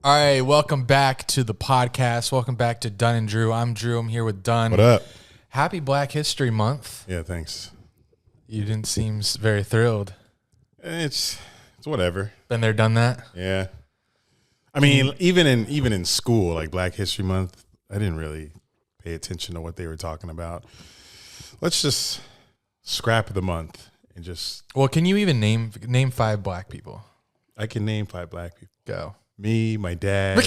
All right, welcome back to the podcast. Welcome back to Dunn and Drew. I'm Drew. I'm here with Dunn. What up? Happy Black History Month. Yeah, thanks. You didn't seem very thrilled. It's whatever. Been there, done that. Yeah. I mean, even in school, like Black History Month, I didn't really pay attention to what they were talking about. Let's just scrap the month and just. Well, can you even name 5 black people? I can name 5 black people. Go. Me, my dad,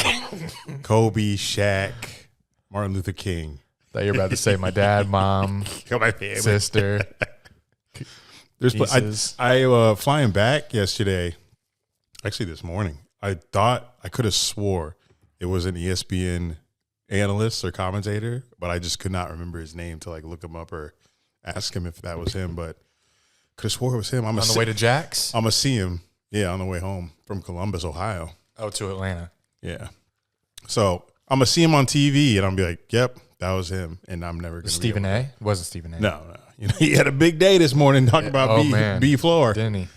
Kobe, Shaq, Martin Luther King. Thought you were about to say my dad, mom, My family. sister. I flying back yesterday, actually this morning, I thought I could have swore it was an ESPN analyst or commentator, but I just could not remember his name to like look him up or ask him if that was him, but could have swore it was him. On the way to Jack's? I'm going to see him, on the way home from Columbus, Ohio. Oh, to Atlanta. Yeah. So I'm going to see him on TV, and I'm going to be like, yep, that was him, and I'm never going to Stephen A? It wasn't Stephen A. No. He had a big day this morning talking about B floor. Didn't he?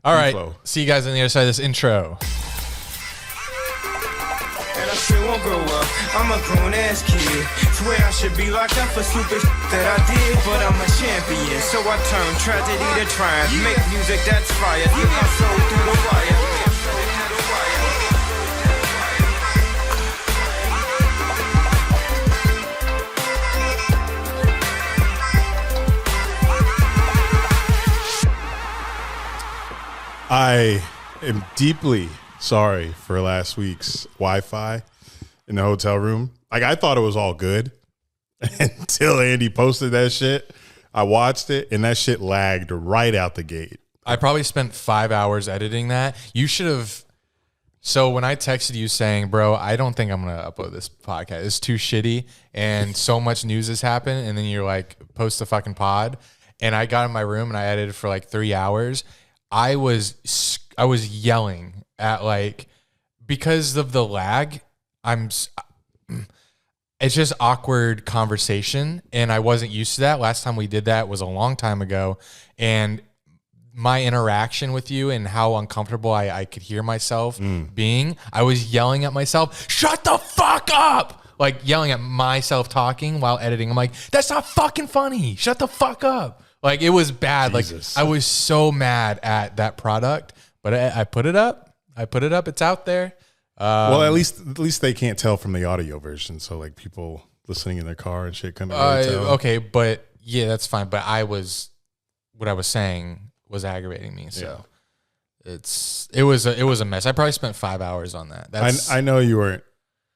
All right. See you guys on the other side of this intro. And I still won't grow up. I'm a grown-ass kid. Swear I should be locked up for stupid that I did, but I'm a champion. So I turn tragedy to triumph. Make music that's fire. Get my soul through the wire. I am deeply sorry for last week's Wi-Fi in the hotel room. Like, I thought it was all good until Andy posted that shit. I watched it, and that shit lagged right out the gate. I probably spent 5 hours editing that. You should have. So when I texted you saying, bro, I don't think I'm going to upload this podcast. It's too shitty, and so much news has happened, and then you're like, post the fucking pod. And I got in my room, and I edited for like 3 hours. I was yelling at, like, because of the lag, it's just awkward conversation, and I wasn't used to that. Last time we did that was a long time ago, and my interaction with you and how uncomfortable I could hear myself being, I was yelling at myself, shut the fuck up! Like, yelling at myself talking while editing. I'm like, that's not fucking funny. Shut the fuck up. Like, it was bad. Jesus. Like, I was so mad at that product, but I put it up. It's out there. Well, at least they can't tell from the audio version. So, like, people listening in their car and shit couldn't really tell. Okay, but yeah, that's fine. But what I was saying was aggravating me. So it was a mess. I probably spent 5 hours on that. I know you weren't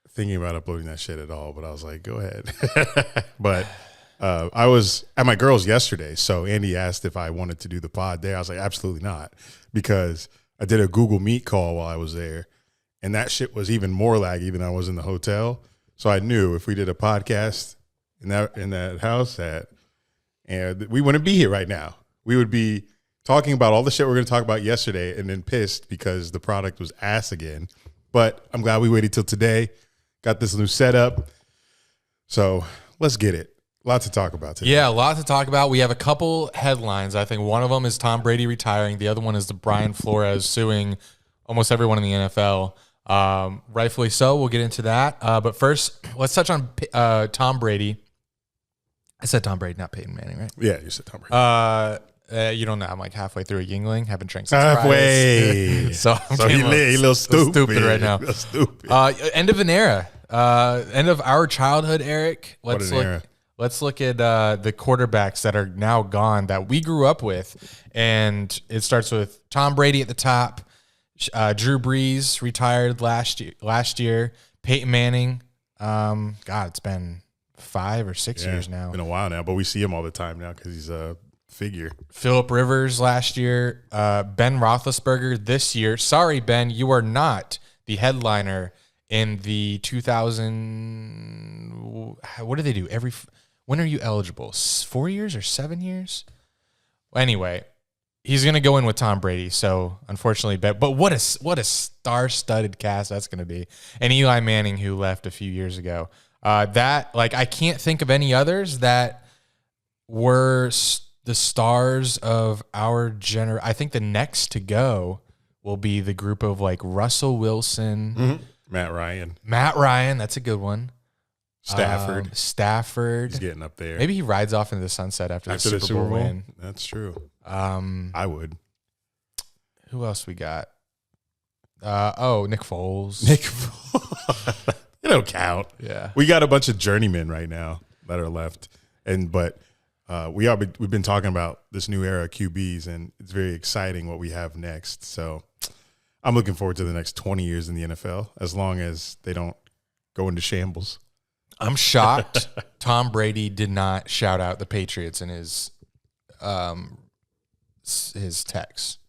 thinking about uploading that shit at all, but I was like, go ahead. But I was at my girl's yesterday, so Andy asked if I wanted to do the pod there. I was like, absolutely not, because I did a Google Meet call while I was there, and that shit was even more laggy than I was in the hotel. So I knew if we did a podcast in that house, and we wouldn't be here right now. We would be talking about all the shit we were going to talk about yesterday, and then pissed because the product was ass again. But I'm glad we waited till today. Got this new setup, so let's get it. A lot to talk about today. Yeah, a lot to talk about. We have a couple headlines. I think one of them is Tom Brady retiring. The other one is the Brian Flores suing almost everyone in the NFL. Rightfully so. We'll get into that. But first, let's touch on Tom Brady. I said Tom Brady, not Peyton Manning, right? Yeah, you said Tom Brady. You don't know. I'm like halfway through a Yingling. Haven't drank since halfway. so he a little stupid right now. End of an era. End of our childhood, Eric. Let's look at the quarterbacks that are now gone that we grew up with. And it starts with Tom Brady at the top. Drew Brees retired last year. Peyton Manning. God, it's been 5 or 6 years now. Been a while now, but we see him all the time now because he's a figure. Phillip Rivers last year. Ben Roethlisberger this year. Sorry, Ben, you are not the headliner in the 2000. What do they do? When are you eligible? 4 years or 7 years? Anyway, he's going to go in with Tom Brady. So unfortunately, but what a star-studded cast that's going to be. And Eli Manning, who left a few years ago. I can't think of any others that were the stars of our generation. I think the next to go will be the group of like Russell Wilson, Matt Ryan. Matt Ryan, that's a good one. Stafford. Stafford. He's getting up there. Maybe he rides off into the sunset after the Super Bowl win. That's true. I would. Who else we got? Nick Foles. Nick Foles. It don't count. Yeah. We got a bunch of journeymen right now that are left. But we've been talking about this new era of QBs, and it's very exciting what we have next. So I'm looking forward to the next 20 years in the NFL, as long as they don't go into shambles. I'm shocked Tom Brady did not shout out the Patriots in his text.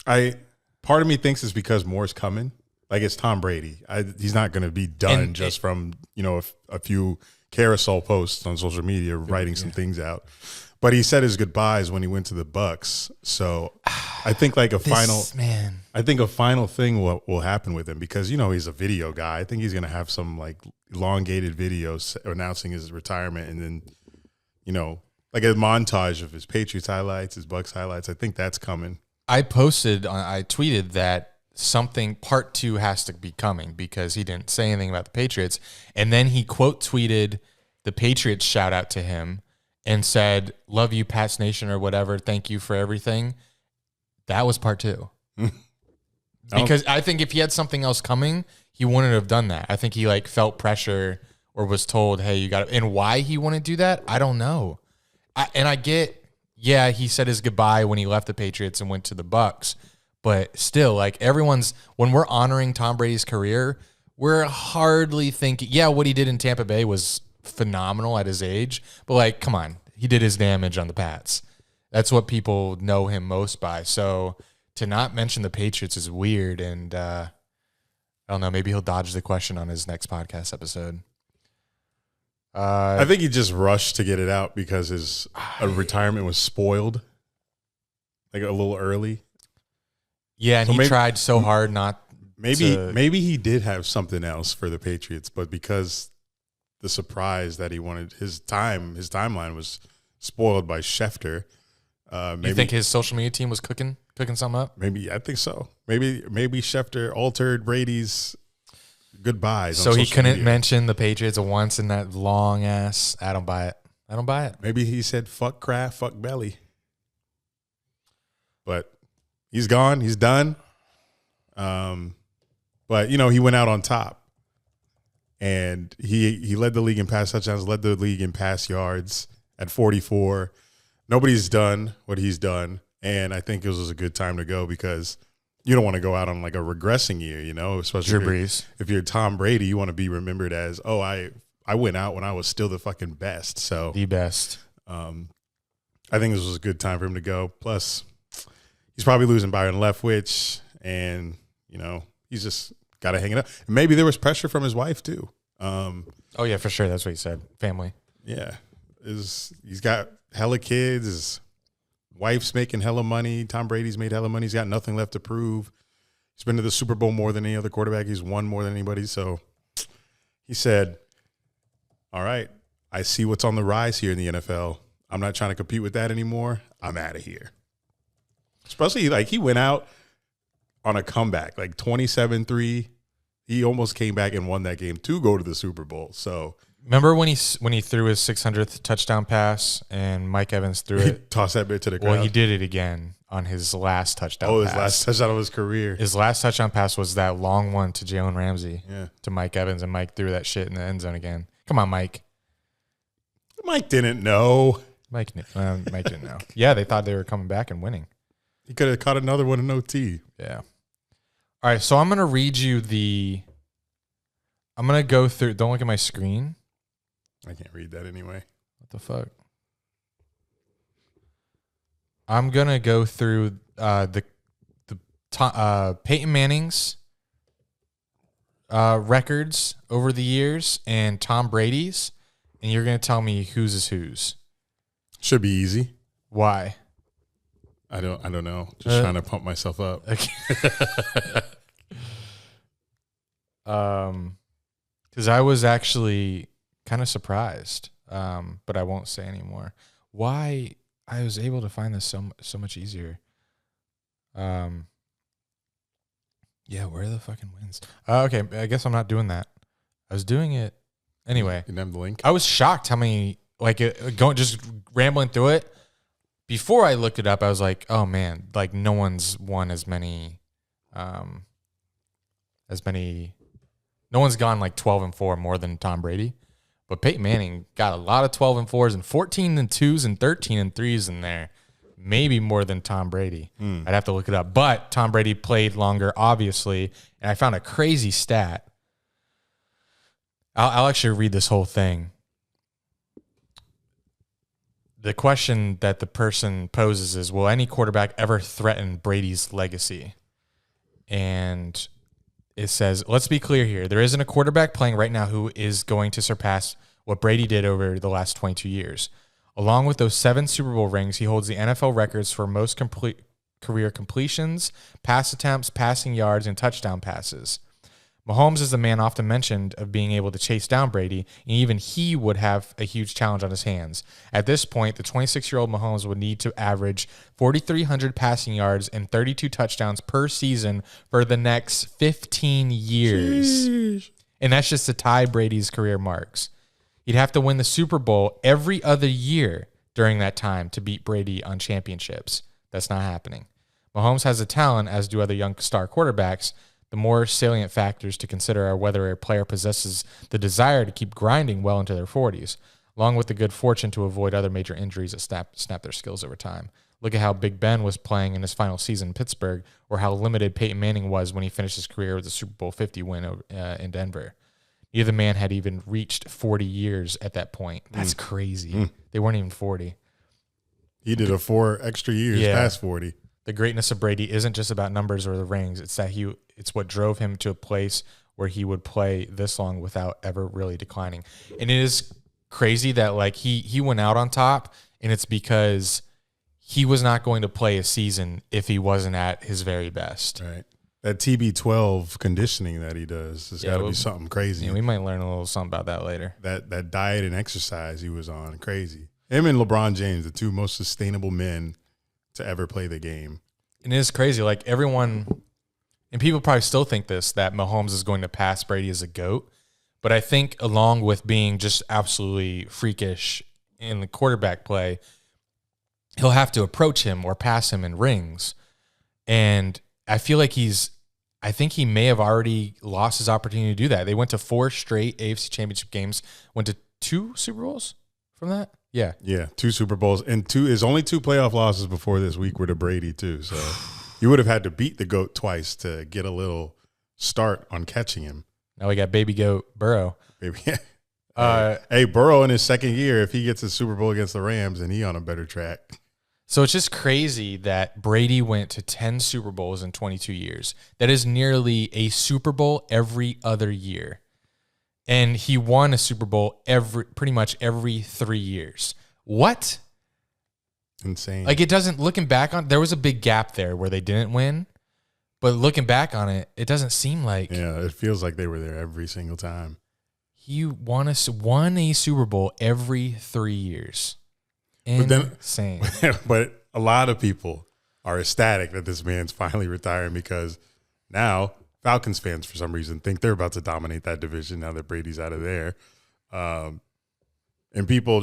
Part of me thinks it's because more's coming. Like, it's Tom Brady. He's not going to be done from a few carousel posts on social media writing some things out. But he said his goodbyes when he went to the Bucks. So I think a final thing will happen with him, because he's a video guy. I think he's going to have some elongated videos announcing his retirement, and then a montage of his Patriots highlights, his Bucks highlights. I think that's coming. I tweeted that something part 2 has to be coming, because he didn't say anything about the Patriots, and then he quote tweeted the Patriots shout out to him and said, "Love you, Pats Nation," or whatever. "Thank you for everything." That was part 2. Because I think if he had something else coming, he wouldn't have done that. I think he felt pressure or was told, "Hey, you got to," and why he wouldn't do that, I don't know. I get, he said his goodbye when he left the Patriots and went to the Bucks, but still, when we're honoring Tom Brady's career, we're hardly thinking, what he did in Tampa Bay was phenomenal at his age, but come on, he did his damage on the Pats. That's what people know him most by. So to not mention the Patriots is weird, and I don't know, maybe he'll dodge the question on his next podcast episode. I think he just rushed to get it out because his retirement was spoiled a little early. Yeah, and he tried so hard not. Maybe he did have something else for the Patriots, but because the surprise that he wanted, his timeline was spoiled by Schefter. You think his social media team was cooking something up? Maybe, I think so. Maybe Schefter altered Brady's goodbyes. So he couldn't mention the Patriots once in that long ass. I don't buy it. Maybe he said "fuck Kraft, fuck Belly," but he's gone. He's done. But he went out on top. And he led the league in pass touchdowns, led the league in pass yards at 44. Nobody's done what he's done. And I think it was a good time to go, because you don't want to go out on a regressing year, especially if you're Tom Brady. You want to be remembered as, I went out when I was still the fucking best. So the best. I think this was a good time for him to go. Plus, he's probably losing Byron Leftwich, and he's just got to hang it up. And maybe there was pressure from his wife too. Oh yeah, for sure. That's what he said. Family. Yeah, he's got hella kids. His wife's making hella money. Tom Brady's made hella money. He's got nothing left to prove. He's been to the Super Bowl more than any other quarterback. He's won more than anybody. So he said, "All right, I see what's on the rise here in the NFL. I'm not trying to compete with that anymore. I'm out of here." Especially he went out on a comeback, 27-3. He almost came back and won that game to go to the Super Bowl. So remember when he threw his 600th touchdown pass and Mike Evans threw it? Tossed that bit to the crowd. Well, he did it again on his last touchdown pass. His last touchdown of his career. His last touchdown pass was that long one to Jalen Ramsey, to Mike Evans, and Mike threw that shit in the end zone again. Come on, Mike. Mike didn't know. Mike didn't know. Yeah, they thought they were coming back and winning. He could have caught another one in OT. Yeah. All right, so I'm going to read you I'm going to go through. Don't look at my screen. I can't read that anyway. What the fuck? I'm going to go through Peyton Manning's records over the years and Tom Brady's, and you're going to tell me whose is whose. Should be easy. Why? I don't know. Just trying to pump myself up. Okay. Because I was actually kind of surprised, but I won't say anymore. Why I was able to find this so much easier. Yeah, where are the fucking wins? Okay, I guess I'm not doing that. I was doing it anyway. You didn't have the link? I was shocked how many, like, just rambling through it. Before I looked it up, I was like, oh man, like no one's won as many, no one's gone like 12-4 more than Tom Brady. But Peyton Manning got a lot of 12-4s and 14-2s and 13-3s in there. Maybe more than Tom Brady. I'd have to look it up. But Tom Brady played longer, obviously. And I found a crazy stat. I'll actually read this whole thing. The question that the person poses is, will any quarterback ever threaten Brady's legacy? And it says, let's be clear here. There isn't a quarterback playing right now who is going to surpass what Brady did over the last 22 years. Along with those 7 Super Bowl rings, he holds the NFL records for most career completions, pass attempts, passing yards, and touchdown passes. Mahommes is the man often mentioned of being able to chase down Brady, and even he would have a huge challenge on his hands. At this point, the 26-year-old Mahommes would need to average 4,300 passing yards and 32 touchdowns per season for the next 15 years. Jeez. And that's just to tie Brady's career marks. He'd have to win the Super Bowl every other year during that time to beat Brady on championships. That's not happening. Mahommes has a talent, as do other young star quarterbacks. The more salient factors to consider are whether a player possesses the desire to keep grinding well into their 40s, along with the good fortune to avoid other major injuries that snap their skills over time. Look at how Big Ben was playing in his final season in Pittsburgh, or how limited Peyton Manning was when he finished his career with a Super Bowl 50 win in Denver. Neither man had even reached 40 years at that point. That's crazy. They weren't even 40. He did a 4 extra years past 40. The greatness of Brady isn't just about numbers or the rings. It's what drove him to a place where he would play this long without ever really declining. And it is crazy that like he went out on top, and it's because he was not going to play a season if he wasn't at his very best. Right. That TB12 conditioning that he does has got to be something crazy. Yeah, we might learn a little something about that later. That diet and exercise he was on, crazy. Him and LeBron James, the 2 most sustainable men to ever play the game. And it is crazy. Like everyone, and people probably still think this, that Mahomes is going to pass Brady as a GOAT. But I think along with being just absolutely freakish in the quarterback play, he'll have to approach him or pass him in rings. And I feel like I think he may have already lost his opportunity to do that. They went to 4 straight AFC Championship games, went to 2 Super Bowls from that. Yeah. Yeah, 2 Super Bowls. And his only 2 playoff losses before this week were to Brady, too. So you would have had to beat the GOAT twice to get a little start on catching him. Now we got baby GOAT Burrow. Hey, Burrow in his second year, if he gets a Super Bowl against the Rams, then he on a better track. So it's just crazy that Brady went to 10 Super Bowls in 22 years. That is nearly a Super Bowl every other year. And he won a Super Bowl pretty much every 3 years. What? Insane. Like it doesn't, looking back on, there was a big gap there where they didn't win. But looking back on it, it doesn't seem like. Yeah, it feels like they were there every single time. He won a Super Bowl every 3 years. Insane. But a lot of people are ecstatic that this man's finally retiring because now Falcons fans, for some reason, think they're about to dominate that division now that Brady's out of there. And people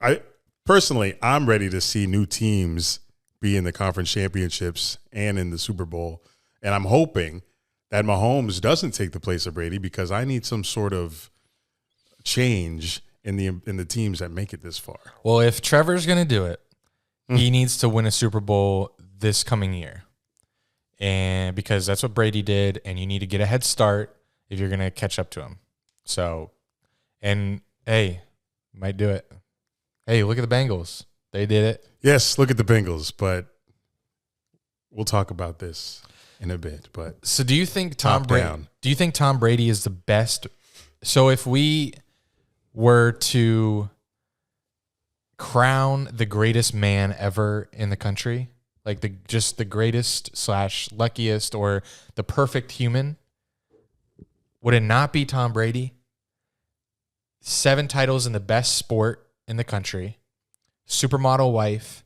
I'm ready to see new teams be in the conference championships and in the Super Bowl. And I'm hoping that Mahommes doesn't take the place of Brady because I need some sort of change in the teams that make it this far. Well, if Trevor's going to do it, he needs to win a Super Bowl this coming year. And because that's what Brady did, and you need to get a head start if you're going to catch up to him. So, and hey, might do it. Hey, look at the Bengals. They did it. Yes, look at the Bengals, but we'll talk about this in a bit. But so do you think Tom Brady is the best? So if we were to crown the greatest man ever in the country, like the greatest / luckiest or the perfect human, would it not be Tom Brady? 7 titles in the best sport in the country, supermodel wife.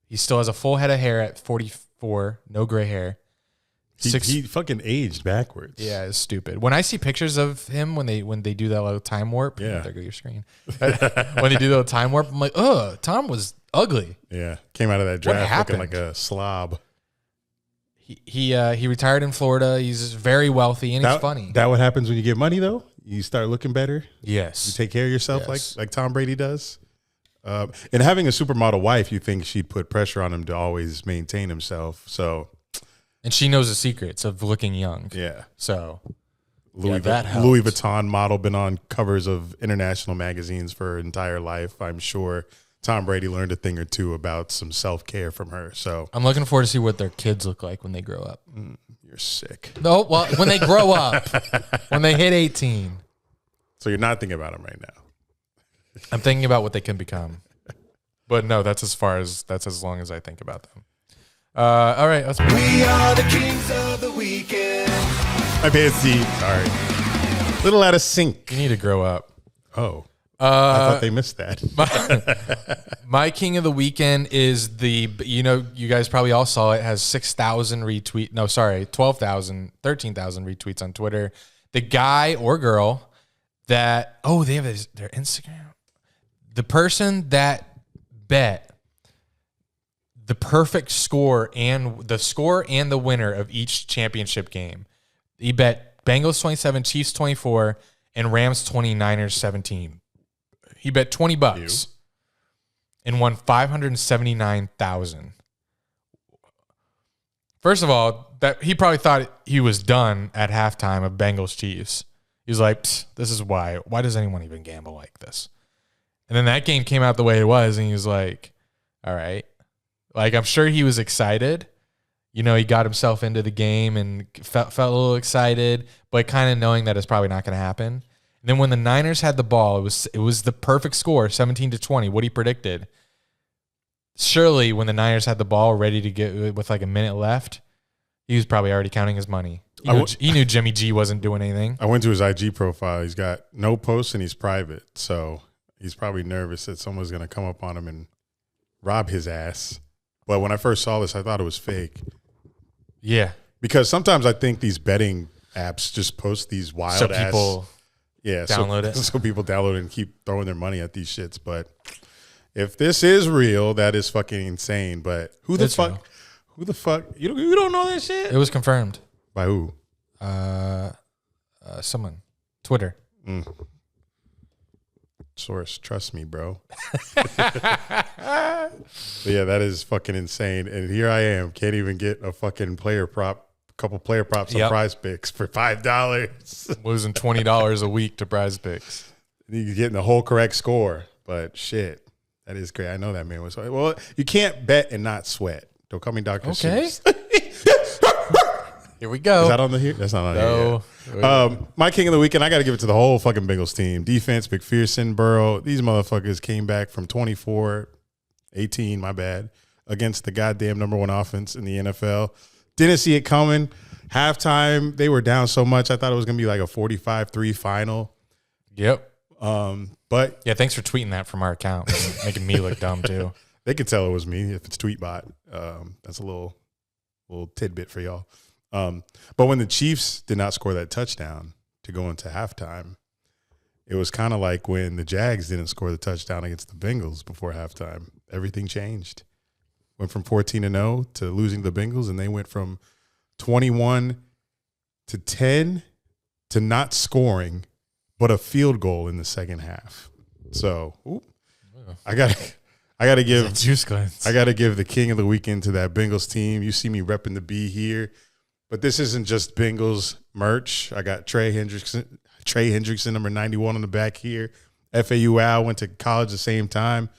He still has a full head of hair at 44, no gray hair. He fucking aged backwards. Yeah, it's stupid. When I see pictures of him when they do that little time warp, Yeah. there go your screen. When they do the little time warp, I'm like, Tom was ugly. Yeah, came out of that draft looking like a slob. He retired in Florida. He's very wealthy and he's funny. That what happens when you get money though? You start looking better. Yes, you take care of yourself like Tom Brady does. And having a supermodel wife, you think she'd put pressure on him to always maintain himself. So. And she knows the secrets of looking young. Yeah. So Louis Vuitton model, been on covers of international magazines for her entire life. I'm sure Tom Brady learned a thing or two about some self-care from her. So I'm looking forward to see what their kids look like when they grow up. You're sick. No, well, when they grow up, when they hit 18. So you're not thinking about them right now. I'm thinking about what they can become. But no, that's as long as I think about them. All right, let's move. We are the kings of the weekend. My fancy, sorry. Little out of sync. You need to grow up. Oh. I thought they missed that. My king of the weekend is you guys probably all saw it, has 6,000 retweets. No, sorry, 13,000 retweets on Twitter. The guy or girl that, they have their Instagram. The person that bet the perfect score and the winner of each championship game. He bet Bengals 27, Chiefs 24, and Rams 20, Niners 17. He bet $20 and won $579,000. First of all, that he probably thought he was done at halftime of Bengals Chiefs. He was like, "This is why. Why does anyone even gamble like this?" And then that game came out the way it was, and he was like, "All right." Like, I'm sure he was excited. He got himself into the game and felt a little excited, but kind of knowing that it's probably not going to happen. And then when the Niners had the ball, it was the perfect score, 17-20, what he predicted. Surely when the Niners had the ball ready to get with like a minute left, he was probably already counting his money. He knew Jimmy G wasn't doing anything. I went to his IG profile. He's got no posts and he's private. So he's probably nervous that someone's going to come up on him and rob his ass. But when I first saw this, I thought it was fake. Yeah. Because sometimes I think these betting apps just post these wild ass. People download it. So people download it and keep throwing their money at these shits. But if this is real, that is fucking insane. But who the fuck? You don't know that shit? It was confirmed. By who? Someone. Twitter. Source, trust me, bro. But yeah, that is fucking insane. And here I am, can't even get a fucking couple player props on Prize Picks for $5. Losing $20 a week to Prize Picks. You're getting the whole correct score, but shit, that is great. I know that man was well. You can't bet and not sweat. Don't call me Dr. Seuss. Here we go. Is that on the here? That's not on here. My king of the weekend, I got to give it to the whole fucking Bengals team. Defense, McPherson, Burrow. These motherfuckers came back from 24-18, my bad, against the goddamn number one offense in the NFL. Didn't see it coming. Halftime, they were down so much. I thought it was going to be like a 45-3 final. Yep. But yeah, thanks for tweeting that from our account, making me look dumb too. They could tell it was me if it's Tweetbot. That's a little tidbit for y'all. But when the Chiefs did not score that touchdown to go into halftime, it was kind of like when the Jags didn't score the touchdown against the Bengals before halftime. Everything changed. Went from 14-0 to losing the Bengals, and they went from 21-10 to not scoring, but a field goal in the second half. So I gotta give the king of the weekend to that Bengals team. You see me repping the B here. But this isn't just Bengals merch. I got Trey Hendrickson, number 91 on the back here. FAU Al, went to college the same time.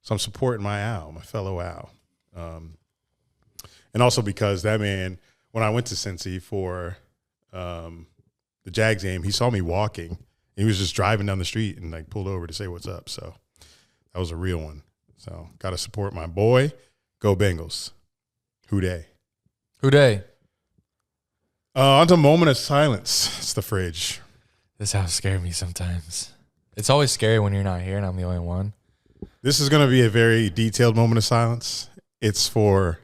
So I'm supporting my Al, my fellow Al. And also because that man, when I went to Cincy for the Jags game, he saw me walking. He was just driving down the street and like pulled over to say what's up. So that was a real one. So got to support my boy. Go Bengals. Who dey? Who dey? On to moment of silence. It's the fridge. This house scares me sometimes. It's always scary when you're not here and I'm the only one. This is going to be a very detailed moment of silence. It's for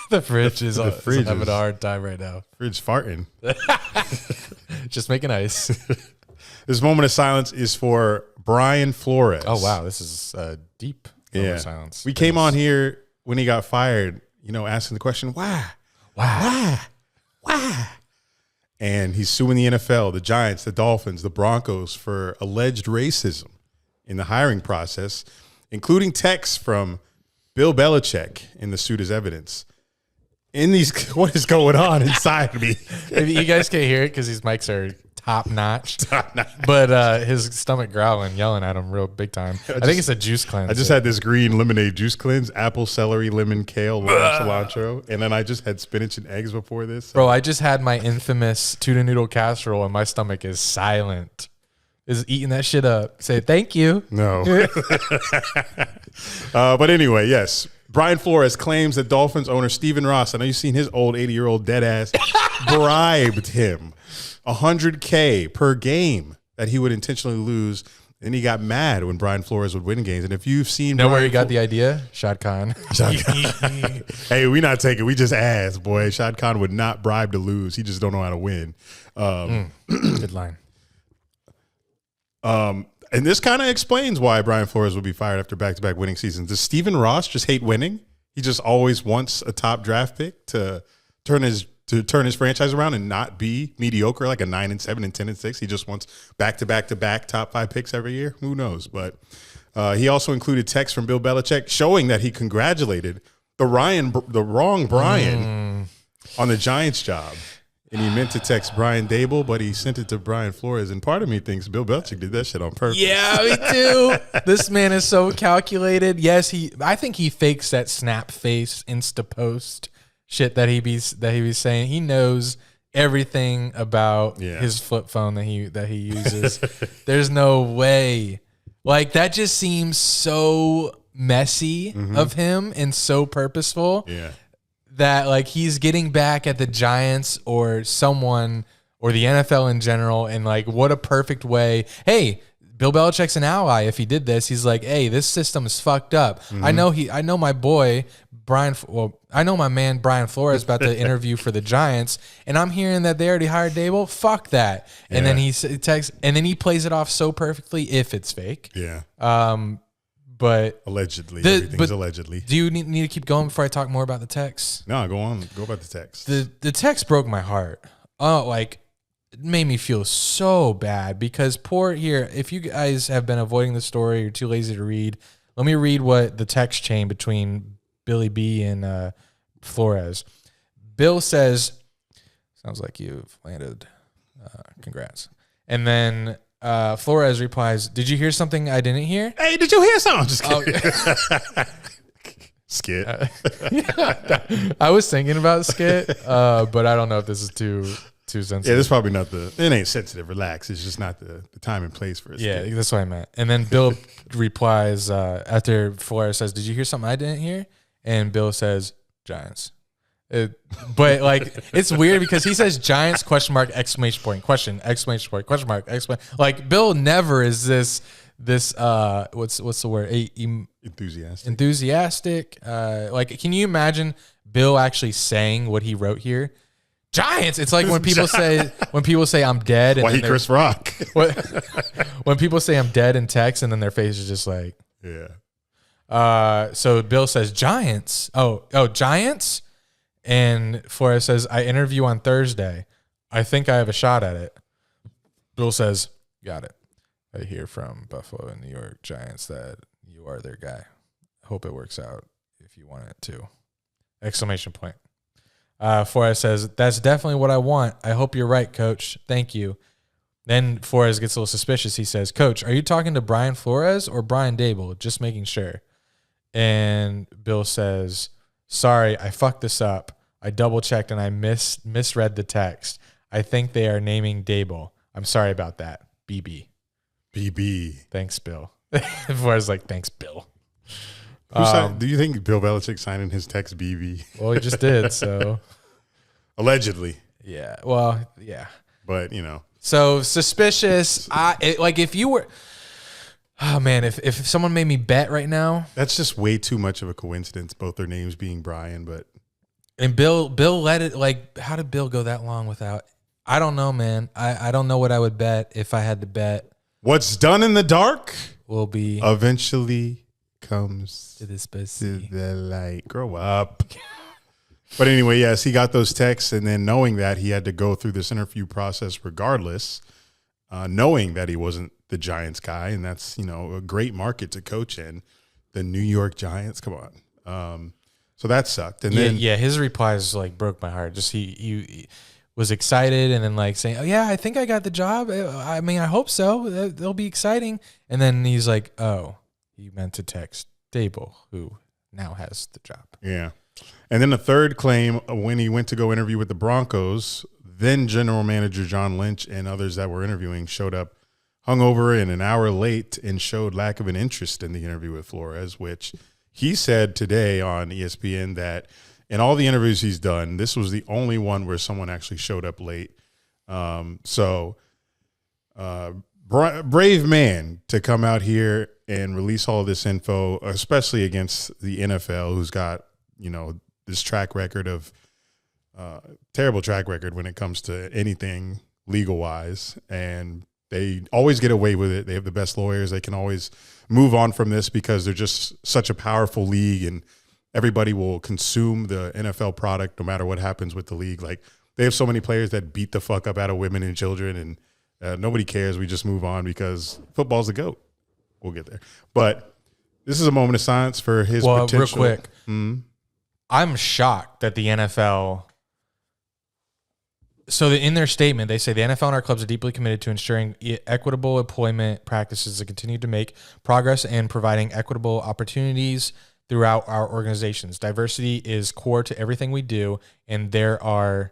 The fridge is fridge having is- a hard time right now. Fridge farting. Just making ice. This moment of silence is for Brian Flores. Oh, wow. This is deep silence. We came on here when he got fired, asking the question, why? And he's suing the NFL, the Giants, the Dolphins, the Broncos for alleged racism in the hiring process, including texts from Bill Belichick in the suit as evidence. What is going on inside me? If you guys can't hear it because these mics are top notch. But his stomach growling, yelling at him real big time. I think it's a juice cleanse. I just had this green lemonade juice cleanse, apple, celery, lemon, kale, lime, cilantro, and then I just had spinach and eggs before this. So. Bro, I just had my infamous tuna noodle casserole and my stomach is silent. Is eating that shit up. Say thank you. No. But anyway, yes. Brian Flores claims that Dolphins owner Stephen Ross, I know you've seen his old 80-year-old dead ass, bribed him $100K per game that he would intentionally lose. And he got mad when Brian Flores would win games. And if you've seen know where he got the idea? Shad Khan. Hey, we not taking. We just asked, boy. Shad Khan would not bribe to lose. He just don't know how to win. Good line. And this kind of explains why Brian Flores will be fired after back-to-back winning seasons. Does Stephen Ross just hate winning? He just always wants a top draft pick to turn his franchise around and not be mediocre like a 9-7 and 10-6. He just wants back-to-back top 5 picks every year. Who knows? But he also included text from Bill Belichick showing that he congratulated the wrong Brian on the Giants job. And he meant to text Brian Dable, but he sent it to Brian Flores. And part of me thinks Bill Belichick did that shit on purpose. Yeah, me too. This man is so calculated. Yes, I think he fakes that snap face Insta post shit that he be saying. He knows everything about his flip phone that he uses. There's no way. Like that just seems so messy of him and so purposeful. Yeah. That like he's getting back at the Giants or someone or the NFL in general, and like what a perfect way. Hey, Bill Belichick's an ally. If he did this, he's like, hey, this system is fucked up. I know my boy Brian. Well, I know my man Brian Flores about to interview for the Giants, and I'm hearing that they already hired Dable. Fuck that. And then he texts, and then he plays it off so perfectly if it's fake. Yeah. But allegedly, everything's allegedly. Do you need to keep going before I talk more about the text? No, go on. Go about the text. The text broke my heart. Oh, like it made me feel so bad because if you guys have been avoiding the story, you're too lazy to read. Let me read what the text chain between Billy B and Flores. Bill says, "Sounds like you've landed. Congrats." And then Flores replies, "Did you hear something I didn't hear?" Hey, did you hear something? Just kidding. Skit. I was thinking about skit, but I don't know if this is too sensitive. Yeah, this is probably not it ain't sensitive. Relax. It's just not the time and place for it. Yeah, that's what I meant. And then Bill replies after Flores says, "Did you hear something I didn't hear?" And Bill says, "Giants." But like it's weird because he says Giants ? Exclamation point question exclamation point question mark exclamation. Like Bill never is this what's the word enthusiastic. Like can you imagine Bill actually saying what he wrote here? Giants. It's like when people say I'm dead. And why he Chris Rock? When people say I'm dead in text and then their face is just like So Bill says Giants. Oh Giants. And Flores says, I interview on Thursday. I think I have a shot at it. Bill says, got it. I hear from Buffalo and New York Giants that you are their guy. Hope it works out if you want it to. Exclamation point. Flores says, that's definitely what I want. I hope you're right, Coach. Thank you. Then Flores gets a little suspicious. He says, Coach, are you talking to Brian Flores or Brian Dable? Just making sure. And Bill says, sorry, I fucked this up. I double checked and I misread the text. I think they are naming Dable. I'm sorry about that. BB. Thanks, Bill. Flores like, thanks, Bill. Do you think Bill Belichick signing his text BB? Well, he just did, so. Allegedly. Yeah. Well, yeah. But, So suspicious. If you were, oh man, if someone made me bet right now. That's just way too much of a coincidence, both their names being Brian, but And Bill let it, like, how did Bill go that long without? I don't know, man. I don't know what I would bet if I had to bet. What's done in the dark Will be eventually comes to this to the light. Grow up. But anyway, yes, he got those texts, and then knowing that he had to go through this interview process regardless, knowing that he wasn't the Giants guy, and that's, a great market to coach in, the New York Giants. Come on. So that sucked. And then his replies like broke my heart. Just he was excited and then like saying, "Oh yeah, I think I got the job. I mean, I hope so. It'll be exciting." And then he's like, "Oh, you meant to text Dable, who now has the job." Yeah. And then the third claim, when he went to go interview with the Broncos, then general manager John Lynch and others that were interviewing showed up hungover and an hour late and showed lack of an interest in the interview with Flores, which he said today on ESPN that in all the interviews he's done, this was the only one where someone actually showed up late. Brave man to come out here and release all of this info, especially against the NFL, who's got, this track record of terrible track record when it comes to anything legal wise. And they always get away with it. They have the best lawyers. They can always move on from this because they're just such a powerful league and everybody will consume the NFL product no matter what happens with the league. Like, they have so many players that beat the fuck up out of women and children, and nobody cares. We just move on because football's the GOAT. We'll get there. But this is a moment of silence for his potential. Real quick. I'm shocked that the NFL. So in their statement, they say the NFL and our clubs are deeply committed to ensuring equitable employment practices and continue to make progress and providing equitable opportunities throughout our organizations. Diversity is core to everything we do, and there are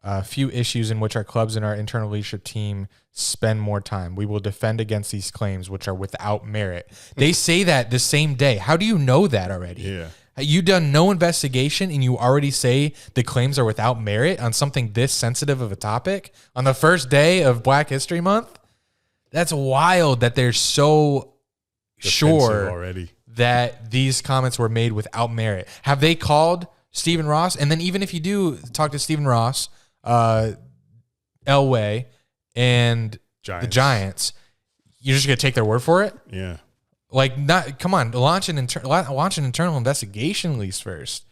a few issues in which our clubs and our internal leadership team spend more time. We will defend against these claims, which are without merit. They say that the same day. How do you know that already? Yeah. You done no investigation and you already say the claims are without merit on something this sensitive of a topic on the first day of Black History Month? That's wild that they're so sure already that these comments were made without merit. Have they called Stephen Ross? And then even if you do talk to Stephen Ross, Elway, and the Giants, you're just going to take their word for it? Yeah. Like, come on, launch an internal investigation at least first.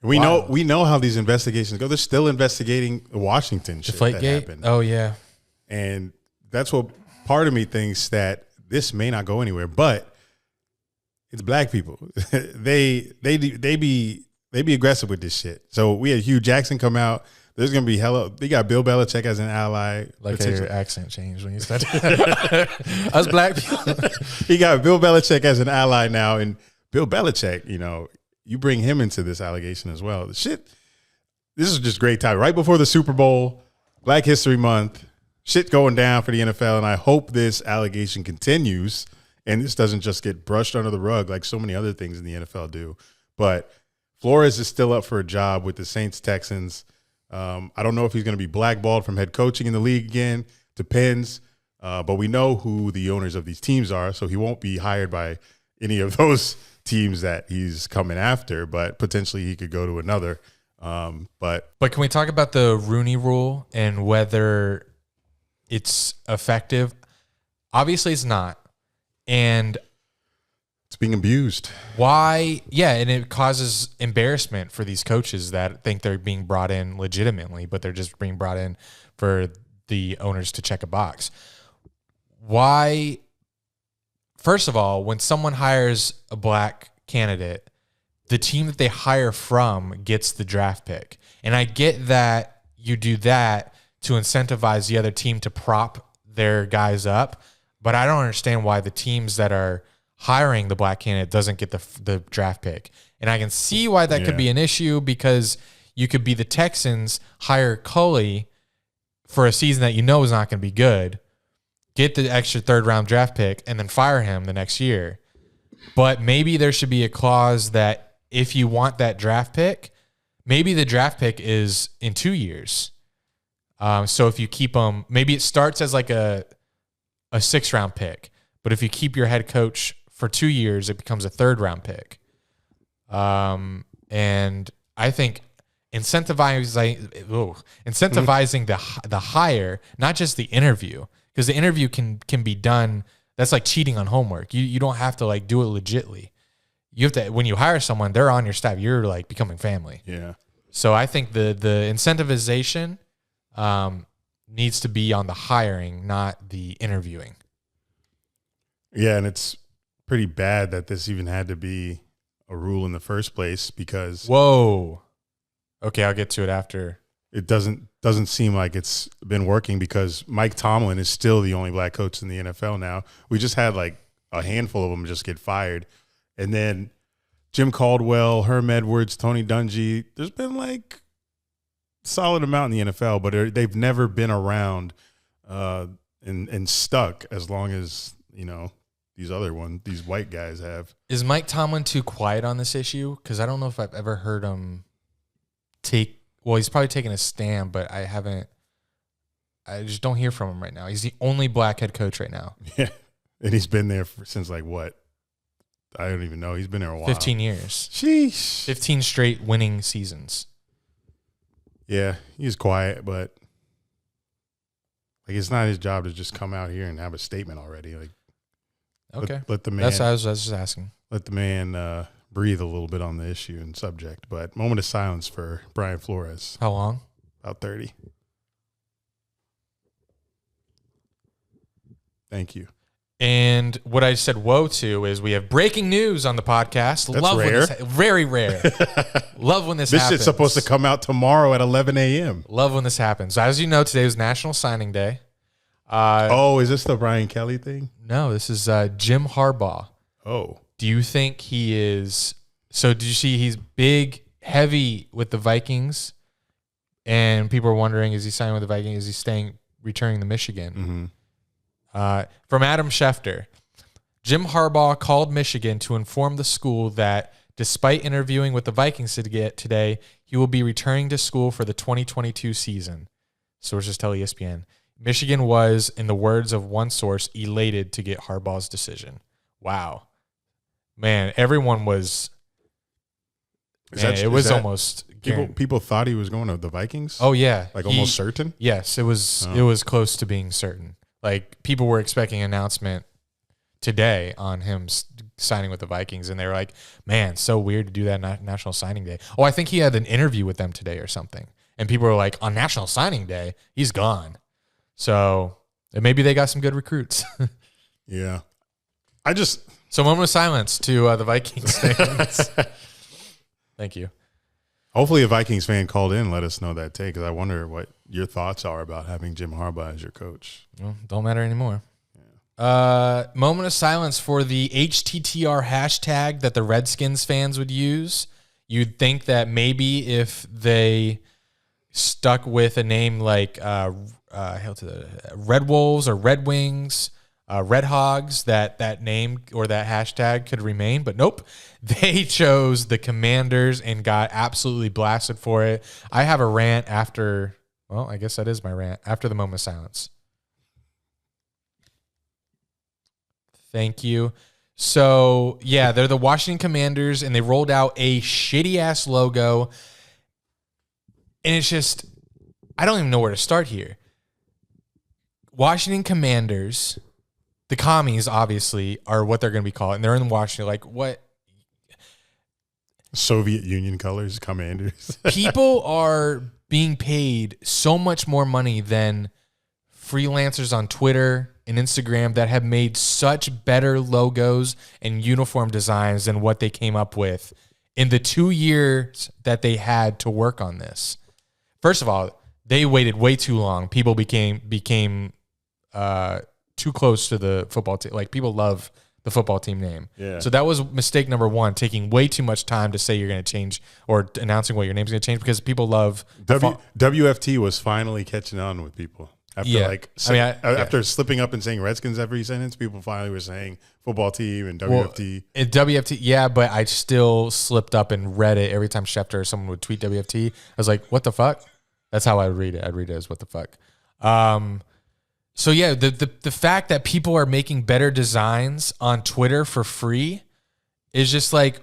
We know how these investigations go. They're still investigating the Washington shit that happened. Oh yeah, and that's what part of me thinks, that this may not go anywhere. But it's black people. they be aggressive with this shit. So we had Hugh Jackson come out. There's going to be they got Bill Belichick as an ally. Like how your accent changed when you said us black people. He got Bill Belichick as an ally now. And Bill Belichick, you bring him into this allegation as well. The shit, this is just great time. Right before the Super Bowl, Black History Month, shit going down for the NFL. And I hope this allegation continues and this doesn't just get brushed under the rug like so many other things in the NFL do. But Flores is still up for a job with the Saints Texans. I don't know if he's going to be blackballed from head coaching in the league again. Depends. But we know who the owners of these teams are, so he won't be hired by any of those teams that he's coming after, but potentially he could go to another. But can we talk about the Rooney Rule and whether it's effective? Obviously it's not. And it's being abused. Why? Yeah, and it causes embarrassment for these coaches that think they're being brought in legitimately, but they're just being brought in for the owners to check a box. Why? First of all, when someone hires a black candidate, the team that they hire from gets the draft pick. And I get that you do that to incentivize the other team to prop their guys up, but I don't understand why the teams that are hiring the black candidate doesn't get the draft pick. And I can see why that could be an issue, because you could be the Texans, hire Culley for a season that is not going to be good, get the extra third-round draft pick, and then fire him the next year. But maybe there should be a clause that if you want that draft pick, maybe the draft pick is in 2 years. So if you keep them, maybe it starts as like a 6-round pick, but if you keep your head coach for 2 years, it becomes a 3rd-round pick. And I think incentivizing the hire, not just the interview, because the interview can be done. That's like cheating on homework. You don't have to like do it legitly. You have to, when you hire someone, they're on your staff. You're like becoming family. Yeah. So I think the incentivization needs to be on the hiring, not the interviewing. Yeah, and it's pretty bad that this even had to be a rule in the first place because Whoa. Okay, I'll get to it after. it doesn't seem like it's been working because Mike Tomlin is still the only black coach in the NFL now. We just had like a handful of them just get fired. And then Jim Caldwell, Herm Edwards, Tony Dungy, there's been like a solid amount in the NFL, but they've never been around and stuck as long as, these white guys have. Is Mike Tomlin too quiet on this issue? Because I don't know if I've ever heard him he's probably taking a stand, but I just don't hear from him right now. He's the only black head coach right now. Yeah. And he's been there since like what? I don't even know. He's been there a while. 15 years. Sheesh. 15 straight winning seasons. Yeah, he's quiet, but like it's not his job to just come out here and have a statement already. Like, Okay. let the man. That's what I was just asking. Let the man breathe a little bit on the issue and subject. But moment of silence for Brian Flores. How long? About 30. Thank you. And what I said whoa to is we have breaking news on the podcast. That's rare. Very rare. Love when this This happens. shit's supposed to come out tomorrow at 11 a.m. Love when this happens. As you know, today was National Signing Day. Is this the Brian Kelly thing? No, this is Jim Harbaugh. Oh. Do you think he is? So did you see he's big, heavy with the Vikings? And people are wondering, is he signing with the Vikings? Is he returning to Michigan? Mm-hmm. From Adam Schefter, Jim Harbaugh called Michigan to inform the school that despite interviewing with the Vikings today, he will be returning to school for the 2022 season. Sources tell ESPN. Michigan was, in the words of one source, elated to get Harbaugh's decision. Wow. Man, everyone was... almost... People thought he was going to the Vikings? Oh, yeah. Like almost certain? Yes, it was. It was close to being certain. Like, people were expecting an announcement today on him signing with the Vikings, and they were like, man, so weird to do that on National Signing Day. Oh, I think he had an interview with them today or something. And people were like, on National Signing Day, he's gone. So maybe they got some good recruits. Yeah. So moment of silence to the Vikings fans. Thank you. Hopefully a Vikings fan called in and let us know that take, because I wonder what your thoughts are about having Jim Harbaugh as your coach. Well, don't matter anymore. Yeah. Moment of silence for the HTTR hashtag that the Redskins fans would use. You'd think that maybe if they stuck with a name like Red Wolves or Red Wings, Red Hogs, that name or that hashtag could remain, but nope. They chose the Commanders and got absolutely blasted for it. I have a rant after, well, I guess that is my rant, after the moment of silence. Thank you. So, yeah, they're the Washington Commanders, and they rolled out a shitty-ass logo, and it's just, I don't even know where to start here. Washington Commanders, the commies, obviously, are what they're going to be called, and they're in Washington. Like, what? Soviet Union colors, Commanders. People are being paid so much more money than freelancers on Twitter and Instagram that have made such better logos and uniform designs than what they came up with in the 2 years that they had to work on this. First of all, they waited way too long. People became too close to the football team. Like, people love the football team name. Yeah. So that was mistake number one, taking way too much time to say you're going to change or announcing what your name's going to change, because people love WFT was finally catching on with people. After after slipping up and saying Redskins every sentence, people finally were saying football team and WFT. WFT, yeah, but I still slipped up and read it every time Schefter or someone would tweet WFT. I was like, what the fuck? That's how I would read it. I'd read it as what the fuck. So yeah, the fact that people are making better designs on Twitter for free is just like,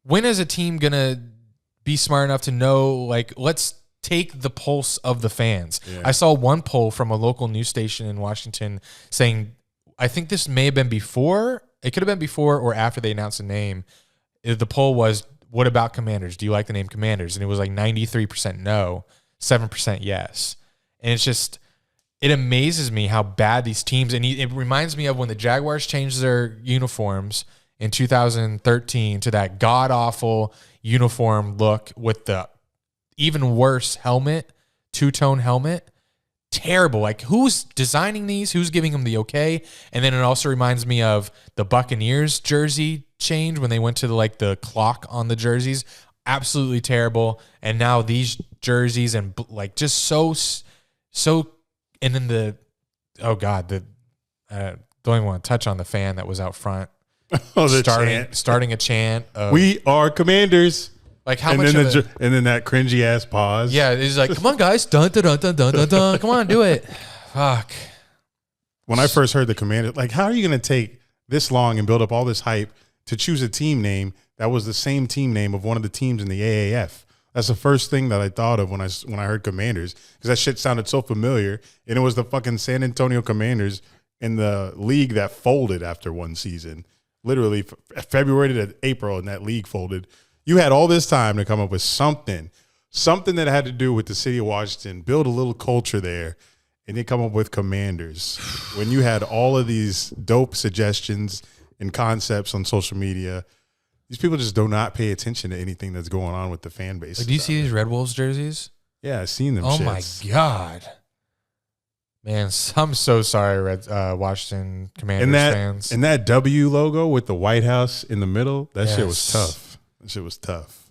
when is a team gonna be smart enough to know, like, let's take the pulse of the fans. Yeah. I saw one poll from a local news station in Washington saying, I think this may have been before, it could have been before or after they announced the name. The poll was, what about Commanders? Do you like the name Commanders? And it was like 93% no, 7% yes. And it's just, it amazes me how bad these teams, and it reminds me of when the Jaguars changed their uniforms in 2013 to that god-awful uniform look with the even worse helmet, two-tone helmet. Terrible. Like, who's designing these? Who's giving them the okay? And then it also reminds me of the Buccaneers jersey change when they went to the clock on the jerseys. Absolutely terrible. And now these jerseys and like just so, and then don't even want to touch on the fan that was out front. Starting a chant of, we are Commanders. Like how and much then of it, and then that cringy ass pause. Yeah, it's like, come on, guys. Dun, dun, dun, dun, dun, dun, dun. Come on, do it. Fuck. When I first heard the Commanders, like, how are you going to take this long and build up all this hype to choose a team name that was the same team name of one of the teams in the AAF? That's the first thing that I thought of when I heard Commanders, because that shit sounded so familiar, and it was the fucking San Antonio Commanders in the league that folded after one season. Literally, February to April, and that league folded. You had all this time to come up with something that had to do with the city of Washington, build a little culture there, and then come up with Commanders. When you had all of these dope suggestions and concepts on social media, these people just do not pay attention to anything that's going on with the fan base. Like, do you see these Red Wolves jerseys? Yeah, I've seen them. Oh shits. my God. Man, I'm so sorry, Washington Commanders fans. And that W logo with the White House in the middle, that shit was Yes. tough. That shit was tough.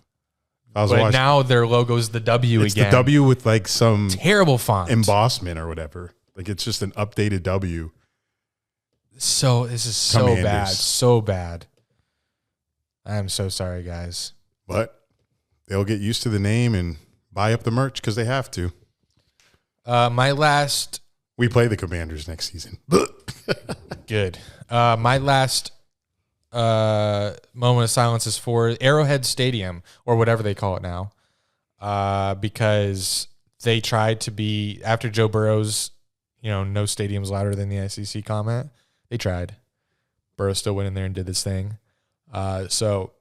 I was But watching. now their logo's the W It's again. the W with like some Terrible font. embossment or whatever. Like, it's just an updated W. So this is so Commanders. bad. So bad. I am so sorry, guys. But they'll get used to the name and buy up the merch because they have to. We play the Commanders next season. Good. My last moment of silence is for Arrowhead Stadium, or whatever they call it now, because they tried to be, after Joe Burrow's, no stadium's louder than the SEC comment. They tried. Burrow still went in there and did this thing. So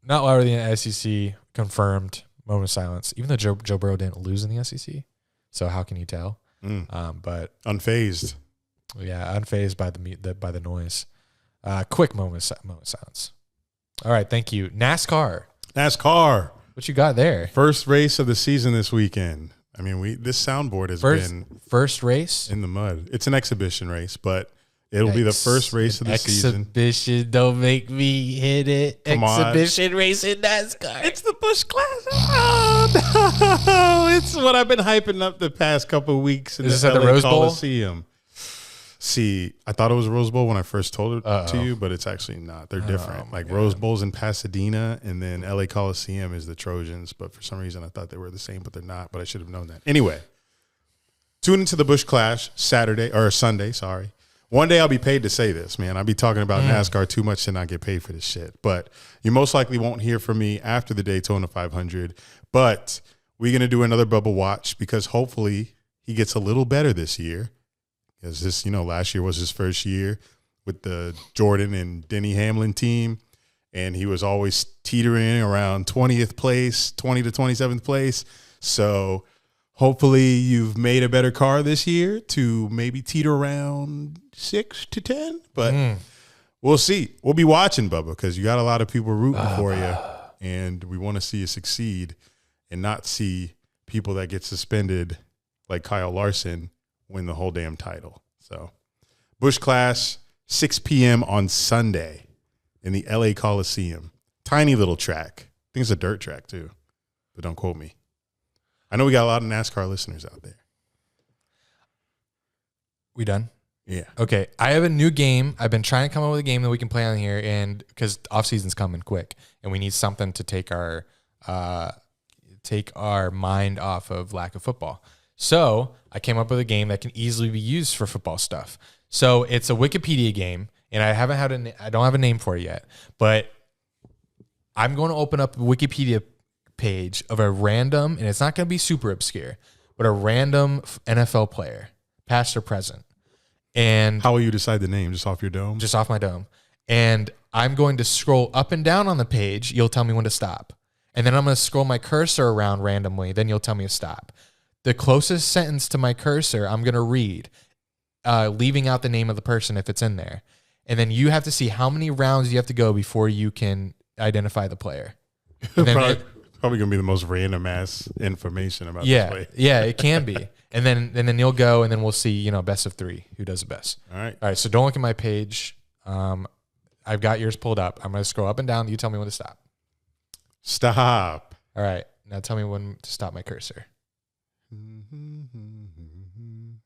not louder than the SEC, confirmed moment of silence, even though Joe Burrow didn't lose in the SEC. So how can you tell? But Unfazed. yeah, unfazed by the noise. Quick moment of silence. All right, thank you. NASCAR. What you got there? First race of the season this weekend. I mean, this soundboard has been first race in the mud. It's an exhibition race, but it'll be the first race of the season. Exhibition, don't make me hit it. Come on. Exhibition race in NASCAR. It's the Busch Classic. Oh, no. It's what I've been hyping up the past couple of weeks. In Is this the at the LA Rose Bowl? Coliseum. See, I thought it was Rose Bowl when I first told it to you, but it's actually not. They're different. Like, Rose Bowl's in Pasadena, and then LA Coliseum is the Trojans. But for some reason, I thought they were the same, but they're not. But I should have known that. Anyway, tune into the Busch Clash Sunday. Sorry. One day I'll be paid to say this, man. I'll be talking about NASCAR too much to not get paid for this shit. But you most likely won't hear from me after the Daytona 500. But we're going to do another Bubba Watch because hopefully he gets a little better this year. Because this, last year was his first year with the Jordan and Denny Hamlin team. And he was always teetering around 20th place, 20 to 27th place. So hopefully you've made a better car this year to maybe teeter around 6 to 10. But we'll see. We'll be watching, Bubba, because you got a lot of people rooting for you. And we want to see you succeed and not see people that get suspended like Kyle Larson win the whole damn title. So Busch Clash, 6 p.m. on Sunday in the LA Coliseum. Tiny little track. I think it's a dirt track too, but don't quote me. I know we got a lot of NASCAR listeners out there. We done? Yeah. Okay. I have a new game. I've been trying to come up with a game that we can play on here, and because off season's coming quick, and we need something to take our mind off of lack of football. So I came up with a game that can easily be used for football stuff. So it's a Wikipedia game, and I don't have a name for it yet, but I'm going to open up a Wikipedia page of a random, and it's not going to be super obscure, but a random NFL player, past or present. And How will you decide the name? Just off your dome? just off my dome. And I'm going to scroll up and down on the page. You'll tell me when to stop. And then I'm going to scroll my cursor around randomly. Then you'll tell me to stop. The closest sentence to my cursor, I'm going to read, leaving out the name of the person if it's in there. And then you have to see how many rounds you have to go before you can identify the player. And then Probably going to be the most random ass information about this play. Yeah, it can be. And then you'll go, and then we'll see, best of 3, who does it best. All right. All right, so don't look at my page. I've got yours pulled up. I'm going to scroll up and down. You tell me when to stop. Stop. All right, now tell me when to stop my cursor.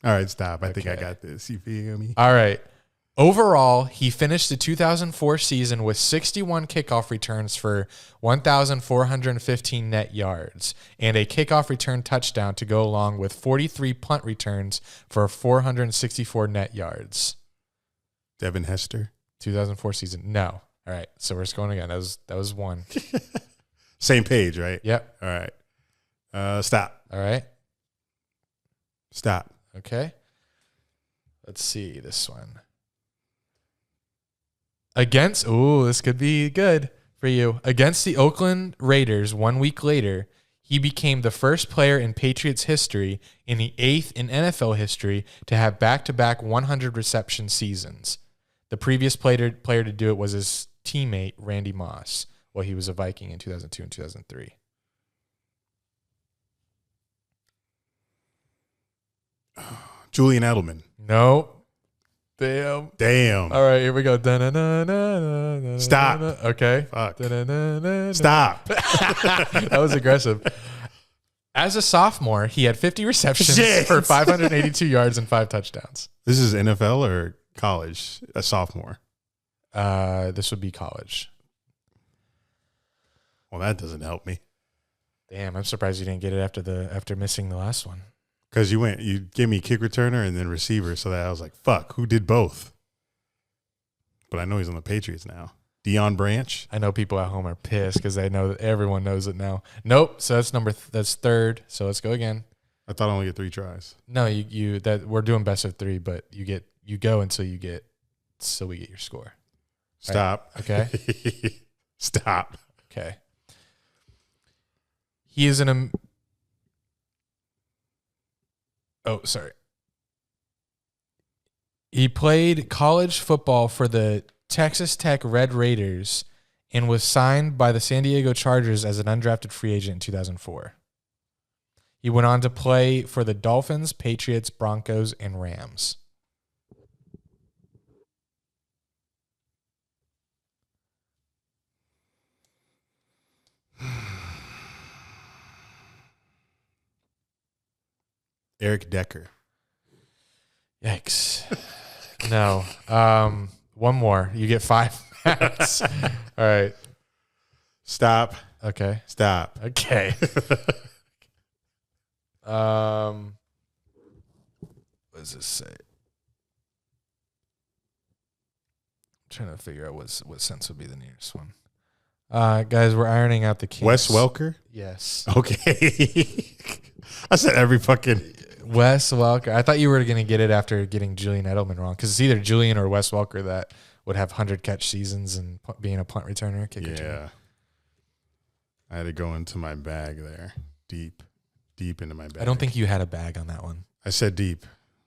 All right, stop. I think I Okay. got this. You feel me? All right. Overall, he finished the 2004 season with 61 kickoff returns for 1,415 net yards and a kickoff return touchdown to go along with 43 punt returns for 464 net yards. Devin Hester. 2004 season. No. All right. So we're just going again. That was 1. Same page, right? Yep. All right. Stop. All right. Stop. Okay. Let's see this one. This could be good for you. Against the Oakland Raiders 1 week later, he became the first player in Patriots history and the 8th in NFL history to have back-to-back 100 reception seasons. The previous player to do it was his teammate, Randy Moss, while he was a Viking in 2002 and 2003. Julian Edelman. No. Damn. Damn. All right, here we go. Da-na-na-na-na-na-na-na. Stop. Okay. Fuck. Da-na-na-na-na. Stop. That was aggressive. As a sophomore, he had 50 receptions Shit. for 582 yards and 5 touchdowns. This is NFL or college? A sophomore. This would be college. Well, that doesn't help me. Damn, I'm surprised you didn't get it after missing the last one. Because you gave me kick returner and then receiver, so that I was like, fuck, who did both? But I know he's on the Patriots now. Deion Branch. I know people at home are pissed because they know that everyone knows it now. Nope. So that's third. So let's go again. I thought I only get 3 tries. No, we're doing best of 3, but you go until we get your score. Stop. Right. Okay. Stop. Okay. He is sorry. He played college football for the Texas Tech Red Raiders and was signed by the San Diego Chargers as an undrafted free agent in 2004. He went on to play for the Dolphins, Patriots, Broncos, and Rams. Eric Decker. Yikes. No. One more. You get 5 minutes. All right. Stop. Okay. Stop. Okay. What does this say? I'm trying to figure out what sense would be the nearest one. Guys, we're ironing out the kinks. Wes Welker? Yes. Okay. I said every fucking... Wes Welker. I thought you were going to get it after getting Julian Edelman wrong because it's either Julian or Wes Welker that would have 100-catch seasons and being a punt returner, kick returner. I had to go into my bag there. Deep into my bag. I don't think you had a bag on that one. I said deep.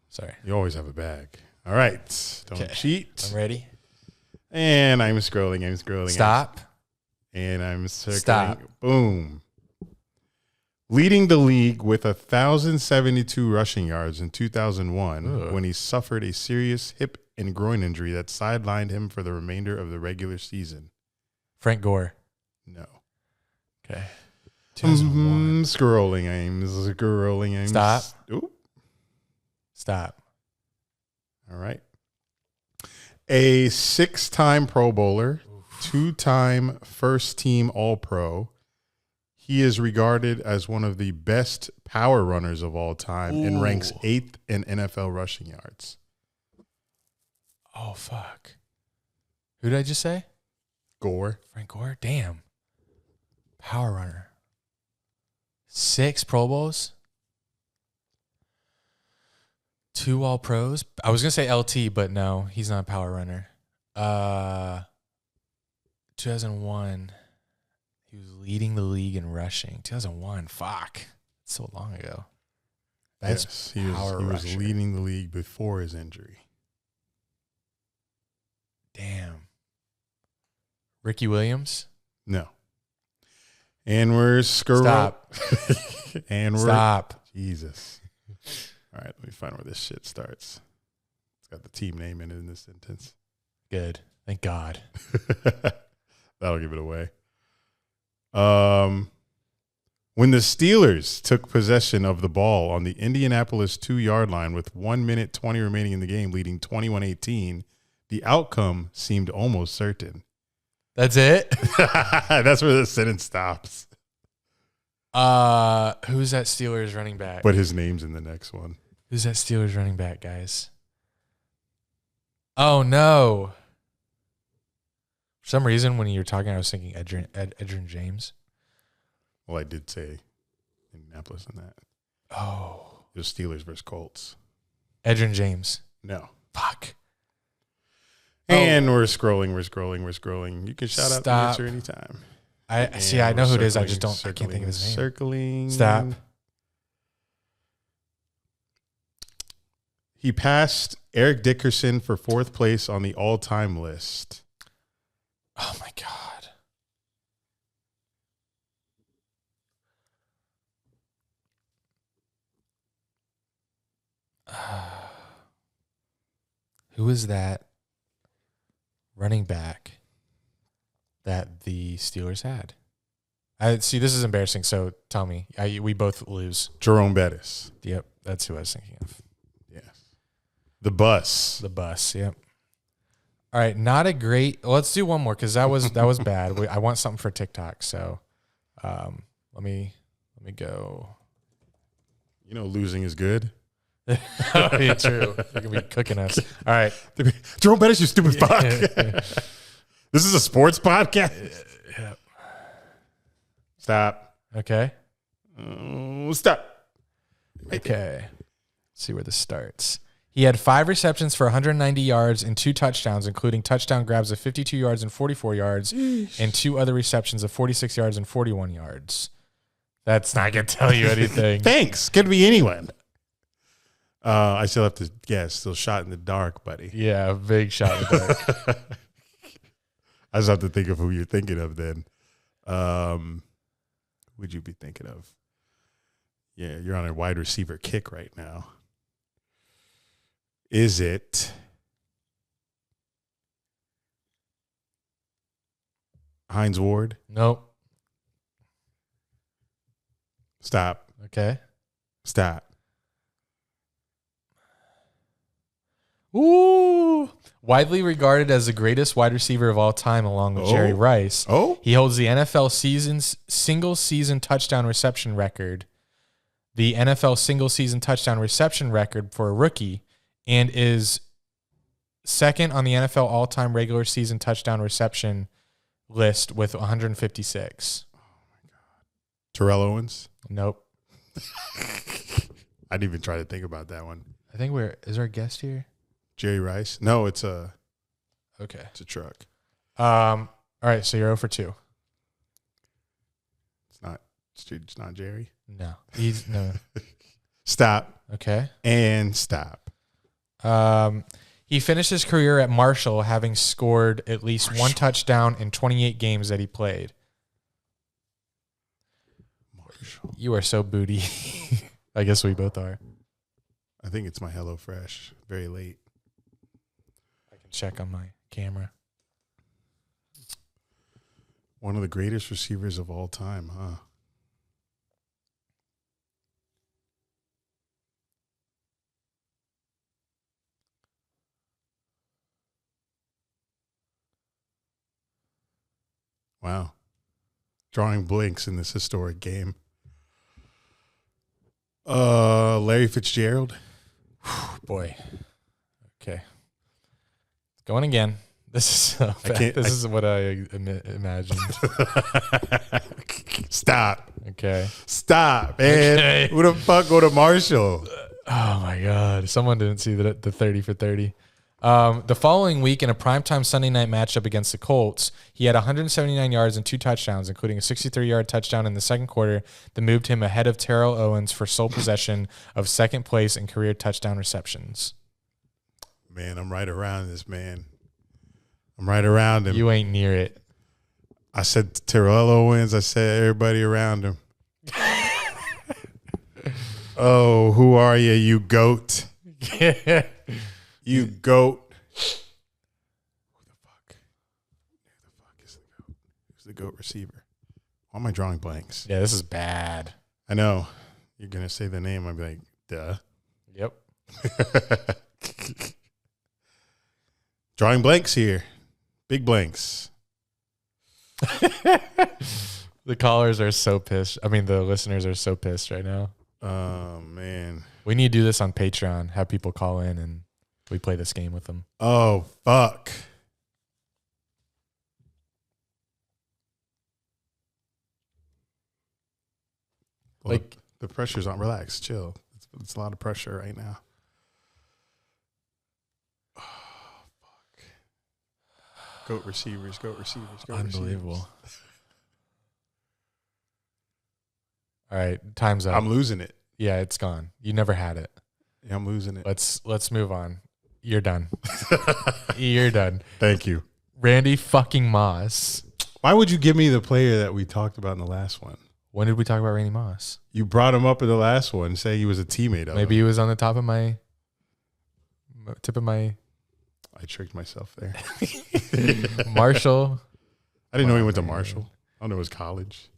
Sorry. You always have a bag. All right. Don't cheat. I'm ready. And I'm scrolling. Stop. And I'm circling. Stop. Boom. Leading the league with 1,072 rushing yards in 2001 when he suffered a serious hip and groin injury that sidelined him for the remainder of the regular season. Frank Gore. No. Okay. I'm scrolling. Stop. Ooh. Stop. All right. A 6-time Pro Bowler, 2-time first-team All-Pro. He is regarded as one of the best power runners of all time and ranks 8th in NFL rushing yards. Oh, fuck. Who did I just say? Gore. Frank Gore? Damn. Power runner. 6 Pro Bowls. 2 All-Pros. I was going to say LT, but no, he's not a power runner. 2001. He was leading the league in rushing. 2001. Fuck. That's so long ago. That's he was leading the league before his injury. Damn. Ricky Williams? No. And we're Stop. Stop. Jesus. All right, let me find where this shit starts. It's got the team name in it in this sentence. Good. Thank God. That'll give it away. When the Steelers took possession of the ball on the Indianapolis 2-yard line with 1 minute 20 remaining in the game, leading 21-18, the outcome seemed almost certain. That's it? That's where the sentence stops. Who's that Steelers running back? But his name's in the next one. Who's that Steelers running back, guys? Oh, no. For some reason, when you were talking, I was thinking Edgerrin James. Well, I did say Indianapolis in that. Oh. It was Steelers versus Colts. Edgerrin James. No. Fuck. And we're scrolling. You can shout out the answer anytime. I know who it is. I just don't. I can't think of his name. Circling. Stop. He passed Eric Dickerson for 4th place on the all-time list. Oh my God. Who is that running back that the Steelers had? I see. This is embarrassing. So tell me. We both lose. Jerome Bettis. Yep, that's who I was thinking of. Yes. The bus. The bus. Yep. All right, not a great. Let's do one more because that was bad. I want something for TikTok. So, let me go. You know, losing is good. Oh, yeah, true. You're gonna be cooking us. All right, Jerome Bettis, you stupid fuck. This is a sports podcast. Yeah. Stop. Okay. Stop. Okay. Let's see where this starts. He had 5 receptions for 190 yards and 2 touchdowns, including touchdown grabs of 52 yards and 44 yards, and 2 other receptions of 46 yards and 41 yards. That's not going to tell you anything. Thanks. Could be anyone. I still have to guess. Still shot in the dark, buddy. Yeah, big shot in the dark. I just have to think of who you're thinking of then. Who'd you be thinking of? Yeah, you're on a wide receiver kick right now. Is it Hines Ward? Nope. Stop. Okay. Stop. Ooh. Widely regarded as the greatest wide receiver of all time, along with Jerry Rice. Oh. He holds the NFL single season touchdown reception record, the NFL single season touchdown reception record for a rookie, and is second on the NFL all-time regular season touchdown reception list with 156. Oh my God. Terrell Owens? Nope. I didn't even try to think about that one. I think is there a guest here? Jerry Rice? No, it's a truck. All right, so you're 0 for 2. It's not Jerry. No. He's no. Stop. Okay. And stop. He finished his career at Marshall, having scored at least 1 touchdown in 28 games that he played. Marshall. You are so booty. I guess we both are. I think it's my HelloFresh. Very late. I can check on my camera. One of the greatest receivers of all time, huh? Wow. Drawing blanks in this historic game. Larry Fitzgerald. Boy. Okay. Going again. This is so bad. This is what I imagined. Stop. Okay. Stop, man. Okay. Who the fuck go to Marshall? Oh my God. Someone didn't see the 30 for 30. The following week in a primetime Sunday night matchup against the Colts, he had 179 yards and 2 touchdowns, including a 63-yard touchdown in the second quarter that moved him ahead of Terrell Owens for sole possession of second place in career touchdown receptions. Man, I'm right around this, man. I'm right around him. You ain't near it. I said Terrell Owens. I said everybody around him. Oh, who are you goat? You goat. Who the fuck is the goat? Who's the goat receiver? Why am I drawing blanks? Yeah, this is bad. I know. You're going to say the name. I'll be like, duh. Yep. Drawing blanks here. Big blanks. The callers are so pissed. I mean, the listeners are so pissed right now. Oh, man. We need to do this on Patreon. Have people call in and we play this game with them. Oh, fuck. Well, Like the pressure's on. Relax. Chill. It's a lot of pressure right now. Oh, fuck. Goat receivers. unbelievable. All right, time's up. I'm losing it. Yeah, it's gone. You never had it. Yeah, I'm losing it. Let's move on. You're done. You're done. Thank you. Randy fucking Moss. Why would you give me the player that we talked about in the last one? When did we talk about Randy Moss? You brought him up in the last one, saying he was a teammate of Maybe him. he was on the top of my tip of my I tricked myself there. Marshall. I didn't know he went to Marshall. I don't know his college.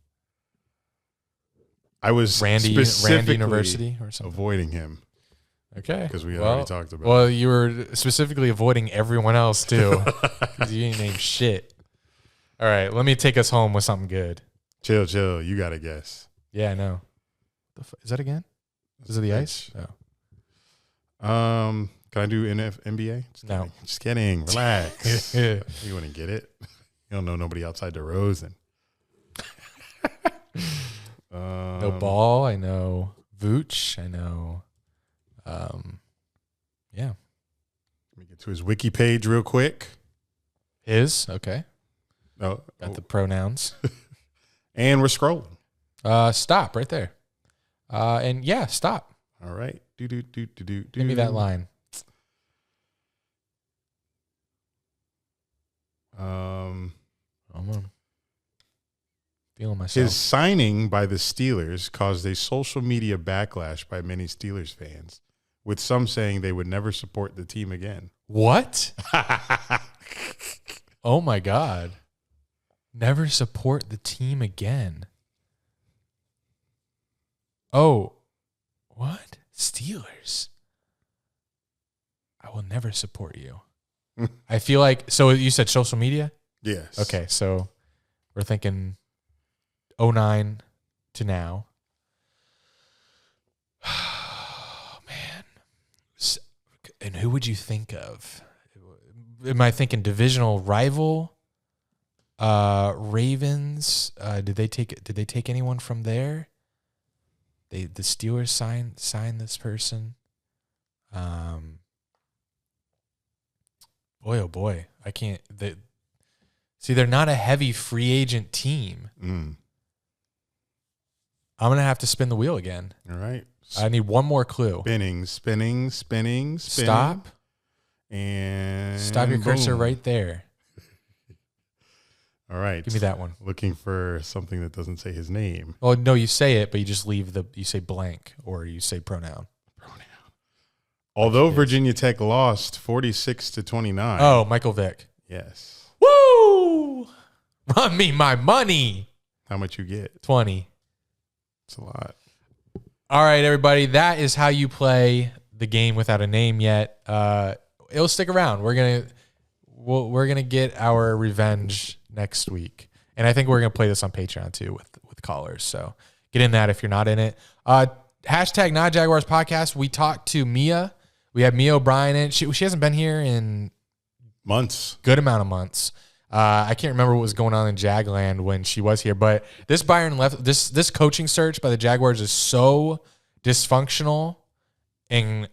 I was Randy specifically University or something. avoiding him. Okay. Because we already talked about it. Well, you were specifically avoiding everyone else too. Because you didn't name shit. All right, let me take us home with something good. Chill. You got to guess. Yeah, I know. Is that again? Is it the ice? Oh. Can I do NBA? No. Just kidding. Relax. You wouldn't get it. You don't know nobody outside DeRozan. No Ball. I know Vooch. I know. Yeah. Let me get to his wiki page real quick. His. Okay. Oh, Got the pronouns. And we're scrolling. Stop right there. And yeah, stop. All right. Give me that line. I'm feeling myself. His signing by the Steelers caused a social media backlash by many Steelers fans, with some saying they would never support the team again. What? Oh my God. Never support the team again. Oh, what? Steelers. I will never support you. I feel like, so you said social media? Yes. Okay, so we're thinking 09 to now. Oh, man. And who would you think of? Am I thinking divisional rival? Ravens. Did they take anyone from there? The Steelers signed this person. Boy, oh boy, I can't. They're not a heavy free agent team. I'm gonna have to spin the wheel again. All right. I need one more clue. Spinning. Stop. And Stop your cursor boom. right there. All right. Give me that one. Looking for something that doesn't say his name. Well, no, you say it, but you just leave you say blank or you say pronoun. Although Virginia Tech lost 46-29. Oh, Michael Vick. Yes. Woo! Run me my money. How much you get? 20. It's a lot. All right, everybody. That is how you play the game without a name yet. It'll stick around. We're gonna get our revenge next week, and I think we're gonna play this on Patreon too with callers. So get in that if you're not in it. Hashtag Not Jaguars podcast. We talked to Mia. We had Mia O'Brien in. She hasn't been here in Good amount of months. I can't remember what was going on in Jagland when she was here, but this this coaching search by the Jaguars is so dysfunctional and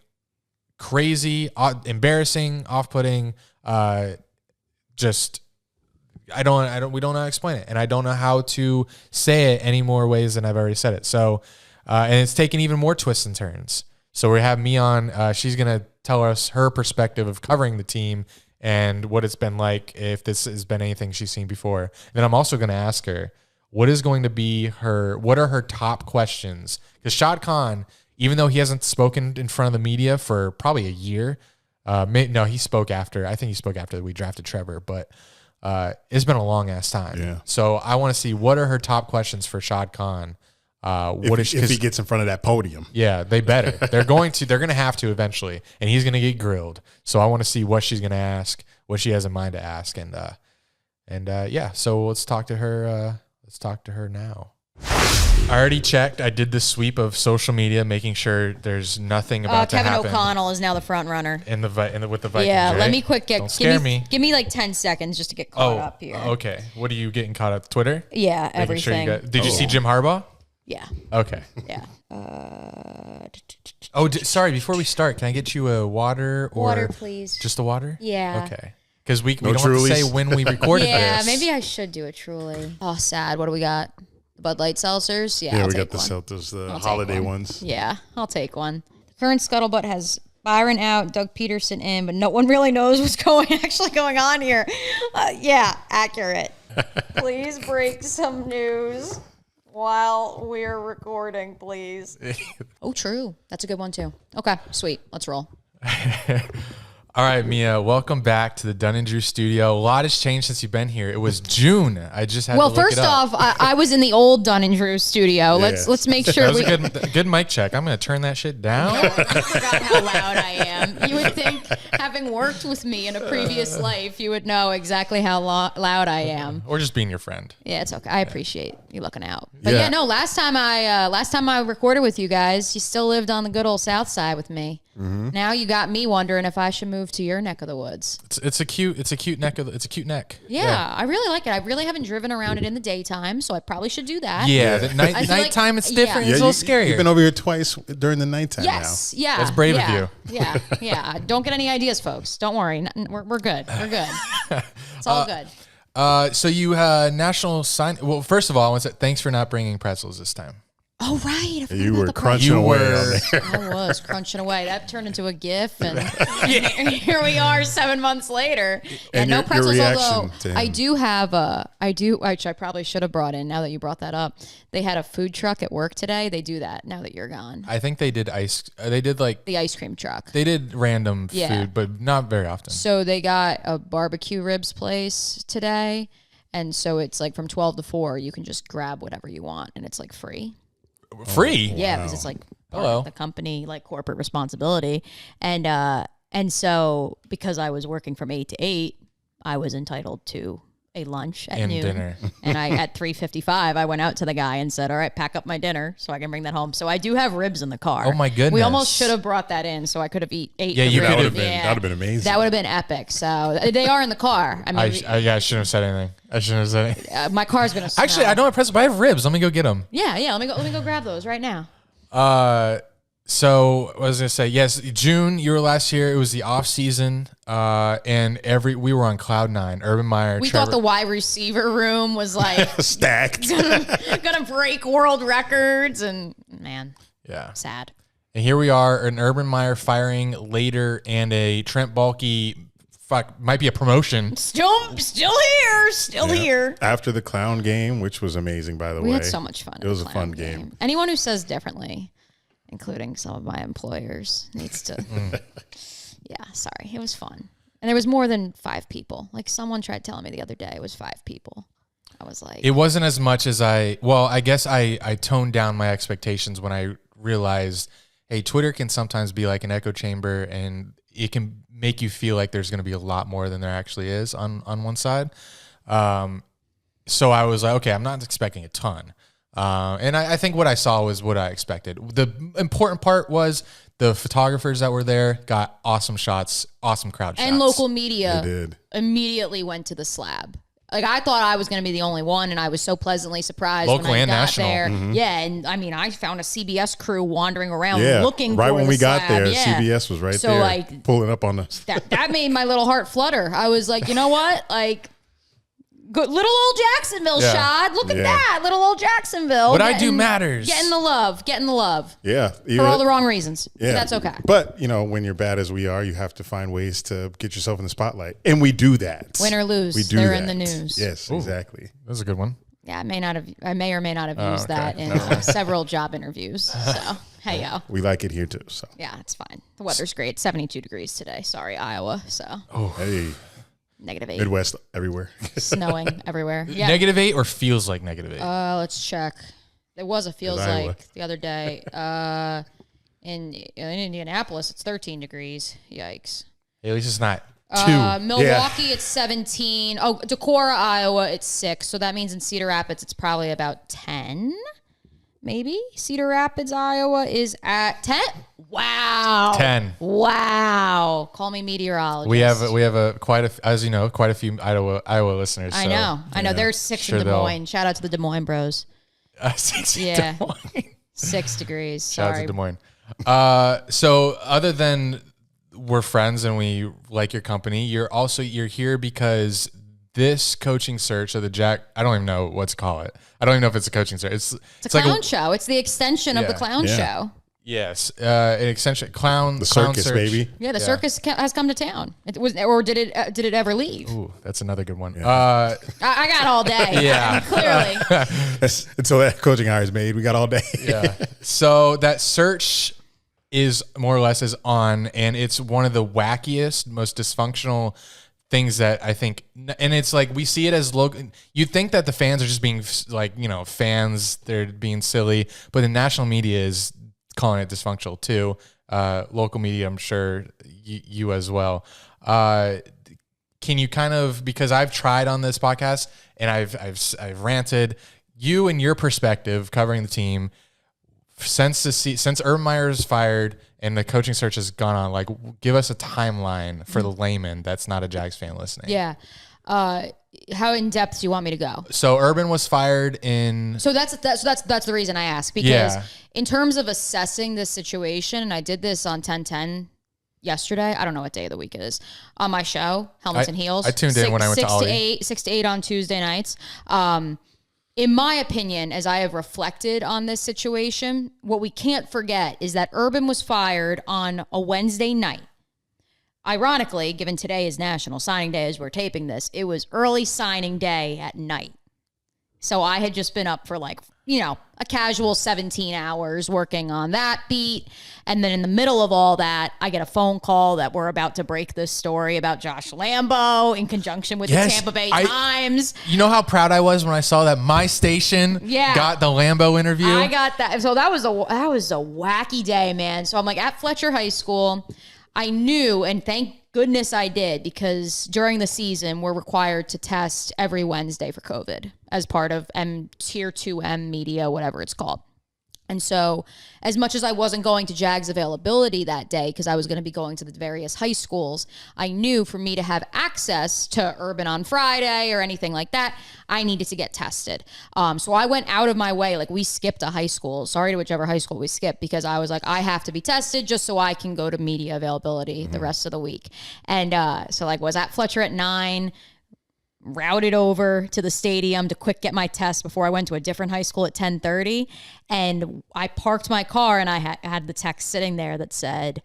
crazy, embarrassing, off-putting. We don't know how to explain it, and I don't know how to say it any more ways than I've already said it. So, and it's taken even more twists and turns. So we have me on. She's gonna tell us her perspective of covering the team and what it's been like, if this has been anything she's seen before. And then I'm also going to ask her, what are her top questions? Because Shad Khan, even though he hasn't spoken in front of the media for probably a year, he spoke after. I think he spoke after we drafted Trevor, but it's been a long ass time. Yeah. So I want to see, what are her top questions for Shad Khan? If he gets in front of that podium. Yeah, they better. They're going to have to eventually, and he's going to get grilled. So I want to see what she's going to ask, what she has in mind to ask, and yeah. So let's talk to her. Let's talk to her now. I already checked. I did the sweep of social media, making sure there's nothing about to Kevin happen. O'Connell is now the front runner. With the Vikings. Yeah, right? let me Don't scare me. Give me like 10 seconds just to get caught up here. Okay. What are you getting caught up? Twitter? Yeah, Making everything. Sure did you see Jim Harbaugh? Yeah. Okay. Yeah. Sorry. Before we start, can I get you a water or Water, please. Just a water? Yeah. Okay. Because we No don't have to Trulies? say when we recorded Yeah, this. maybe I should do a Truly. Oh, sad. What do we got? The Bud Light seltzers? Yeah, Yeah, I'll we take got the one. Celtics, the I'll take holiday one. ones. Yeah, I'll take one. The current scuttlebutt has Byron out, Doug Peterson in, but no one really knows what's actually going on here. Yeah, accurate. Please break some news while we're recording, please. Oh, true. That's a good one, too. Okay, sweet. Let's roll. All right, Mia, welcome back to the Dunn and Drew studio. A lot has changed since you've been here. It was June. I just had to look first it up. off, I was in the old Dunn and Drew studio. Let's make sure That was a good mic check. I'm going to turn that shit down. I forgot how loud I am. You would think, having worked with me in a previous life, you would know exactly how loud I am. Or just being your friend. Yeah, it's okay. I appreciate you looking out. But Yeah. yeah, no. Last time I recorded with you guys, you still lived on the good old South Side with me. Mm-hmm. Now you got me wondering if I should move to your neck of the woods. It's a cute neck. Yeah, I really like it. I really haven't driven around it in the daytime, so I probably should do that. Yeah, the I feel like- nighttime it's different. yeah. It's a little scarier. You've been over here twice during the nighttime Yes. Yeah. That's brave of yeah, you. Yeah. Yeah. Don't get any ideas, folks. Don't worry. We're good. We're good. It's all good. So you national sign. Well, first of all, I want to say thanks for not bringing pretzels this time. Oh, right. I forgot You about were the crunching You away were- on there. I was crunching away. That turned into a GIF, and here we are 7 months later. And no your pretzels. reaction Although to him. I do have which I probably should have brought in. Now that you brought that up, they had a food truck at work today. They do that now that you're gone. I think they did They did The ice cream truck. They did random Yeah. food, but not very often. So they got a barbecue ribs place today, and so it's like from 12 to 4. You can just grab whatever you want, and it's like free. Free. Yeah, because it's like part Hello. of the company, like corporate responsibility. And so because I was working from 8 to 8, I was entitled to a lunch at And noon. dinner. And at 3:55, I went out to the guy and said, all right, pack up my dinner so I can bring that home. So I do have ribs in the car. Oh, my We goodness. almost should have brought that in so I could have ate Yeah, the you ribs. could have been- that would've been amazing. That would have been epic. So they are in the car. I mean, I shouldn't have said anything. I shouldn't have said anything. my car's going to Actually, I don't have pretzels, but I have ribs. Let me go get them. Yeah, let me go grab those right now. So I was gonna say, yes, June, you were last year. It was the off season, and we were on cloud nine. Urban Meyer, We Trevor, thought the wide receiver room was like Stacked. gonna break world records, and man, yeah. sad. And here we are, an Urban Meyer firing later, and a Trent Baalke, might be a promotion. Still here. After the clown game, which was amazing, by the way. We had so much fun. It was a fun game. Anyone who says differently, including some of my employers, needs to. Yeah, sorry, it was fun, and there was more than 5 people. Like someone tried telling me the other day, it was 5 people. I was like, It wasn't as much as I guess I toned down my expectations when I realized, hey, Twitter can sometimes be like an echo chamber, and it can make you feel like there's going to be a lot more than there actually is on one side. So I was like, okay, I'm not expecting a ton. And I think what I saw was what I expected. The important part was The photographers that were there got awesome shots, awesome crowd shots. And local media They did. immediately went to the slab. Like, I thought I was going to be the only one, and I was so pleasantly surprised Local when I and got national. there. Mm-hmm. Yeah, and I mean, I found a CBS crew wandering around Yeah, looking right for when the we got slab. there, Yeah. CBS was right So, there, like, pulling up on us. that made my little heart flutter. I was like, you know what? Like, good little old Jacksonville Yeah. shot. Look at Yeah. that, little old Jacksonville. What I do matters. Getting the love. Yeah, For all the wrong reasons. Yeah, That's okay. But when you're bad as we are, you have to find ways to get yourself in the spotlight, and we do that. Win or lose, we do they're that. in the news. Yes, exactly. That was a good one. Yeah, I may or may not have used okay. that in several job interviews. So, hey, yo. We like it here too. So Yeah, it's fine. The weather's great. 72 degrees today. Sorry, Iowa. So, hey, -8. Midwest everywhere. Snowing everywhere. Yeah. -8 or feels like -8? Let's check. There was a feels In Iowa. like the other day. In Indianapolis, it's 13 degrees. Yikes. At least it's not 2. Milwaukee, it's 17. Oh, Decorah, Iowa, it's 6. So that means in Cedar Rapids, it's probably about 10. Maybe Cedar Rapids, Iowa is at 10. Wow. 10. Wow. Call me meteorologist. We have as you know, quite a few Iowa listeners. I so, know. There's 6 Sure in Des Moines. Shout out to the Des Moines bros. 6 in Yeah. Des Moines. 6 degrees. Shout out Sorry. to Des Moines. So other than we're friends and we like your company, you're here because this coaching search of the I don't even know what to call it. I don't even know if it's a coaching search. It's It's a clown show. It's the extension of the Yeah. clown Yeah. show. yes, an extension clown. The clown circus, search. baby. Yeah, the circus has come to town. It was, or did it ever leave? Ooh, that's another good one. I got all day. Yeah. Clearly. Until that coaching hire is made, we got all day. Yeah. So that search is more or less on, and it's one of the wackiest, most dysfunctional things that I think, and it's like we see it as local. You'd think that the fans are just being like, fans, they're being silly, but the national media is calling it dysfunctional too. Local media, I'm sure you as well. Can you kind of, because I've tried on this podcast and I've ranted, you and your perspective covering the team since Urban Meyer is fired and the coaching search has gone on, like, give us a timeline for the layman that's not a Jags fan listening. Yeah. How in depth do you want me to go? So Urban was fired in. So that's the reason I ask, because in terms of assessing this situation, and I did this on 1010 yesterday. I don't know what day of the week it is on my show, Helmets and Heels. I tuned in when I went to Ollie. 6 to 8 on Tuesday nights. In my opinion, as I have reflected on this situation, what we can't forget is that Urban was fired on a Wednesday night. Ironically, given today is National Signing Day as we're taping this, it was early signing day at night. So I had just been up for a casual 17 hours working on that beat. And then in the middle of all that, I get a phone call that we're about to break this story about Josh Lambo in conjunction with the Tampa Bay Times. You know how proud I was when I saw that my station got the Lambo interview? I got that. So that was a wacky day, man. So I'm like at Fletcher High School. I knew, and thank goodness I did, because during the season, we're required to test every Wednesday for COVID as part of Tier 2M media, whatever it's called. And so as much as I wasn't going to Jags availability that day, because I was going to be going to the various high schools, I knew for me to have access to Urban on Friday or anything like that, I needed to get tested. So I went out of my way. Like, we skipped a high school. Sorry to whichever high school we skipped, because I was like, I have to be tested just so I can go to media availability the rest of the week. And so was at Fletcher at 9, routed over to the stadium to quick get my test before I went to a different high school at 10:30. And I parked my car and I had the text sitting there that said,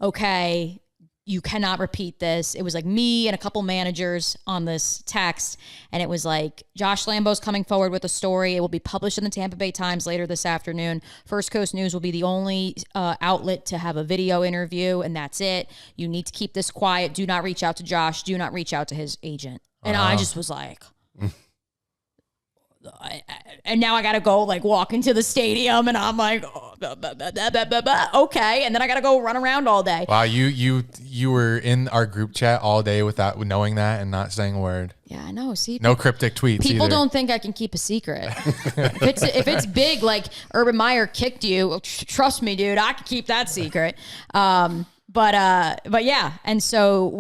okay, you cannot repeat this. It was like me and a couple managers on this text. And it was like, Josh Lambo's coming forward with a story. It will be published in the Tampa Bay Times later this afternoon. First Coast News will be the only outlet to have a video interview. And that's it. You need to keep this quiet. Do not reach out to Josh. Do not reach out to his agent. And I just was like, and now I got to go like walk into the stadium and I'm like, okay. And then I got to go run around all day. Wow. You were in our group chat all day without knowing that and not saying a word. Yeah, I know. See, no cryptic tweets. People either. don't think I can keep a secret. if it's big, like Urban Meyer kicked you, trust me, dude, I can keep that secret. But yeah, and so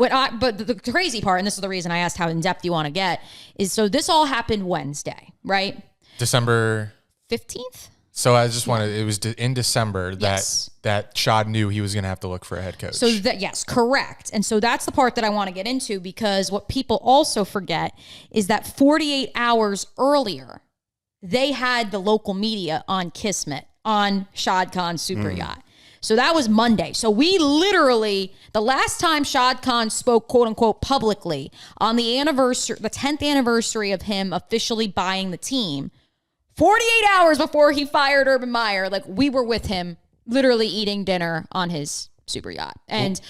but the crazy part, and this is the reason I asked how in depth you want to get, is so this all happened Wednesday, right? December 15th. So I just wanted, it was in December that Shad knew he was going to have to look for a head coach. So yes, correct. And so that's the part that I want to get into, because what people also forget is that 48 hours earlier, they had the local media on Kismet on Shad Khan's super yacht. So that was Monday. So we literally, the last time Shad Khan spoke, quote unquote, publicly on the 10th anniversary of him officially buying the team, 48 hours before he fired Urban Meyer, like we were with him literally eating dinner on his super yacht. And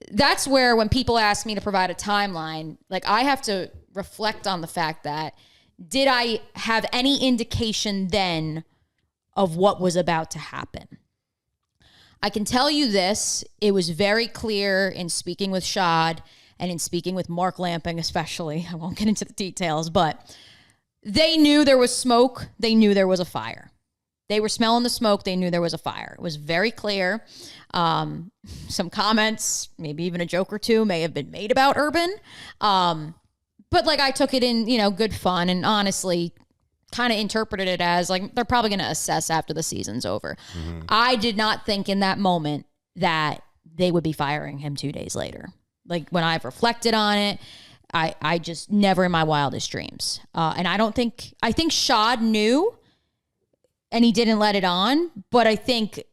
that's where when people ask me to provide a timeline, like I have to reflect on the fact that did I have any indication then of what was about to happen? I can tell you this, it was very clear in speaking with Shad and in speaking with Mark Lamping especially, I won't get into the details, but they knew there was smoke, they knew there was a fire. They were smelling the smoke, they knew there was a fire. It was very clear. Some comments, maybe even a joke or two may have been made about Urban. But like I took it in, good fun, and honestly kind of interpreted it as like they're probably going to assess after the season's over. Mm-hmm. I did not think in that moment that they would be firing him 2 days later. Like when I've reflected on it, I just never in my wildest dreams. And I think Shad knew and he didn't let it on, but I think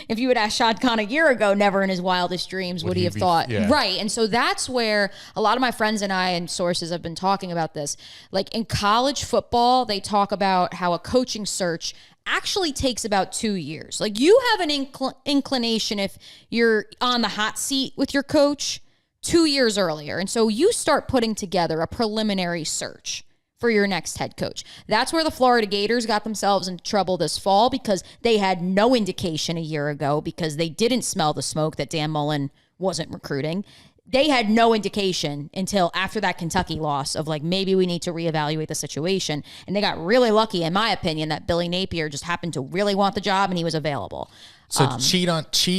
if you had asked Shad Khan a year ago, never in his wildest dreams would he have thought. Yeah. Right. And so that's where a lot of my friends and I and sources have been talking about this. Like in college football, they talk about how a coaching search actually takes about 2 years. Like you have an inclination if you're on the hot seat with your coach 2 years earlier. And so you start putting together a preliminary search for your next head coach. That's where the Florida Gators got themselves in trouble this fall, because they had no indication a year ago, because they didn't smell the smoke that Dan Mullen wasn't recruiting. They had no indication until after that Kentucky loss of like, maybe we need to reevaluate the situation. And they got really lucky, in my opinion, that Billy Napier just happened to really want the job and he was available. So cheat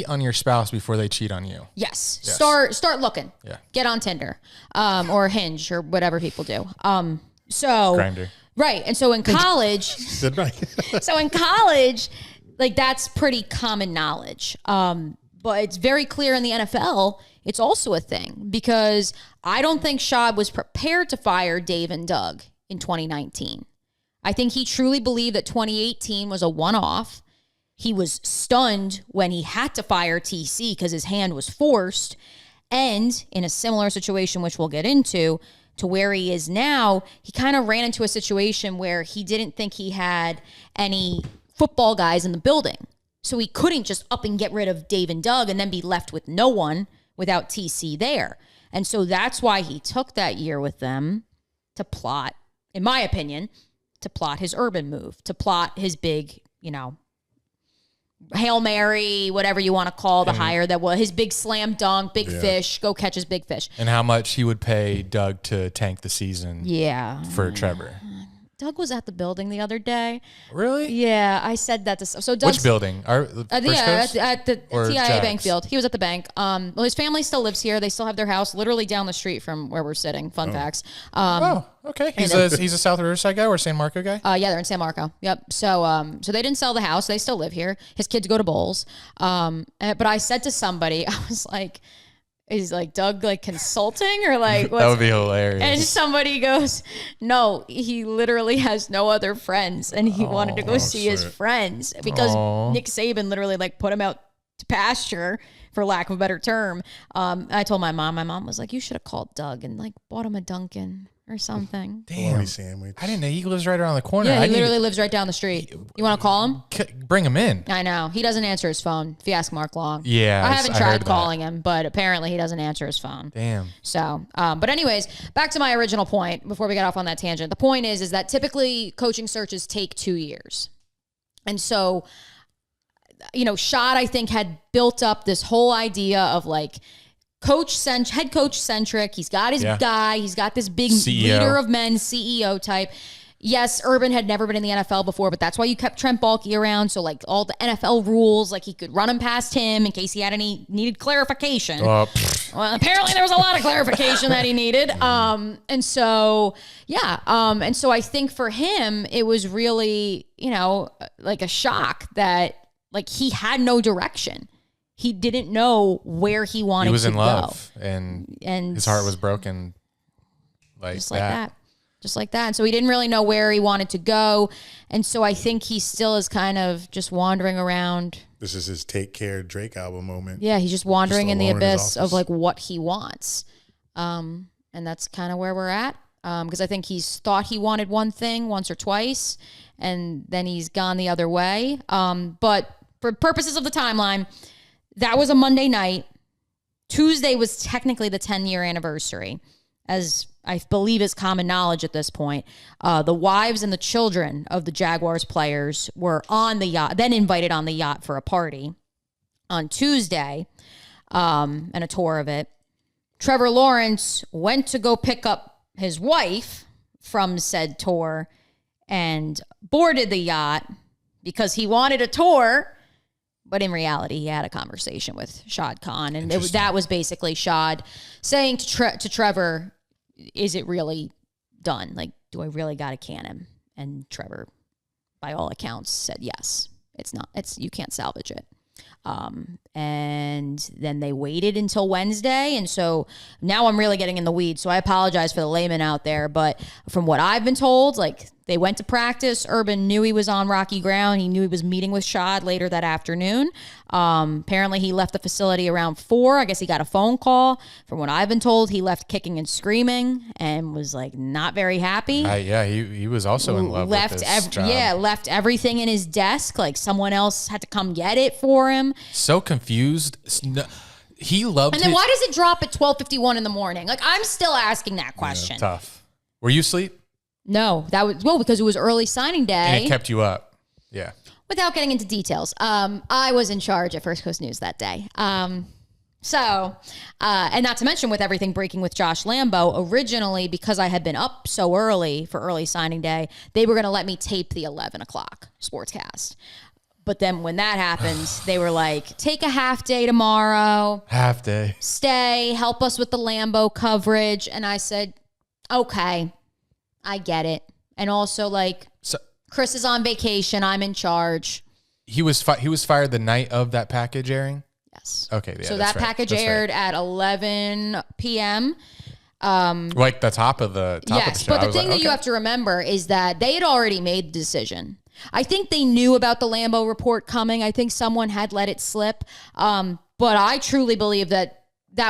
on your spouse before they cheat on you. Yes. Start looking. Yeah. Get on Tinder, or Hinge, or whatever people do. So Grindr. Right. And so in college, like that's pretty common knowledge. But it's very clear in the NFL, it's also a thing, because I don't think Shad was prepared to fire Dave and Doug in 2019. I think he truly believed that 2018 was a one-off. He was stunned when he had to fire TC because his hand was forced. And in a similar situation, which we'll get into, to where he is now, he kind of ran into a situation where he didn't think he had any football guys in the building. So he couldn't just up and get rid of Dave and Doug and then be left with no one without TC there. And so that's why he took that year with them to plot, in my opinion, to plot his Urban move, to plot his big, Hail Mary, whatever you want to call the hire that was his big slam dunk, big fish, go catch his big fish. And how much he would pay Doug to tank the season for Trevor. Doug was at the building the other day. Really? Yeah, I said that to. So Doug's, which building? At the TIA Bank Field. He was at the bank. Well, his family still lives here. They still have their house literally down the street from where we're sitting. Fun facts. Okay. He's a South Riverside guy or San Marco guy? Yeah, they're in San Marco. Yep. So they didn't sell the house. They still live here. His kids go to bowls. But I said to somebody, I was like, is like Doug like consulting or like that would be hilarious. And somebody goes, no, he literally has no other friends, and he wanted to go see his friends because Nick Saban literally like put him out to pasture, for lack of a better term. I told my mom was like, you should have called Doug and like bought him a Dunkin'. or something. Bologna sandwich. I didn't know he lives right around the corner. Yeah, I he literally lives right down the street. You want to call him? bring him in. I know. He doesn't answer his phone, if you ask Mark Long. Yeah, I haven't I tried heard that. calling him, but apparently he doesn't answer his phone. Damn. So, but anyways, back to my original point before we get off on that tangent. The point is that typically coaching searches take 2 years. And so, Shad, I think, had built up this whole idea of like head coach centric. He's got his guy. He's got this big CEO. leader of men, CEO type. Yes, Urban had never been in the NFL before, but that's why you kept Trent Baalke around. So like all the NFL rules, like he could run them past him in case he had any needed clarification. Well, apparently there was a lot of clarification that he needed. And so I think for him, it was really, like a shock that like he had no direction. He didn't know where he wanted to go. He was in love and his heart was broken just like that. Just like that. And so he didn't really know where he wanted to go. And so I think he still is kind of just wandering around. This is his Take Care Drake album moment. Yeah, he's just wandering in the abyss of like what he wants. And that's kind of where we're at. Because I think he's thought he wanted one thing once or twice, and then he's gone the other way. But for purposes of the timeline, that was a Monday night. Tuesday was technically the 10-year anniversary, as I believe is common knowledge at this point. The wives and the children of the Jaguars players were on the yacht, then invited on the yacht for a party on Tuesday, and a tour of it. Trevor Lawrence went to go pick up his wife from said tour and boarded the yacht because he wanted a tour. But in reality, he had a conversation with Shad Khan. And that was basically Shad saying to Trevor, is it really done? Like, do I really got to can him? And Trevor, by all accounts, said, yes, it's not. You can't salvage it. And then they waited until Wednesday. And so now I'm really getting in the weeds. So I apologize for the layman out there. But from what I've been told, like they went to practice. Urban knew he was on rocky ground. He knew he was meeting with Shad later that afternoon. Apparently he left the facility around 4. I guess he got a phone call. From what I've been told, he left kicking and screaming and was like not very happy. He was also in love with this job. Yeah, left everything in his desk. Like someone else had to come get it for him. So confused. He loved And then why does it drop at 12:51 in the morning? Like I'm still asking that question. Yeah, tough. Were you asleep? No, because it was early signing day. And it kept you up. Yeah. Without getting into details, I was in charge at First Coast News that day. And not to mention with everything breaking with Josh Lambo, originally, because I had been up so early for early signing day, they were going to let me tape the 11 o'clock sportscast. But then when that happened, they were like, take a half day tomorrow. Half day. Stay, help us with the Lambo coverage. And I said, okay, I get it. And also Chris is on vacation. I'm in charge. He was fired the night of that package airing? Yes. Okay. Yeah, so that package aired at 11 p.m. Like the top of the show. But the thing that you have to remember is that they had already made the decision. I think they knew about the Lambo report coming. I think someone had let it slip. But I truly believe that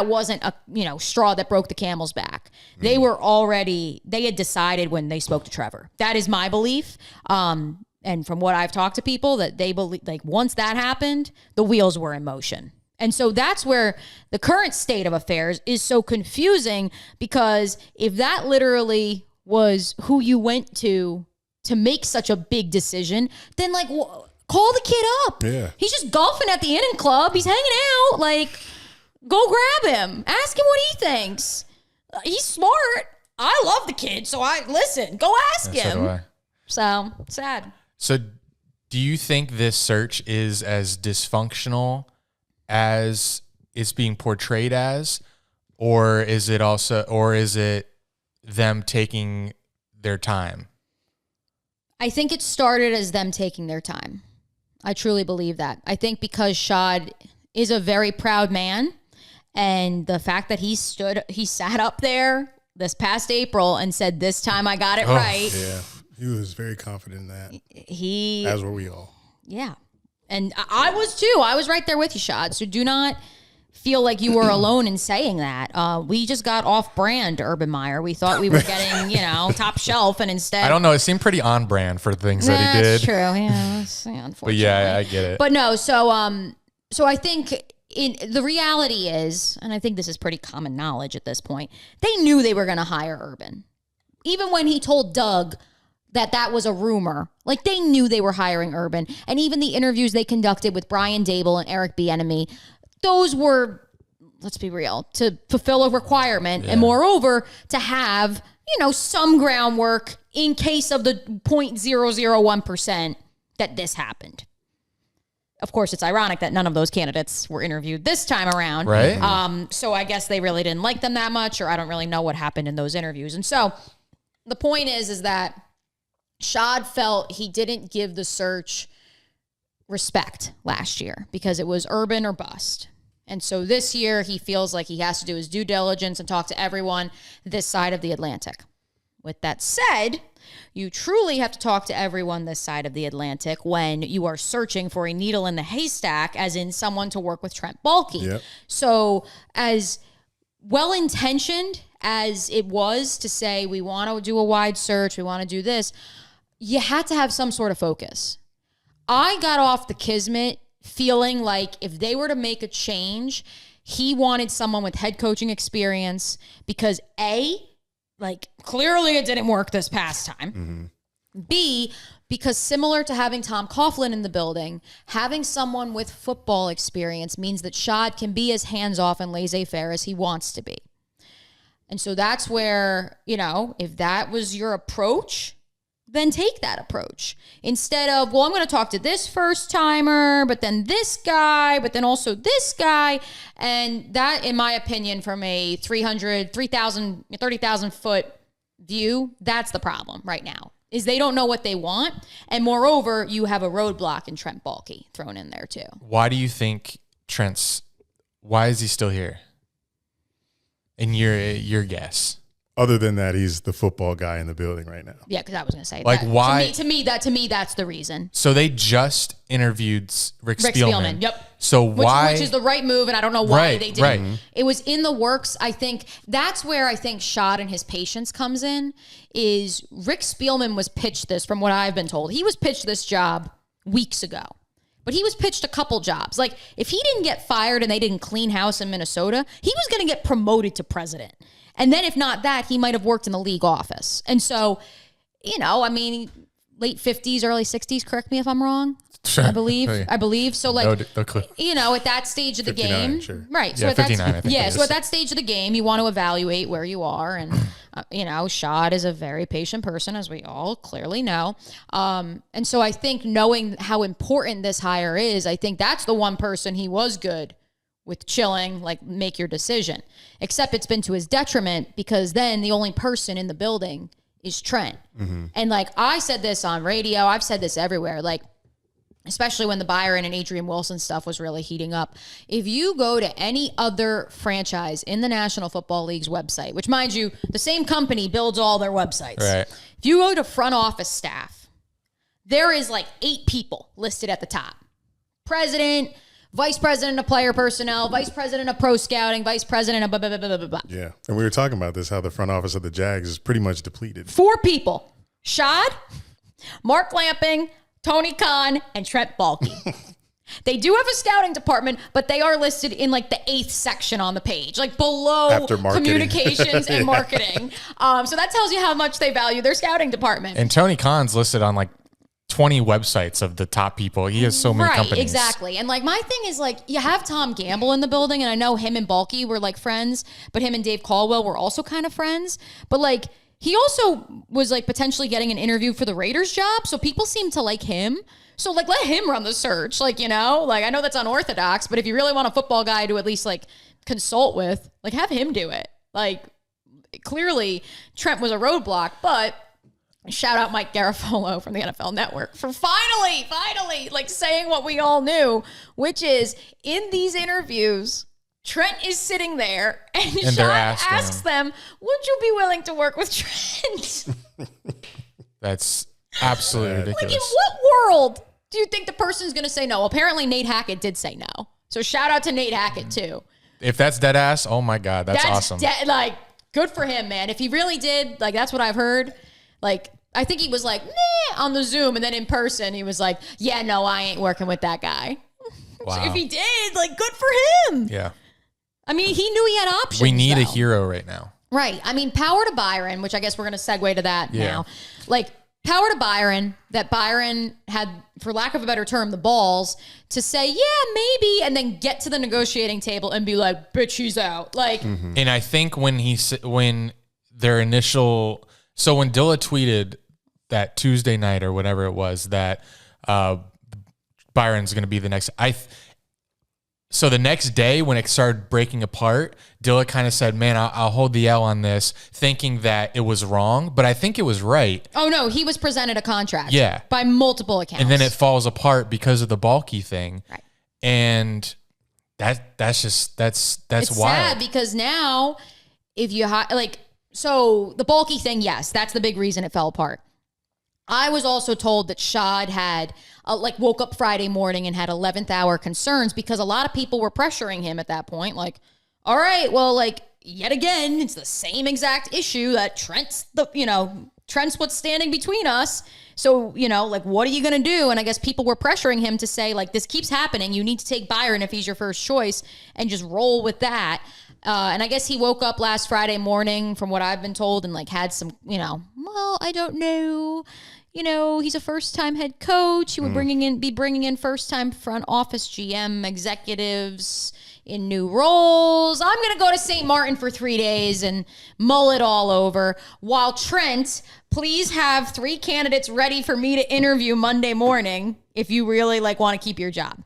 wasn't a straw that broke the camel's back. They had decided when they spoke to Trevor. That is my belief. And from what I've talked to people, that they believe like once that happened, the wheels were in motion. And so that's where the current state of affairs is so confusing, because if that literally was who you went to make such a big decision, then like call the kid up. Yeah. He's just golfing at the inning club. He's hanging out. Like, go grab him. Ask him what he thinks. He's smart. I love the kid. So go ask him. So do I. So sad. So do you think this search is as dysfunctional as it's being portrayed as, or is it them taking their time? I think it started as them taking their time. I truly believe that. I think because Shad is a very proud man, and the fact that he sat up there this past April and said, this time I got it right. Yeah. He was very confident in that. As were we all. Yeah. And I was too. I was right there with you, Shad. So do not feel like you were alone in saying that. We just got off brand, Urban Meyer. We thought we were getting, top shelf, and instead, I don't know. It seemed pretty on brand for things that he did. That's true. Yeah, unfortunately. But yeah, I get it. But no, so I think the reality is, and I think this is pretty common knowledge at this point, they knew they were going to hire Urban. Even when he told Doug that was a rumor, like they knew they were hiring Urban. And even the interviews they conducted with Brian Dable and Eric Bieniemy, those were, let's be real, to fulfill a requirement. And moreover, to have, some groundwork in case of the 0.001% that this happened. Of course, it's ironic that none of those candidates were interviewed this time around. Right. So I guess they really didn't like them that much, or I don't really know what happened in those interviews. And so the point is that Shad felt he didn't give the search respect last year because it was Urban or bust. And so this year he feels like he has to do his due diligence and talk to everyone this side of the Atlantic. With that said, you truly have to talk to everyone this side of the Atlantic when you are searching for a needle in the haystack, as in someone to work with Trent Baalke. Yep. So as well-intentioned as it was to say, we want to do a wide search, we want to do this, you had to have some sort of focus. I got off the Kismet feeling like if they were to make a change, he wanted someone with head coaching experience because clearly it didn't work this past time. Mm-hmm. B, because similar to having Tom Coughlin in the building, having someone with football experience means that Shad can be as hands-off and laissez-faire as he wants to be. And so that's where, if that was your approach, then take that approach. Instead of, I'm going to talk to this first timer, but then this guy, but then also this guy. And that, in my opinion, from a 30,000 foot view, that's the problem right now, is they don't know what they want. And moreover, you have a roadblock in Trent Baalke thrown in there too. Why do you think why is he still here? In your guess. Other than that, he's the football guy in the building right now. Yeah, because I was going to say like that. why To me, that's the reason. So they just interviewed Rick Spielman. Yep. So why? Which is the right move, and I don't know why they didn't. Right. It was in the works. I think that's where I think Shad and his patience comes in. Is Rick Spielman was pitched this, from what I've been told, he was pitched this job weeks ago. But he was pitched a couple jobs. Like, if he didn't get fired and they didn't clean house in Minnesota, he was going to get promoted to president. And then if not that, he might have worked in the league office. And so, late 50s, early 60s, correct me if I'm wrong. Sure. I believe. So like, no clue. At that stage of the 59, game, sure. right. So Yeah, at that, 59, I think it so is. at that stage of the game, you want to evaluate where you are. And, Shad is a very patient person, as we all clearly know. And so I think knowing how important this hire is, I think that's the one person he was good with chilling, like, make your decision. Except it's been to his detriment, because then the only person in the building is Trent. Mm-hmm. And like I said this on radio, I've said this everywhere, like, especially when the Byron and Adrian Wilson stuff was really heating up. If you go to any other franchise in the National Football League's website, which, mind you, the same company builds all their websites. Right. If you go to front office staff, there is like 8 people listed at the top. President, vice president of player personnel, vice president of pro scouting, vice president of blah, blah, blah, blah, blah, blah. Yeah. And we were talking about this, how the front office of the Jags is pretty much depleted. 4 people. Shad, Mark Lamping, Tony Khan, and Trent Baalke. They do have a scouting department, but they are listed in like the 8th section on the page, like below After marketing. communications and marketing. So that tells you how much they value their scouting department. And Tony Khan's listed on like 20 websites of the top people. He has so many companies. Right, exactly. And like my thing is, like, you have Tom Gamble in the building, and I know him and Baalke were like friends, but him and Dave Caldwell were also kind of friends. But like, he also was like potentially getting an interview for the Raiders job, so people seem to like him. So like, let him run the search. Like, like, I know that's unorthodox, but if you really want a football guy to at least like consult with, like, have him do it. Like, clearly Trent was a roadblock, but shout out Mike Garafolo from the NFL Network for finally, like, saying what we all knew, which is, in these interviews, Trent is sitting there and Sean asks them, would you be willing to work with Trent? That's absolutely ridiculous. Like, in what world do you think the person's going to say no? Apparently Nate Hackett did say no. So shout out to Nate Hackett too. If that's dead ass, oh my God, that's awesome. Like, good for him, man. If he really did, like, that's what I've heard. Like, I think he was like, nah, on the Zoom, and then in person, he was like, yeah, no, I ain't working with that guy. Wow. So if he did, like, good for him. Yeah. I mean, he knew he had options. We need a hero right now. Right. I mean, power to Byron, which I guess we're going to segue to that now. Like, power to Byron, that Byron had, for lack of a better term, the balls to say, yeah, maybe, and then get to the negotiating table and be like, bitch, he's out. Like, and I think when their initial, so when Dilla tweeted that Tuesday night or whatever it was that Byron's going to be the next, so the next day when it started breaking apart, Dilla kind of said, man, I'll hold the L on this, thinking that it was wrong, but I think it was right. Oh, no, he was presented a contract. Yeah. By multiple accounts. And then it falls apart because of the bulky thing. Right. And that's it's wild. sad because now if you, so the bulky thing, yes, that's the big reason it fell apart. I was also told that Shad had woke up Friday morning and had 11th hour concerns because a lot of people were pressuring him at that point. Like, all right, well, like, yet again, it's the same exact issue that Trent's what's standing between us. So, like, what are you going to do? And I guess people were pressuring him to say, like, this keeps happening. You need to take Byron if he's your first choice and just roll with that. And I guess he woke up last Friday morning, from what I've been told, and like had some, well, I don't know. He's a first-time head coach. He would be bringing in first-time front office GM executives in new roles. I'm going to go to St. Martin for 3 days and mull it all over. While Trent, please have 3 candidates ready for me to interview Monday morning if you really want to keep your job.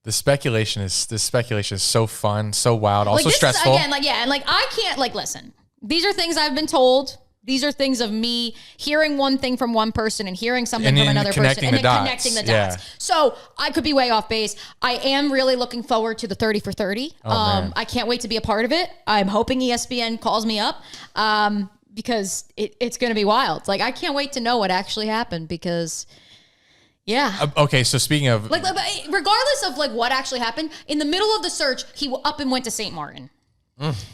This speculation is so fun, so wild, also stressful. Again, I can't, listen, these are things I've been told. These are things of me hearing one thing from one person and hearing something from another person and then connecting the dots. Yeah. So I could be way off base. I am really looking forward to the 30 for 30. Man. I can't wait to be a part of it. I'm hoping ESPN calls me up because it's going to be wild. Like, I can't wait to know what actually happened because... Yeah. Okay, so speaking of... regardless of, what actually happened, in the middle of the search, he up and went to St. Martin.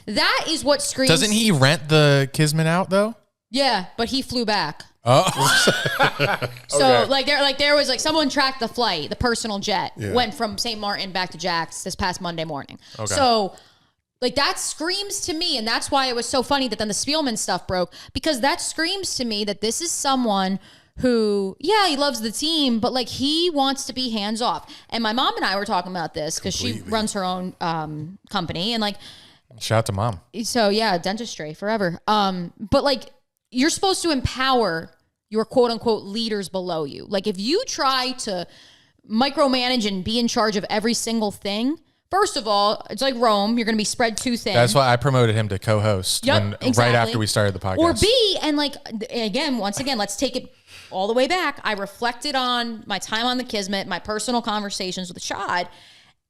That is what screams... Doesn't he rent the Kismet out, though? Yeah, but he flew back. Oh. So, there was, someone tracked the flight, the personal jet, went from St. Martin back to Jack's this past Monday morning. Okay. So... that screams to me, and that's why it was so funny that then the Spielman stuff broke, because that screams to me that this is someone who, he loves the team, but, he wants to be hands off. And my mom and I were talking about this because she runs her own company, and, shout out to mom. So, dentistry forever. But, you're supposed to empower your quote-unquote leaders below you. If you try to micromanage and be in charge of every single thing... First of all, it's like Rome. You're going to be spread too thin. That's why I promoted him to co-host right after we started the podcast. Or B, and once again, let's take it all the way back. I reflected on my time on the Kismet, my personal conversations with Shad.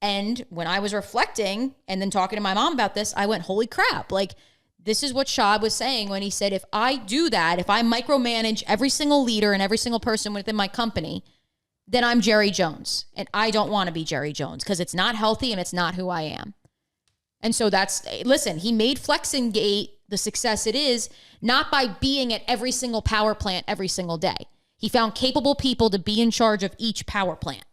And when I was reflecting and then talking to my mom about this, I went, holy crap. This is what Shad was saying when he said, if I do that, if I micromanage every single leader and every single person within my company, then I'm Jerry Jones. And I don't want to be Jerry Jones because it's not healthy and it's not who I am. And so he made Flexing Gate the success it is, not by being at every single power plant every single day. He found capable people to be in charge of each power plant.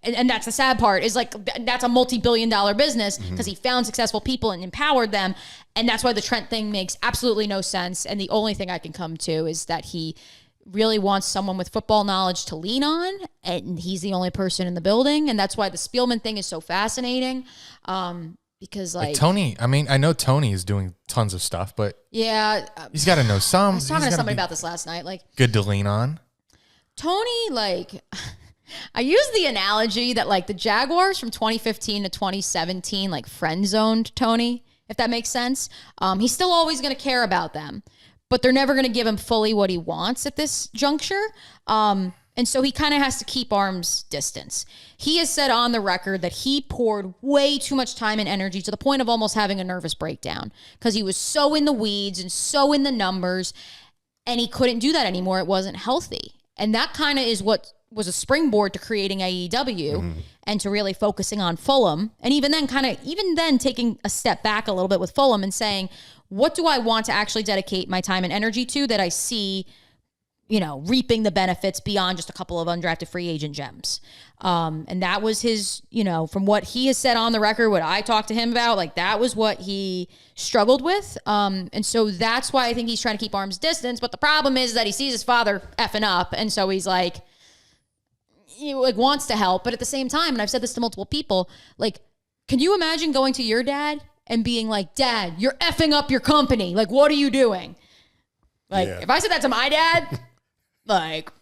And that's the sad part, is that's a multi-billion-dollar business because he found successful people and empowered them. And that's why the Trent thing makes absolutely no sense. And the only thing I can come to is that he really wants someone with football knowledge to lean on, and he's the only person in the building. And that's why the Spielman thing is so fascinating. Because Tony, I know Tony is doing tons of stuff, but he's got to know some. I was talking to somebody about this last night. Good to lean on. Tony, I use the analogy that the Jaguars from 2015 to 2017, friend zoned Tony, if that makes sense. He's still always going to care about them, but they're never going to give him fully what he wants at this juncture. And so he kind of has to keep arm's distance. He has said on the record that he poured way too much time and energy to the point of almost having a nervous breakdown because he was so in the weeds and so in the numbers, and he couldn't do that anymore. It wasn't healthy. And that kind of is what was a springboard to creating AEW and to really focusing on Fulham. And even then taking a step back a little bit with Fulham and saying, what do I want to actually dedicate my time and energy to that I see, reaping the benefits beyond just a couple of undrafted free agent gems. And that was his, from what he has said on the record, what I talked to him about, like that was what he struggled with. And so that's why I think he's trying to keep arm's distance. But the problem is that he sees his father effing up. And so he's like, he wants to help. But at the same time, and I've said this to multiple people, like, can you imagine going to your dad and being like, Dad, you're effing up your company. Like, what are you doing? Like, if I said that to my dad, like,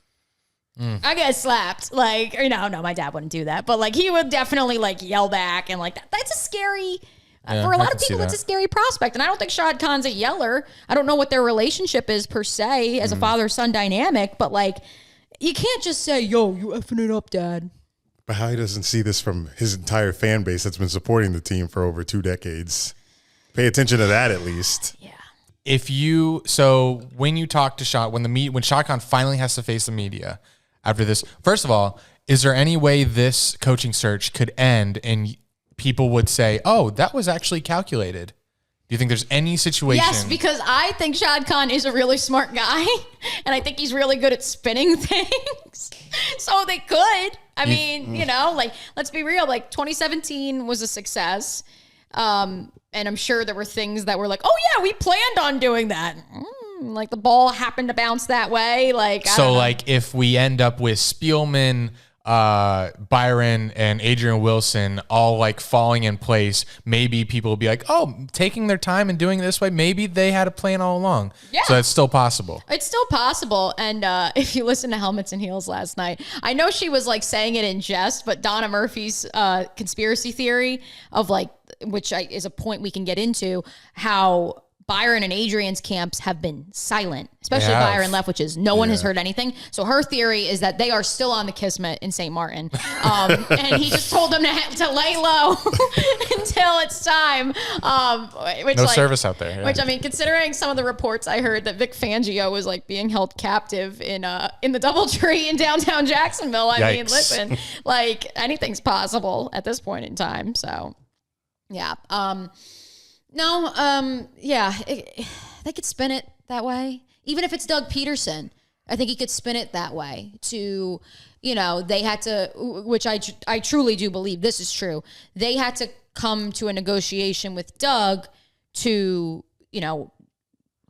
I get slapped. Like, no, my dad wouldn't do that. But like, he would definitely like yell back and like that. That's a scary, for a lot of people, that's a scary prospect. And I don't think Shad Khan's a yeller. I don't know what their relationship is per se as a father-son dynamic, but like, you can't just say, yo, you effing it up, Dad. But how he doesn't see this from his entire fan base that's been supporting the team for over 2 decades. Pay attention to that at least. Yeah. When you talk to Shad, when Shad Khan finally has to face the media after this, first of all, is there any way this coaching search could end and people would say, oh, that was actually calculated? Do you think there's any situation? Yes, because I think Shad Khan is a really smart guy, and I think he's really good at spinning things. So they could. I mean, let's be real. Like 2017 was a success. And I'm sure there were things that were like, oh yeah, we planned on doing that. Like the ball happened to bounce that way. Like, if we end up with Spielman, Byron and Adrian Wilson all like falling in place, maybe people will be like, oh, taking their time and doing it this way, maybe they had a plan all along. Yeah. So that's still possible. It's still possible. And if you listen to Helmets and Heels last night, I know she was like saying it in jest, but Donna Murphy's conspiracy theory of like, is a point we can get into, how Byron and Adrian's camps have been silent, especially Byron Leftwich's. No one has heard anything. So her theory is that they are still on the Kismet in St. Martin. And he just told them to lay low until it's time. No service out there. Yeah. Which, I mean, considering some of the reports I heard that Vic Fangio was like being held captive in the DoubleTree in downtown Jacksonville. I mean, listen, like anything's possible at this point in time. So, yeah. They could spin it that way. Even if it's Doug Peterson, I think he could spin it that way to, they had to, which I truly do believe this is true. They had to come to a negotiation with Doug to,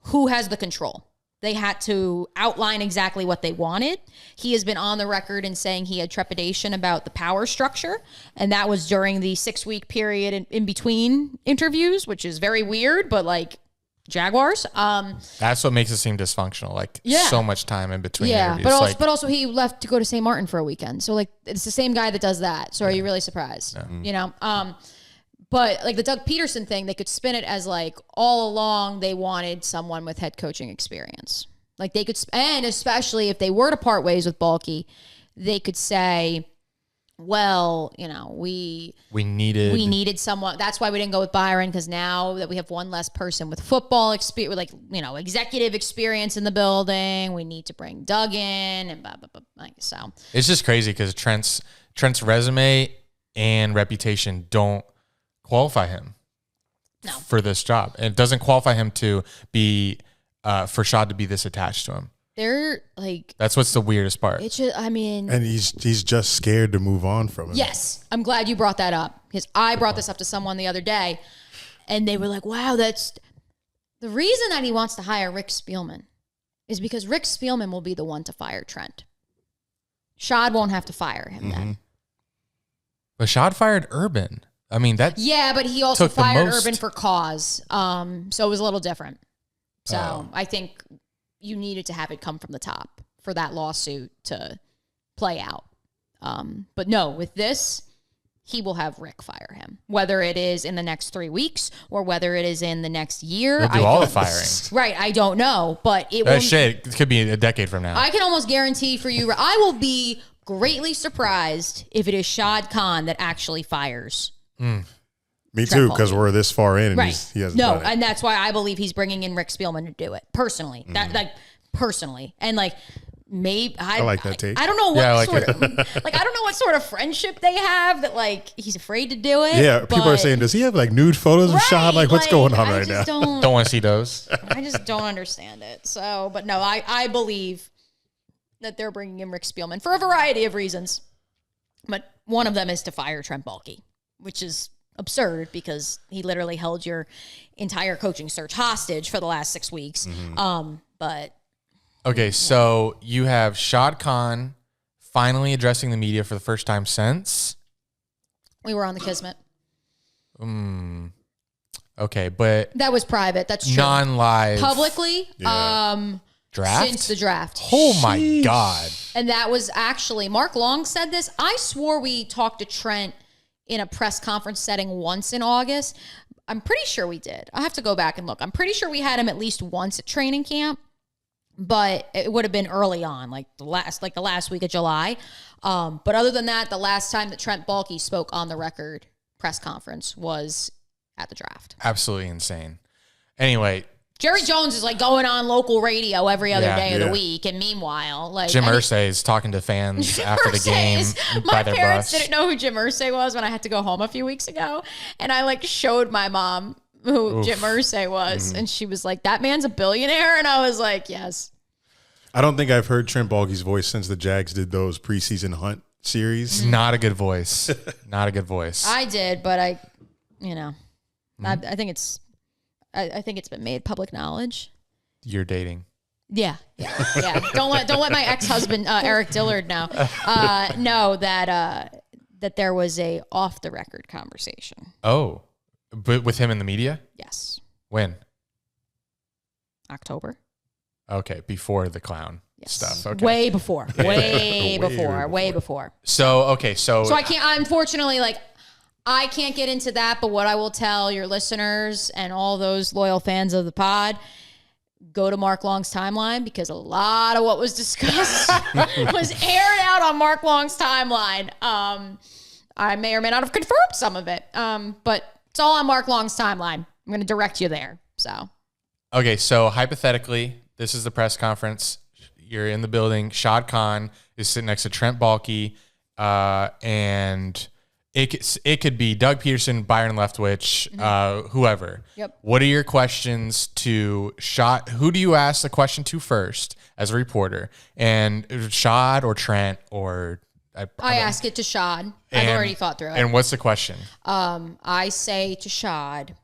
who has the control. They had to outline exactly what they wanted. He has been on the record in saying he had trepidation about the power structure, and that was during the 6-week period in between interviews, which is very weird, but like Jaguars. That's what makes it seem dysfunctional. Like so much time in between interviews. But also he left to go to St. Martin for a weekend. So like it's the same guy that does that. So are you really surprised? Yeah. But like the Doug Peterson thing, they could spin it as like all along they wanted someone with head coaching experience. Like they could, and especially if they were to part ways with Balky, they could say, well, we needed someone. That's why we didn't go with Byron, because now that we have one less person with football experience, like executive experience in the building, we need to bring Doug in and blah blah blah. So it's just crazy because Trent's resume and reputation don't qualify him for this job. And it doesn't qualify him to be for Shad to be this attached to him. They're like, that's what's the weirdest part. It's just, I mean, and he's just scared to move on from him. Yes, I'm glad you brought that up, because I brought this up to someone the other day, and they were like, "Wow, that's the reason that he wants to hire Rick Spielman is because Rick Spielman will be the one to fire Trent. Shad won't have to fire him then." But Shad fired Urban. I mean, that. Yeah, but he also fired Urban for cause. So it was a little different. So I think you needed to have it come from the top for that lawsuit to play out. But no, with this, he will have Rick fire him, whether it is in the next 3 weeks or whether it is in the next year. He'll do all the firing. Right, I don't know, but it will. Shit, it could be a decade from now. I can almost guarantee for you, I will be greatly surprised if it is Shad Khan that actually fires. Me too, because we're this far in, and he hasn't done it. And that's why I believe he's bringing in Rick Spielman to do it personally. Personally, and like maybe I like that take. I don't know what Yeah, I like sort of like I don't know what sort of friendship they have that like he's afraid to do it. Yeah, people are saying, does he have like nude photos of Shad? Like, what's going on right now? Don't want to see those. I just don't understand it. So, but no, I believe that they're bringing in Rick Spielman for a variety of reasons. But one of them is to fire Trent Baalke, which is absurd because he literally held your entire coaching search hostage for the last 6 weeks. But Okay, so you have Shad Khan finally addressing the media for the first time since. we were on the Kismet. Okay, but That was private. That's true. non-live Publicly, draft since the draft. Oh my God! And that was actually, Mark Long said this. I swore we talked to Trent in a press conference setting once in August. I'm pretty sure we did. I have to go back and look. I'm pretty sure we had him at least once at training camp, but it would have been early on, like the last week of July. But other than that, the last time that Trent Baalke spoke on the record press conference was at the draft. Absolutely insane. Anyway, Jerry Jones is like going on local radio every other day of the Yeah. week, and meanwhile, like Jim Irsay is talking to fans after the Irsay game My by their parents bus. didn't know who Jim Irsay was when I had to go home a few weeks ago, and I like showed my mom who Jim Irsay was, and she was like, "That man's a billionaire," and I was like, "Yes." I don't think I've heard Trent Baalke's voice since the Jags did those preseason hunt series. Not a good voice. Not a good voice. I did, but I think it's, I think it's been made public knowledge. You're dating. Yeah. Don't let my ex-husband Eric Dillard know that there was a off the record conversation. Oh, but with him in the media? Yes, When? October. Okay, before the clown stuff. Okay. Way before. Way before. So So I can't. Unfortunately, like I can't get into that. But what I will tell your listeners and all those loyal fans of the pod. Go to Mark Long's timeline because a lot of what was discussed was aired out on Mark Long's timeline. I may or may not have confirmed some of it, but it's all on Mark Long's timeline. I'm going to direct you there. So, okay, so hypothetically, this is the press conference. You're in the building. Shad Khan is sitting next to Trent Baalke, and it could be Doug Peterson, Byron Leftwich, whoever. Yep. What are your questions to Shad? Who do you ask the question to first as a reporter? And Shad or Trent or I ask it to Shad. I've already thought through it. And what's the question? I say to Shad,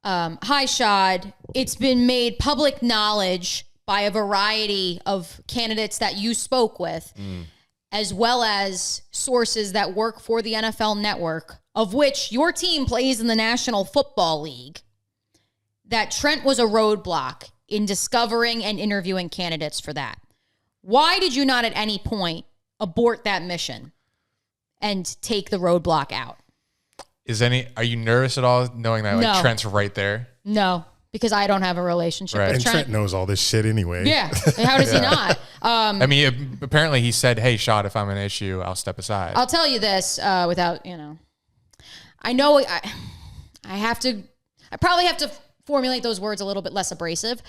hi, Shad. It's been made public knowledge by a variety of candidates that you spoke with, as well as sources that work for the NFL Network, of which your team plays in the National Football League, that Trent was a roadblock in discovering and interviewing candidates for that. Why did you not at any point abort that mission and take the roadblock out? Are you nervous at all knowing that No. Trent's right there? No, because I don't have a relationship Right. with And Trent knows all this shit anyway. Yeah. How does he not? I mean, apparently he said, "Hey, Shad, if I'm an issue, I'll step aside." I'll tell you this without, I know I probably have to formulate those words a little bit less abrasive,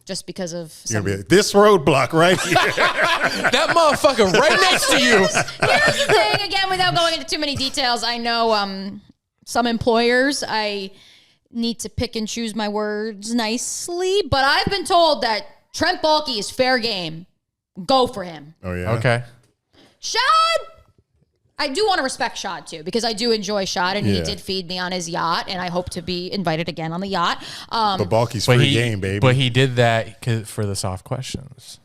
just because of You're gonna be like, this roadblock right here. That motherfucker right next to you. Here's the thing, again, without going into too many details, I know some employers, I need to pick and choose my words nicely, but I've been told that Trent Baalke is fair game. Go for him. Oh yeah. Okay. Shad, I do want to respect Shad too, because I do enjoy Shad, and he Yeah. did feed me on his yacht, and I hope to be invited again on the yacht. But Baalke's free game, baby. But he did that for the soft questions.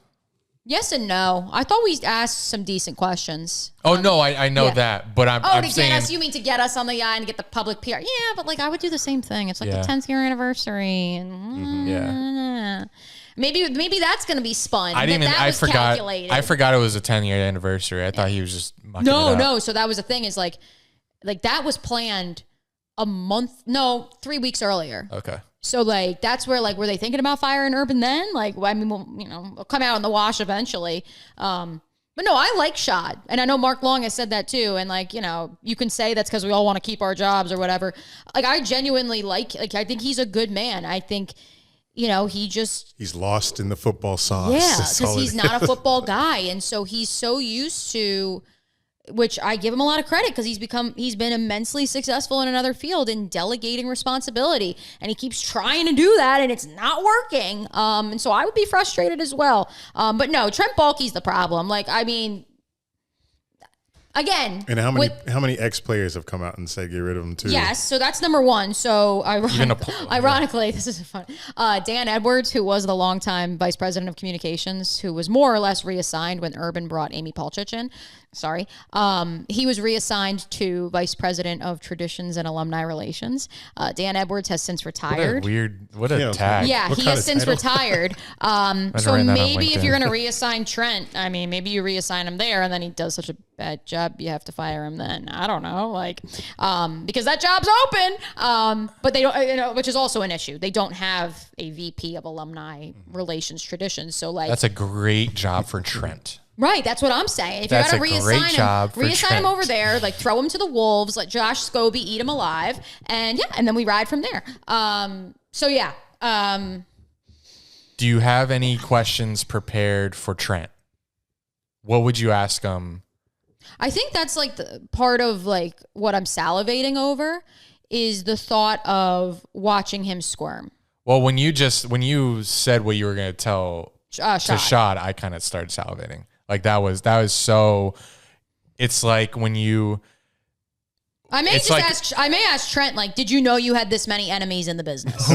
Yes and no. I thought we asked some decent questions. Oh no, I know yeah. that, but I'm To saying get us, you mean to get us on the yacht and get the public PR? Yeah, but like I would do the same thing. It's like Yeah. the 10th year anniversary, and yeah. maybe that's going to be spun. I didn't even. That I was forgot. calculated. I forgot it was a 10-year anniversary. I thought he was just mucking it up. No. So that was the thing. Is like that was planned 3 weeks earlier. Okay. So like that's where like were they thinking about firing Urban then? Like I mean, we'll come out in the wash eventually. But no, I like Shad, and I know Mark Long has said that too. And like you can say that's because we all want to keep our jobs or whatever. Like I genuinely like I think he's a good man. I think he's lost in the football sauce. Yeah, because he's not a football guy. And so he's so used to, which I give him a lot of credit because he's been immensely successful in another field in delegating responsibility. And he keeps trying to do that and it's not working. And so I would be frustrated as well. But no, Trent Baalke's the problem. Like, I mean, again. And how many ex-players have come out and said get rid of him too? Yes, so that's number one. So ironically, this is fun. Dan Edwards, who was the longtime vice president of communications, who was more or less reassigned when Urban brought Amy Palchich in. Sorry. He was reassigned to vice president of traditions and alumni relations. Dan Edwards has since retired. What a tag. Yeah, What he kind has of since title? retired. So maybe if you're going to reassign Trent, I mean, maybe you reassign him there and then he does such a bad job, you have to fire him then. I don't know, because that job's open. But they don't, which is also an issue. They don't have a VP of alumni relations traditions. So that's a great job for Trent. Right, that's what I'm saying. If That's you got to reassign him over there, like throw him to the wolves, let Josh Scobie eat him alive, and then we ride from there. Do you have any questions prepared for Trent? What would you ask him? I think that's like the part of like what I'm salivating over is the thought of watching him squirm. Well, when you said what you were going to tell to Shad, I kind of started salivating. Like that was so. It's like when you. I may ask Trent, like, did you know you had this many enemies in the business?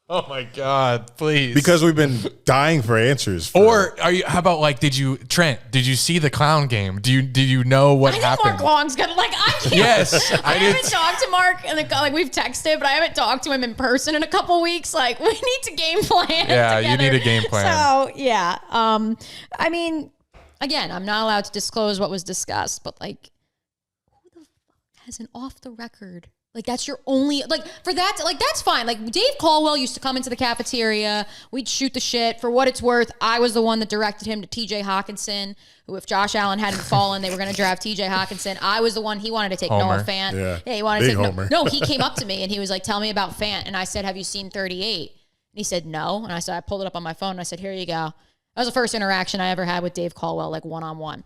Oh my God, please. Because we've been dying for answers. How about like, did you see the clown game? Did you know what happened? I think Mark Long's gonna I can't. Yes. I haven't talked to Mark and we've texted, but I haven't talked to him in person in a couple weeks. Like, we need to game plan. Yeah, together. you need a game plan. So yeah. I mean, again, I'm not allowed to disclose what was discussed, but like, who the fuck has an off the record? Like, that's your only, like, for that, like, that's fine. Like, Dave Caldwell used to come into the cafeteria. We'd shoot the shit. For what it's worth, I was the one that directed him to TJ Hawkinson, who, if Josh Allen hadn't fallen, they were going to draft TJ Hawkinson. I was the one, he wanted to take Homer. Noah Fant. Yeah, he wanted to take Homer. No, he came up to me and he was like, tell me about Fant. And I said, have you seen 38? And he said, no. And I said, I pulled it up on my phone and I said, here you go. That was the first interaction I ever had with Dave Caldwell, like one-on-one.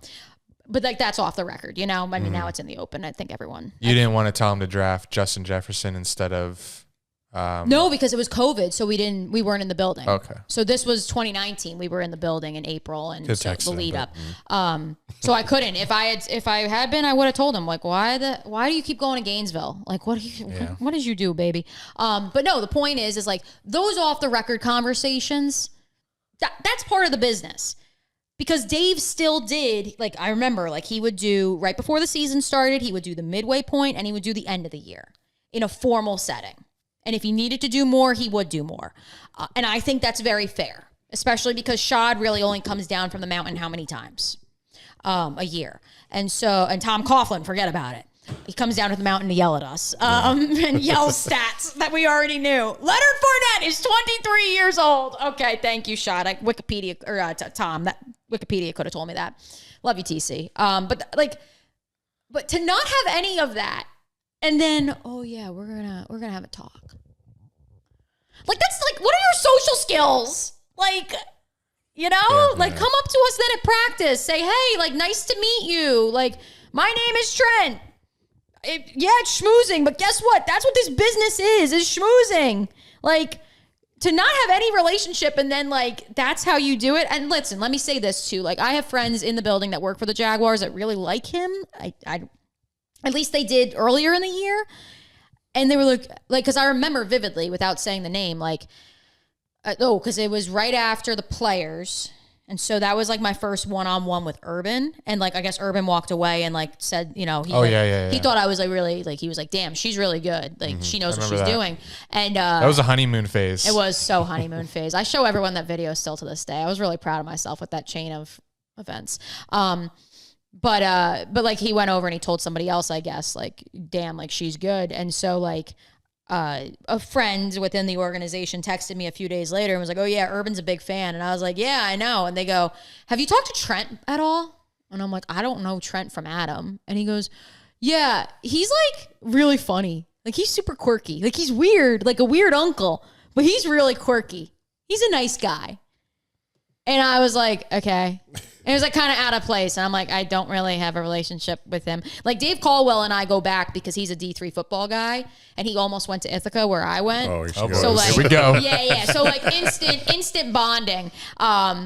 But like that's off the record, you know. I mean, now it's in the open. I think everyone. You didn't want to tell him to draft Justin Jefferson instead of. No, because it was COVID, so we weren't in the building. Okay. So this was 2019. We were in the building in April and so the lead up. Mm-hmm. So I couldn't. If I had been, I would have told him like, why do you keep going to Gainesville? Like, what did you do, baby? But no, the point is like those off the record conversations. That's part of the business. Because Dave still did, like, I remember, like, he would do, right before the season started, he would do the midway point and he would do the end of the year in a formal setting. And if he needed to do more, he would do more. And I think that's very fair, especially because Shad really only comes down from the mountain how many times a year? And Tom Coughlin, forget about it. He comes down to the mountain to yell at us and yells stats that we already knew. Leonard Fournette is 23 years old. Okay, thank you, Shad. Wikipedia, or Tom, that Wikipedia could have told me that. Love you, TC. But to not have any of that, and then, oh yeah, we're gonna have a talk. Like that's like, what are your social skills? Like, you know, like come up to us then at practice. Say, hey, like nice to meet you. Like my name is Trent. It's schmoozing, but guess what? That's what this business is schmoozing. Like, to not have any relationship and then, like, that's how you do it. And listen, let me say this, too. Like, I have friends in the building that work for the Jaguars that really like him. I at least they did earlier in the year. And they were like, because I remember vividly, without saying the name, like, because it was right after the players. And so that was like my first one-on-one with Urban. And like, I guess Urban walked away and like said, you know, he thought I was like really, like, he was like, damn, she's really good. Like she knows what she's doing. And that was a honeymoon phase. It was so honeymoon phase. I show everyone that video still to this day. I was really proud of myself with that chain of events. But like he went over and he told somebody else, I guess, like, damn, like she's good. And so like, a friend within the organization texted me a few days later and was like, oh yeah, Urban's a big fan. And I was like, yeah, I know. And they go, have you talked to Trent at all? And I'm like, I don't know Trent from Adam. And he goes, yeah, he's like really funny. Like he's super quirky. Like he's weird, like a weird uncle. but he's really quirky. He's a nice guy. And I was like, okay. And it was like kind of out of place. And I'm like, I don't really have a relationship with him. Like Dave Caldwell and I go back because he's a D3 football guy and he almost went to Ithaca where I went. Oh, so like, here we go. Yeah. So like instant bonding,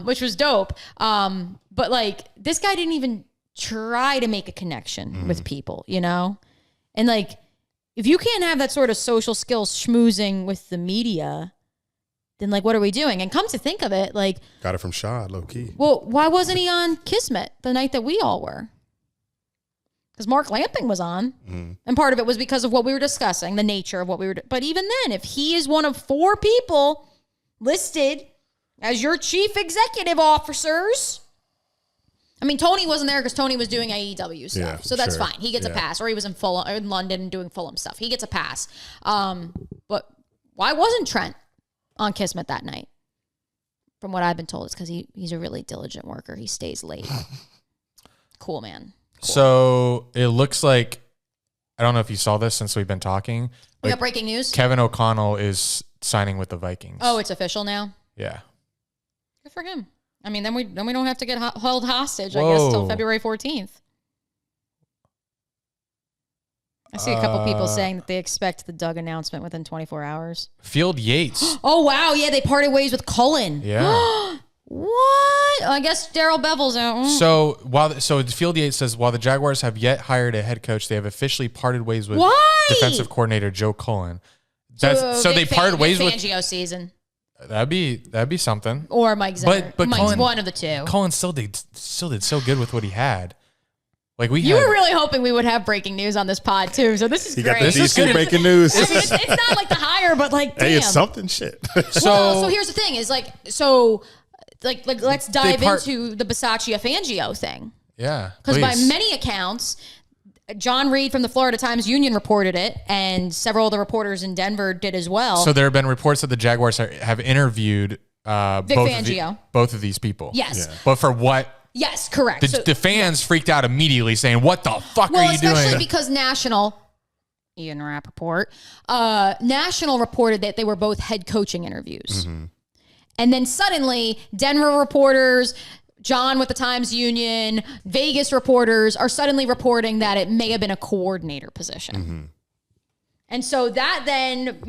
which was dope. But like this guy didn't even try to make a connection with people, you know? And like, if you can't have that sort of social skills schmoozing with the media, then like, what are we doing? And come to think of it, like, got it from Shaw, low key. well, why wasn't he on Kismet the night that we all were? Because Mark Lamping was on, and part of it was because of what we were discussing, the nature of what we were. But even then, if he is one of 4 people listed as your chief executive officers, I mean, Tony wasn't there because Tony was doing AEW stuff, Yeah, so that's sure. fine. He gets a pass, or he was in Fulham, or in London doing Fulham stuff. He gets a pass. But why wasn't Trent on Kismet that night? From what I've been told, it's because he's a really diligent worker. He stays late. Cool, man. Cool. So it looks like, I don't know if you saw this since we've been talking. We got breaking news. Kevin O'Connell is signing with the Vikings. Oh, it's official now. Yeah. Good for him. I mean, then we don't have to get held hostage, I guess, till February 14th. I see a couple people saying that they expect the Doug announcement within 24 hours. Field Yates. Oh, wow. Yeah, they parted ways with Cullen. Yeah. What? I guess Daryl Bevel's out. So Field Yates says, while the Jaguars have yet hired a head coach, they have officially parted ways with Why? defensive coordinator Joe Cullen. So they parted ways with Fangio season. That'd be something. Or Mike Zimmer. But Mike's Cullen, one of the two. Cullen still did so good with what he had. Like You were really hoping we would have breaking news on this pod too, so this is You great. got the This is decent good. breaking news. I mean, it's not like the hire, but like, damn. Hey, it's something shit. So here's the thing: is like let's dive into the Bisaccia Fangio thing, Yeah. because by please. many accounts, John Reed from the Florida Times-Union reported it, and several of the reporters in Denver did as well. So there have been reports that the Jaguars have interviewed Fangio. both of these people. Yes. Yeah. But for what? Yes, correct. The fans freaked out immediately saying, what the fuck are you especially doing? because Ian Rappaport, National reported that they were both head coaching interviews. Mm-hmm. And then suddenly, Denver reporters, John with the Times-Union, Vegas reporters are suddenly reporting that it may have been a coordinator position. Mm-hmm. And so that then,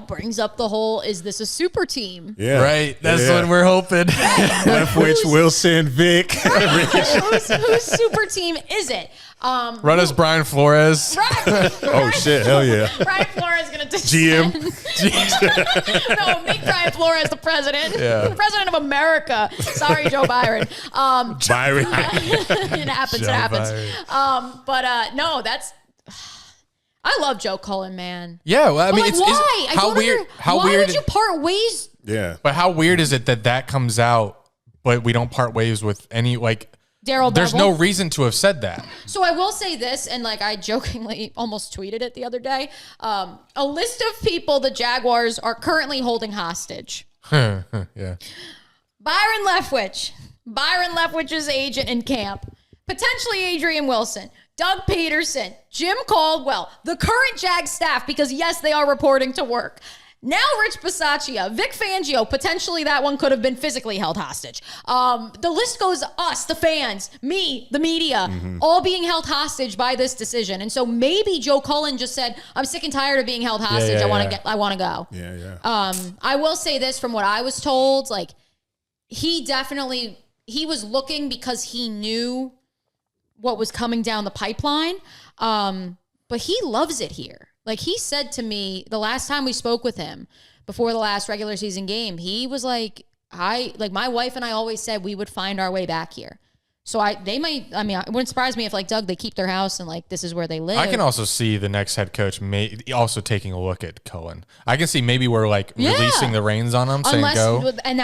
brings up the whole, is this a super team? Yeah. Right. That's Yeah. what we're hoping. Leftwich, Wilson, Vic. Whose super team is it? Run us Brian Flores. Oh, shit. Hell yeah. Brian Flores is going to GM. No, make Brian Flores the president. Yeah. The president of America. Sorry, Joe Byron. Byron. It happens. No, that's... I love Joe Cullen, man. Yeah. Well, I mean, But, like, why? I how don't weird. under- How why weird. would you part ways? Yeah. But how weird is it that comes out, but we don't part ways with any, like, Daryl there's Bevel? no reason to have said that. So I will say this, and like I jokingly almost tweeted it the other day. A list of people the Jaguars are currently holding hostage. Yeah. Byron Leftwich's agent in camp. Potentially Adrian Wilson. Doug Peterson. Jim Caldwell. The current Jag staff, because yes, they are reporting to work. Now Rich Bisaccia, Vic Fangio, potentially that one could have been physically held hostage. The list goes us, the fans, me, the media, all being held hostage by this decision. And so maybe Joe Cullen just said, I'm sick and tired of being held hostage. yeah, I want to go. Yeah. I will say this from what I was told, like he was looking because he knew what was coming down the pipeline. But he loves it here. Like he said to me the last time we spoke with him before the last regular season game, he was like, my wife and I always said we would find our way back here. So it wouldn't surprise me if like Doug, they keep their house and like, this is where they live. I can also see the next head coach also taking a look at Cullen. I can see maybe we're like releasing the reins on him, saying go. And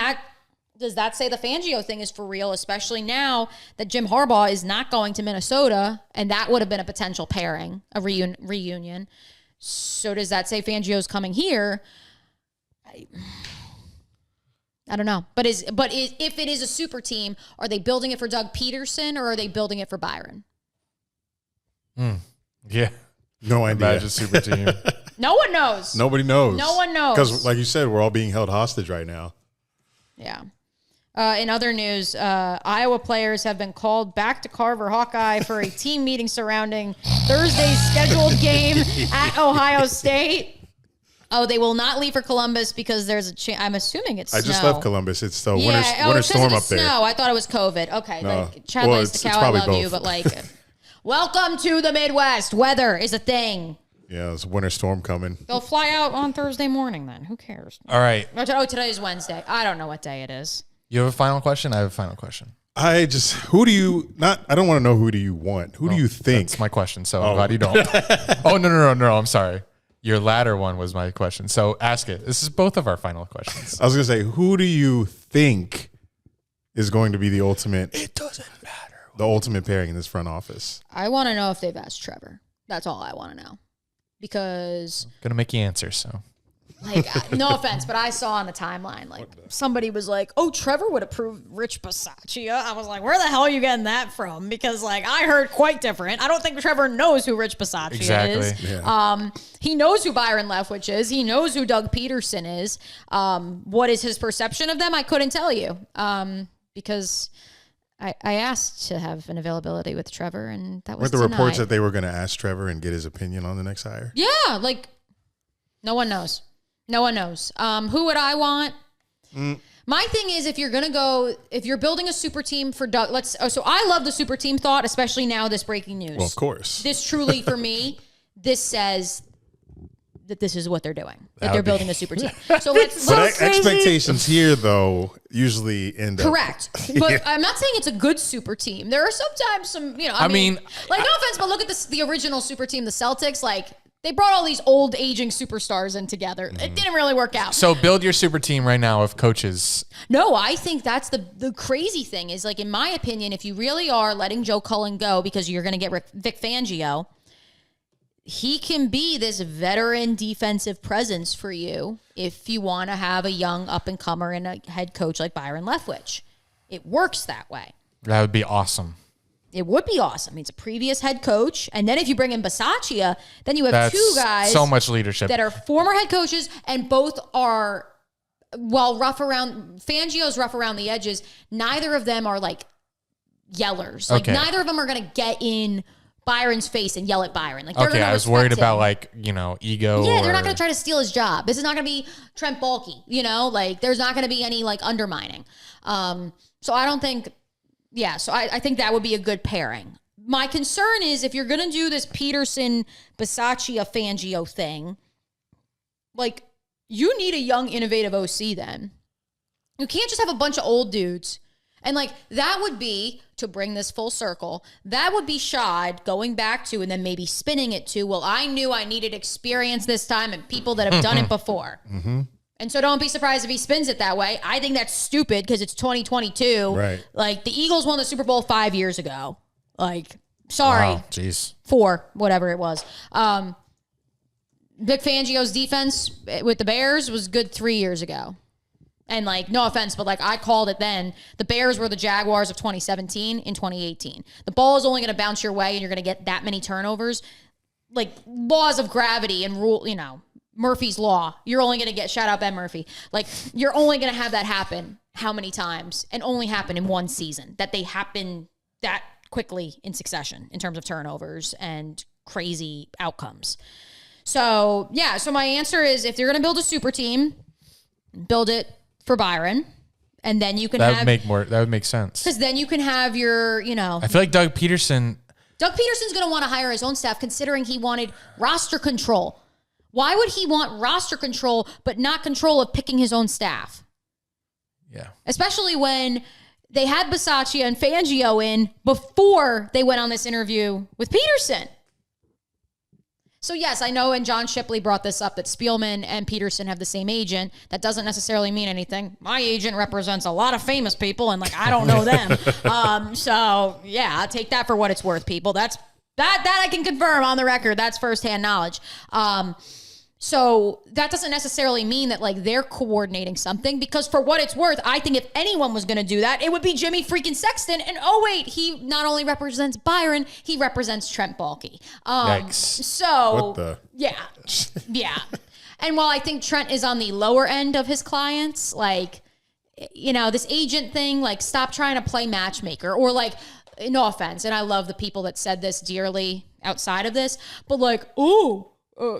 does that say the Fangio thing is for real, especially now that Jim Harbaugh is not going to Minnesota, and that would have been a potential pairing, a reunion. So does that say Fangio's coming here? I don't know. But if it is a super team, are they building it for Doug Peterson or are they building it for Byron? Yeah. No idea. Imagine super team. No one knows. Nobody knows. No one knows. Because, like you said, we're all being held hostage right now. Yeah. In other news, Iowa players have been called back to Carver Hawkeye for a team meeting surrounding Thursday's scheduled game at Ohio State. Oh, they will not leave for Columbus because there's a chance. I'm assuming it's snow. I just left Columbus. It's the winter storm up there. Snow. I thought it was COVID. Okay. No. Like, Chad likes the cow. I love both. you, but like, welcome to the Midwest. Weather is a thing. Yeah, there's a winter storm coming. They'll fly out on Thursday morning then. Who cares? All right. Oh, today is Wednesday. I don't know what day it is. You have a final question? I have a final question. I don't want to know who do you want. Who do you think? That's my question, so I'm glad you don't. Oh, no. I'm sorry. Your latter one was my question. So ask it. This is both of our final questions. I was going to say, who do you think is going to be the ultimate? It doesn't matter. The ultimate pairing in this front office. I want to know if they've asked Trevor. That's all I want to know. Because Gonna make you answer, so. like, no offense, but I saw on the timeline, like, somebody was like, oh, Trevor would approve Rich Bisaccia. I was like, where the hell are you getting that from? Because, like, I heard quite different. I don't think Trevor knows who Rich Bisaccia is. Yeah. He knows who Byron Leftwich is. He knows who Doug Peterson is. What is his perception of them? I couldn't tell you. Because I asked to have an availability with Trevor, and that was Weren't the reports denied. that they were going to ask Trevor and get his opinion on the next hire? Yeah, like, no one knows. No one knows. Who would I want? My thing is, if you're building a super team for Doug, so I love the super team thought, especially now this breaking news. Well, of course. This truly, for me, this says that this is what they're doing. That they're building a super team. So But expectations here, though, usually end up. Correct. But I'm not saying it's a good super team. There are sometimes some, I mean, like, no offense, but look at the original super team, the Celtics, like, they brought all these old aging superstars in together. It didn't really work out. So build your super team right now of coaches. No, I think that's the crazy thing is, like, in my opinion, if you really are letting Joe Cullen go because you're going to get Vic Fangio, he can be this veteran defensive presence for you if you want to have a young up-and-comer and a head coach like Byron Leftwich. It works that way. That would be awesome. It would be awesome. He's a previous head coach. And then if you bring in Bisaccia, then you have two guys. So much leadership. That are former head coaches, and both are, Fangio's rough around the edges. Neither of them are like yellers. Like, neither of them are going to get in Byron's face and yell at Byron. Like, they're I was worried about, like, ego. Yeah, they're not going to try to steal his job. This is not going to be Trent Baalke, like, there's not going to be any, like, undermining. So I don't think... Yeah, so I think that would be a good pairing. My concern is if you're going to do this Peterson, Bisaccia, Fangio thing, like, you need a young, innovative OC then. You can't just have a bunch of old dudes. And, like, that would be, to bring this full circle, that would be Shad going back to and then maybe spinning it to, well, I knew I needed experience this time and people that have done it before. Mm-hmm. And so don't be surprised if he spins it that way. I think that's stupid because it's 2022. Right. Like, the Eagles won the Super Bowl 5 years ago. Like, sorry. Wow, jeez. 4, whatever it was. Vic Fangio's defense with the Bears was good 3 years ago. And, like, no offense, but, like, I called it then. The Bears were the Jaguars of 2017 in 2018. The ball is only going to bounce your way and you're going to get that many turnovers. Like, laws of gravity and rule, Murphy's Law. You're only going to get, shout out Ben Murphy. Like, you're only going to have that happen how many times, and only happen in one season, that they happen that quickly in succession in terms of turnovers and crazy outcomes. So, yeah. So my answer is, if you're going to build a super team, build it for Byron, and then you can that would make sense. Because then you can have your, I feel like Doug Peterson's going to want to hire his own staff, considering he wanted roster control. Why would he want roster control but not control of picking his own staff? Yeah. Especially Especially when they had Bisaccia and Fangio in before they went on this interview with Peterson. So, yes, I know, and John Shipley brought this up, that Spielman and Peterson have the same agent. That doesn't necessarily mean anything. My agent represents a lot of famous people, and, like, I don't know them. So, yeah, take that for what it's worth, people. That I can confirm on the record. That's firsthand knowledge. So that doesn't necessarily mean that like they're coordinating something, because for what it's worth, I think if anyone was going to do that, it would be Jimmy freaking Sexton. And oh wait, he not only represents Byron, he represents Trent Baalke. Yikes. So What the? yeah, yeah. And while I think Trent is on the lower end of his clients, like, you know, this agent thing, like stop trying to play matchmaker, or like, no offense, and I love the people that said this dearly outside of this, but like,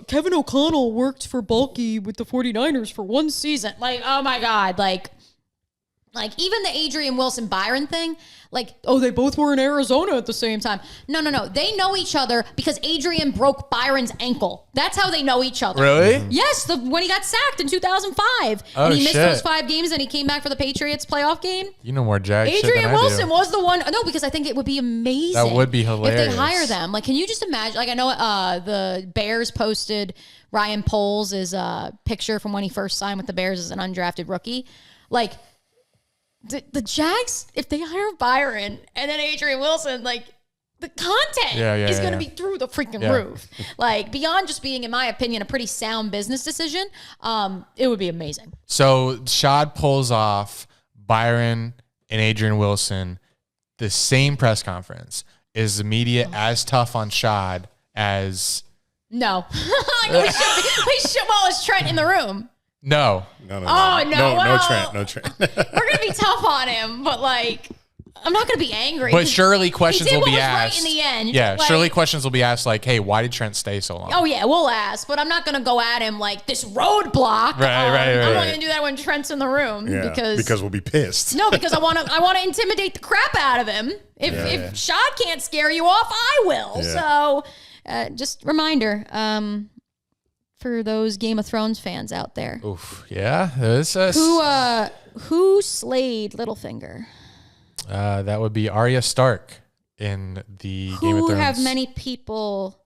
Kevin O'Connell worked for Baalke with the 49ers for one season. Like, oh my God. Like even the Adrian Wilson Byron thing, like, oh, they both were in Arizona at the same time. No. They know each other because Adrian broke Byron's ankle. That's how they know each other. Really? Yes, when he got sacked in 2005. Oh, and he missed shit. those 5 games and he came back for the Patriots playoff game. You know more Jag shit Adrian than I do. Wilson was the one. No, because I think it would be amazing. That would be if hilarious. they hire them. Like, can you just imagine? Like, I know the Bears posted Ryan Poles' picture from when he first signed with the Bears as an undrafted rookie. Like, the Jags, if they hire Byron and then Adrian Wilson, like, the content is going to be through the freaking roof. Like, beyond just being, in my opinion, a pretty sound business decision, it would be amazing. So Shad pulls off Byron and Adrian Wilson the same press conference. Is the media as tough on Shad as... No. Like, we should. Well, is Trent in the room? No. No. Oh, no. Well, No Trent. we're going to be tough on him, but like, I'm not going to be angry. But surely questions will be Right asked. in the end. Yeah, Like, surely questions will be asked like, hey, why did Trent stay so long? oh, yeah, we'll ask, but I'm not going to go at him like this roadblock. Right. I'm only going to do that when Trent's in the room. Yeah, because we'll be pissed. No, because I want to intimidate the crap out of him. If Shad can't scare you off, I will. Yeah. So just reminder, for those Game of Thrones fans out there. Oof. Yeah. Who slayed Littlefinger? That would be Arya Stark in the Game of Who Thrones. have many people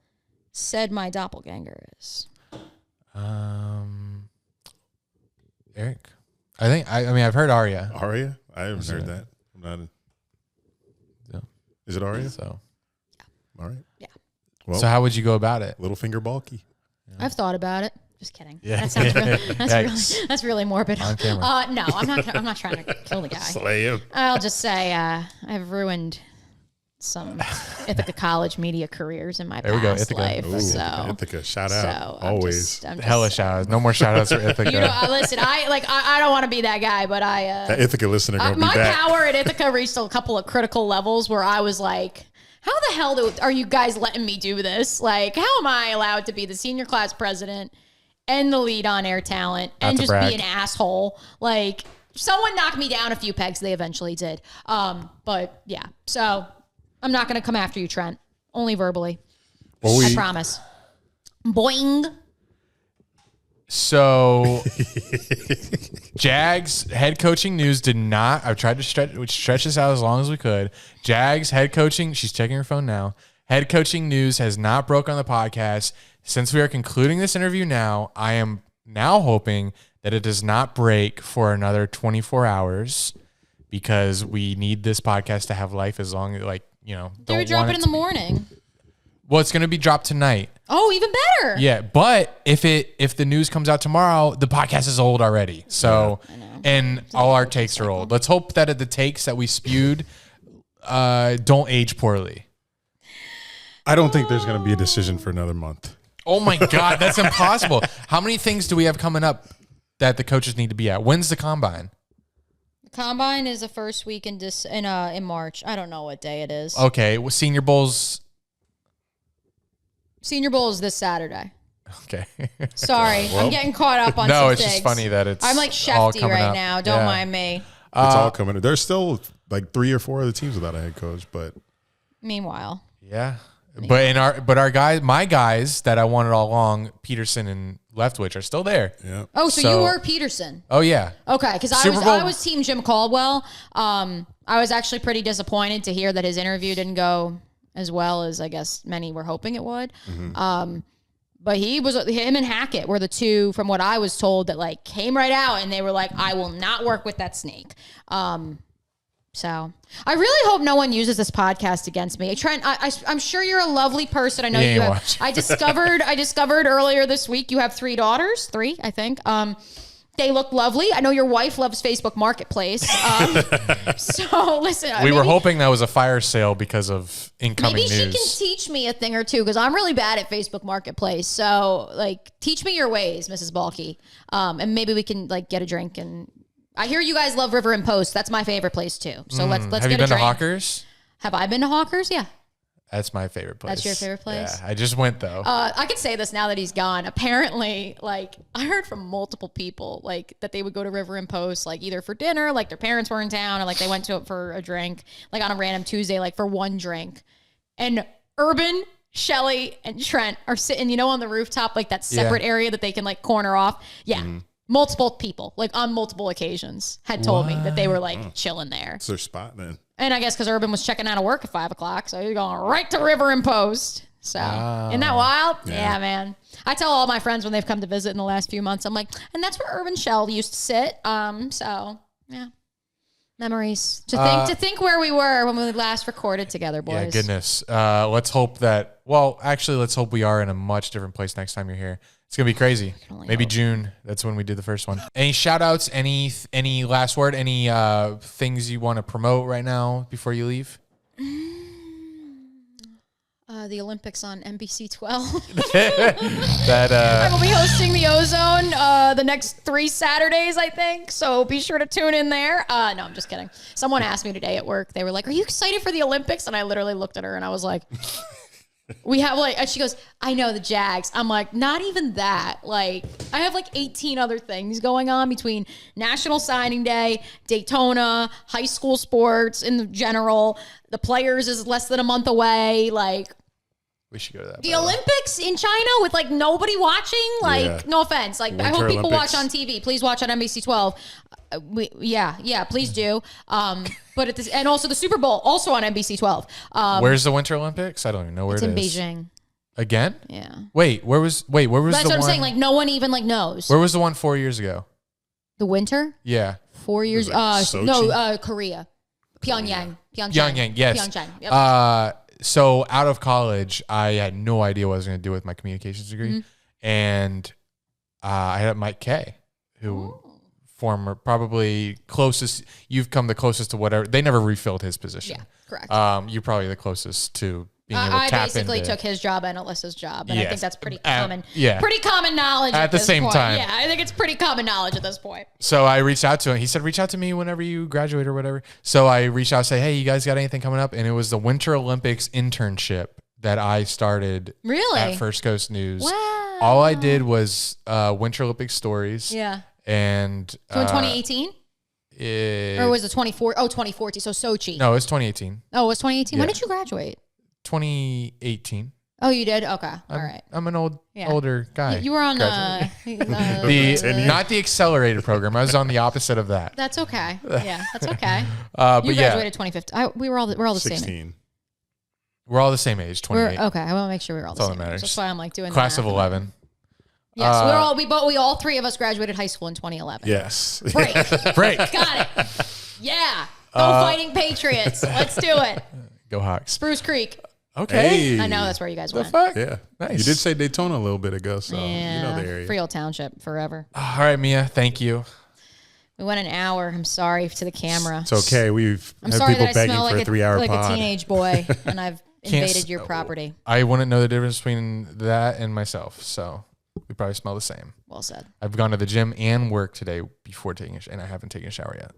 said my doppelganger is? Eric. I mean, I've heard Arya. Arya? I haven't heard that. I'm not. Yeah. Is it Arya? So All right. Yeah. Well, how would you go about it? Littlefinger Baalke. I've thought about it. Just kidding. Yeah. That sounds that's really morbid. On camera. No, I'm not trying to kill the guy. Slay him. I'll just say I've ruined some Ithaca College media careers in my There we go, past Ithaca. life. Ooh, So Ithaca, shout out. I'm Always. just Hella shout outs. No more shout outs for Ithaca. You know, listen, I don't want to be that guy, but that Ithaca listener going to be my back. power at Ithaca reached a couple of critical levels where I was like, how the hell are you guys letting me do this? Like, how am I allowed to be the senior class president and the lead on air talent and Not to just brag. be an asshole? Like, someone knocked me down a few pegs. They eventually did. But yeah, so I'm not going to come after you, Trent. Only verbally. Well, I promise. Boing. So, Jags head coaching news did not. I've tried to stretch this out as long as we could. Jags head coaching. She's checking her phone now. Head coaching news has not broke on the podcast. Since we are concluding this interview now, I am now hoping that it does not break for another 24 hours because we need this podcast to have life as long as, like, you know. They would drop it in the morning. Well, it's going to be dropped tonight. Oh, even better. Yeah, but if the news comes out tomorrow, the podcast is old already. So, and all our takes are old. Let's hope that the takes that we spewed don't age poorly. I don't think there's going to be a decision for another month. Oh my God, that's impossible. How many things do we have coming up that the coaches need to be at? When's the combine? The combine is the first week in March. I don't know what day it is. Okay, well, Senior Bowl's. Senior Bowl is this Saturday. Okay. Sorry, I'm getting caught up on No, some it's things. just funny that it's I'm like all Shefty coming right up. now. Don't Yeah. mind me. It's all coming. There's still like 3 or 4 other teams without a head coach, but Meanwhile, Yeah. But our guys, my guys that I wanted all along, Peterson and Leftwich, are still there. yeah. oh, so you were Peterson. Oh yeah. Okay, because Super Bowl- I was Team Jim Caldwell. I was actually pretty disappointed to hear that his interview didn't go as well as I guess many were hoping it would. But him and Hackett were the two, from what I was told, that like came right out and they were like, I will not work with that snake. So I really hope no one uses this podcast against me. Trent, I'm sure you're a lovely person. I know you have. I discovered earlier this week you have 3 daughters. 3, I think. They look lovely. I know your wife loves Facebook Marketplace. So listen, we were hoping that was a fire sale because of incoming news. Maybe she can teach me a thing or two because I'm really bad at Facebook Marketplace. So like, teach me your ways, Mrs. Balky, and maybe we can like get a drink. And I hear you guys love River and Post. That's my favorite place too. So let's have get you been a drink. to Hawkers? Have I been to Hawkers? Yeah. That's my favorite place. That's your favorite place? Yeah, I just went though. I could say this now that he's gone. Apparently, like I heard from multiple people, like that they would go to River and Post, like either for dinner, like their parents were in town, or like they went to it for a drink, like on a random Tuesday, like for one drink. And Urban, Shelly, and Trent are sitting, on the rooftop, like that separate area that they can like corner off. Yeah. Mm-hmm. Multiple people, like on multiple occasions, had told me that they were like chilling there. It's their spot, man. And I guess because Urban was checking out of work at 5 o'clock, so he's going right to River and Post. So, isn't that wild? Yeah, man. I tell all my friends when they've come to visit in the last few months, I'm like, and that's where Urban Shell used to sit. So, yeah. Memories. To think where we were when we last recorded together, boys. Yeah, goodness. Let's hope that, let's hope we are in a much different place next time you're here. It's going to be crazy. Maybe June. That's when we did the first one. Any shout outs? Any last word? Any things you want to promote right now before you leave? The Olympics on NBC 12. I will be hosting the Ozone the next 3 Saturdays, I think. So be sure to tune in there. No, I'm just kidding. Someone asked me today at work. They were like, "Are you excited for the Olympics?" And I literally looked at her and I was like, we have and she goes, "I know the Jags." I'm like, not even that. Like, I have like 18 other things going on between National Signing Day, Daytona, high school sports in general. The Players is less than a month away. Like, we should go to that. The Olympics in China with like nobody watching. Like, no offense. Like, I hope people watch on TV. Please watch on NBC 12. Please do. But and also the Super Bowl, also on NBC 12. Where's the Winter Olympics? I don't even know where it is. It's in Beijing. Again? Yeah. Where was That's the what I'm one? saying. Like, no one even like knows. Where was the one 4 years ago? The winter? Yeah. 4 years. Korea. Pyongyang. Pyongyang, yes. Pyeongchang. Yep. So out of college, I had no idea what I was going to do with my communications degree. Mm-hmm. And I had Mike K, who former, probably closest, you've come the closest to whatever. They never refilled his position. Yeah, correct. You're probably the closest to being able to tap into. I basically took his job and Alyssa's job. And I think that's pretty common. Pretty common knowledge at the this same point. time. Yeah, I think it's pretty common knowledge at this point. So I reached out to him. He said, reach out to me whenever you graduate or whatever. So I reached out and say, hey, you guys got anything coming up? And it was the Winter Olympics internship that I started at First Coast News. Wow. All I did was Winter Olympics stories. Yeah. And so in 2018? Or was it 2014? So Sochi. No, it was 2018. Oh, it was 2018? Yeah. When did you graduate? 2018. Oh, you did? Okay. All right. I'm an older guy. You were on not the accelerated program. I was on the opposite of that. That's okay. Yeah, that's okay. But you graduated 2015. We're all the 16. same. We're all the same age, 28. Okay, I want to make sure we're all the same age. That's why I'm like doing class of 11. Yes, we all 3 of us graduated high school in 2011. Yes. Break. Got it. Yeah. Go Fighting Patriots. Let's do it. Go Hawks. Spruce Creek. Okay. Hey. I know that's where you guys went. The fuck? Yeah. Nice. You did say Daytona a little bit ago, so you know the area. Freehold Township forever. All right, Mia. Thank you. We went an hour. I'm sorry to the camera. It's okay. We've I'm had sorry people that I begging smell for like a 3-hour like pod. a teenage boy, and I've invaded your property. I wouldn't know the difference between that and myself, so we probably smell the same. Well said. I've gone to the gym and work today before taking and I haven't taken a shower yet.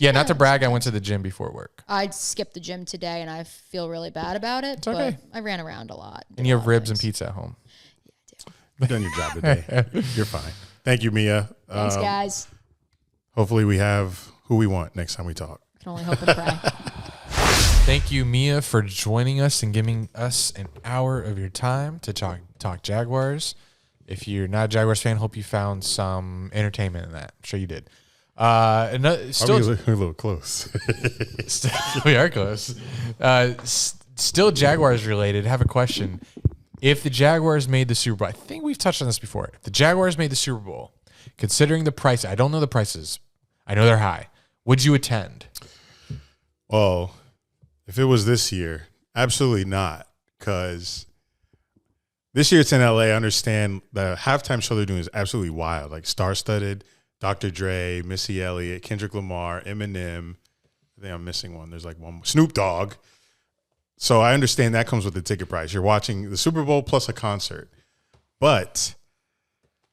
Not to brag, I went to the gym before work. I skipped the gym today, and I feel really bad about it. It's okay. But I ran around a lot. And you have ribs and pizza at home. Yeah, I do. You've done your job today. You're fine. Thank you, Mia. Thanks, guys. Hopefully we have who we want next time we talk. I can only hope and pray. Thank you, Mia, for joining us and giving us an hour of your time to talk Jaguars. If you're not a Jaguars fan, hope you found some entertainment in that. I'm sure you did. Still, we're a little close. We are close. Still Jaguars related. Have a question. If the Jaguars made the Super Bowl, I think we've touched on this before. If the Jaguars made the Super Bowl, considering the price, I don't know the prices. I know they're high. Would you attend? Well, if it was this year, absolutely not. Because this year it's in LA. I understand the halftime show they're doing is absolutely wild. Like star-studded, Dr. Dre, Missy Elliott, Kendrick Lamar, Eminem. I think I'm missing one. There's like one more. Snoop Dogg. So I understand that comes with the ticket price. You're watching the Super Bowl plus a concert. But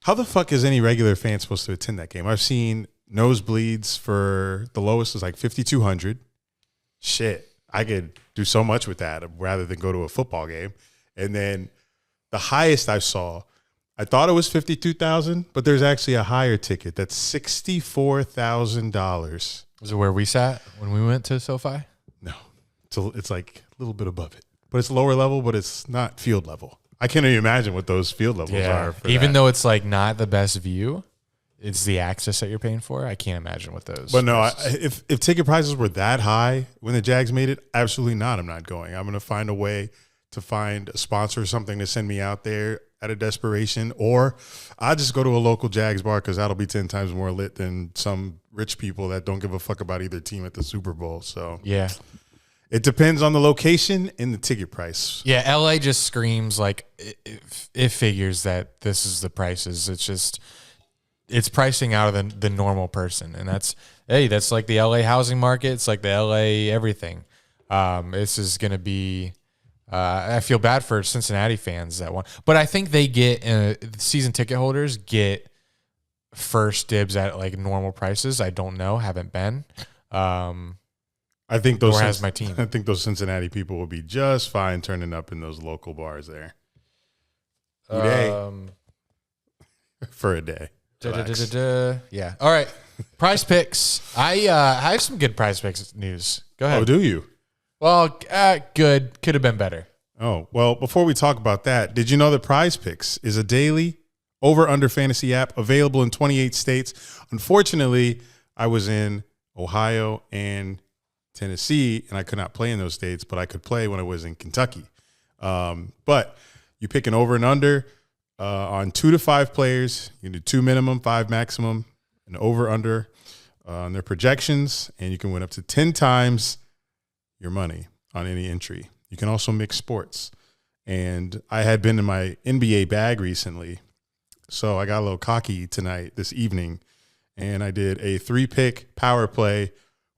how the fuck is any regular fan supposed to attend that game? I've seen nosebleeds for the lowest is like 5,200. Shit, I could do so much with that rather than go to a football game. And then the highest I saw, I thought it was 52,000, but there's actually a higher ticket that's $64,000. Was it where we sat when we went to SoFi? No, it's like a little bit above it, but it's lower level, but it's not field level. I can't even imagine what those field levels are. For even that. though it's like not the best view, it's the access that you're paying for. I can't imagine what those. But no, if ticket prices were that high when the Jags made it, absolutely not. I'm not going. I'm going to find a way to find a sponsor or something to send me out there out of desperation, or I'll just go to a local Jags bar because that'll be 10 times more lit than some rich people that don't give a fuck about either team at the Super Bowl. So yeah. It depends on the location and the ticket price. Yeah, LA just screams like it figures that this is the prices. It's pricing out of the normal person, and that's like the LA housing market. It's like the LA everything. This is going to be. I feel bad for Cincinnati fans that one, but I think they get season ticket holders get first dibs at like normal prices. I don't know, haven't been. I think those. Or has my team. I think those Cincinnati people will be just fine turning up in those local bars there. For a day. Yeah. All right. Prize picks. I have some good prize picks news. Go ahead. Oh, do you? Well, good. Could have been better. Oh, well, before we talk about that, did you know that Prize Picks is a daily over-under fantasy app available in 28 states? Unfortunately, I was in Ohio and Tennessee, and I could not play in those states, but I could play when I was in Kentucky. But you pick an over and under on 2 to 5 players. You can do 2 minimum, 5 maximum, an over-under on their projections, and you can win up to 10 times your money on any entry. You can also mix sports. And I had been in my NBA bag recently, so I got a little cocky this evening, and I did a 3-pick power play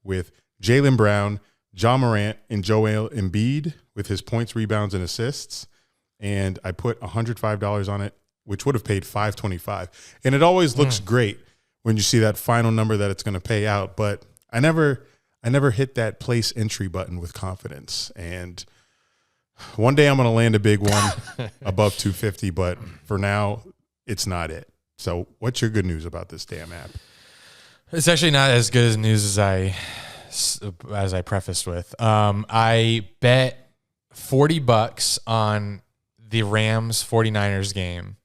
with Jaylen Brown, John Morant, and Joel Embiid with his points, rebounds, and assists. And I put $105 on it, which would have paid $525. And it always looks great when you see that final number that it's going to pay out. But I never hit that place entry button with confidence. And one day I'm going to land a big one above 250, but for now, it's not it. So what's your good news about this damn app? It's actually not as good as news as I prefaced with. I bet $40 on the Rams 49ers game,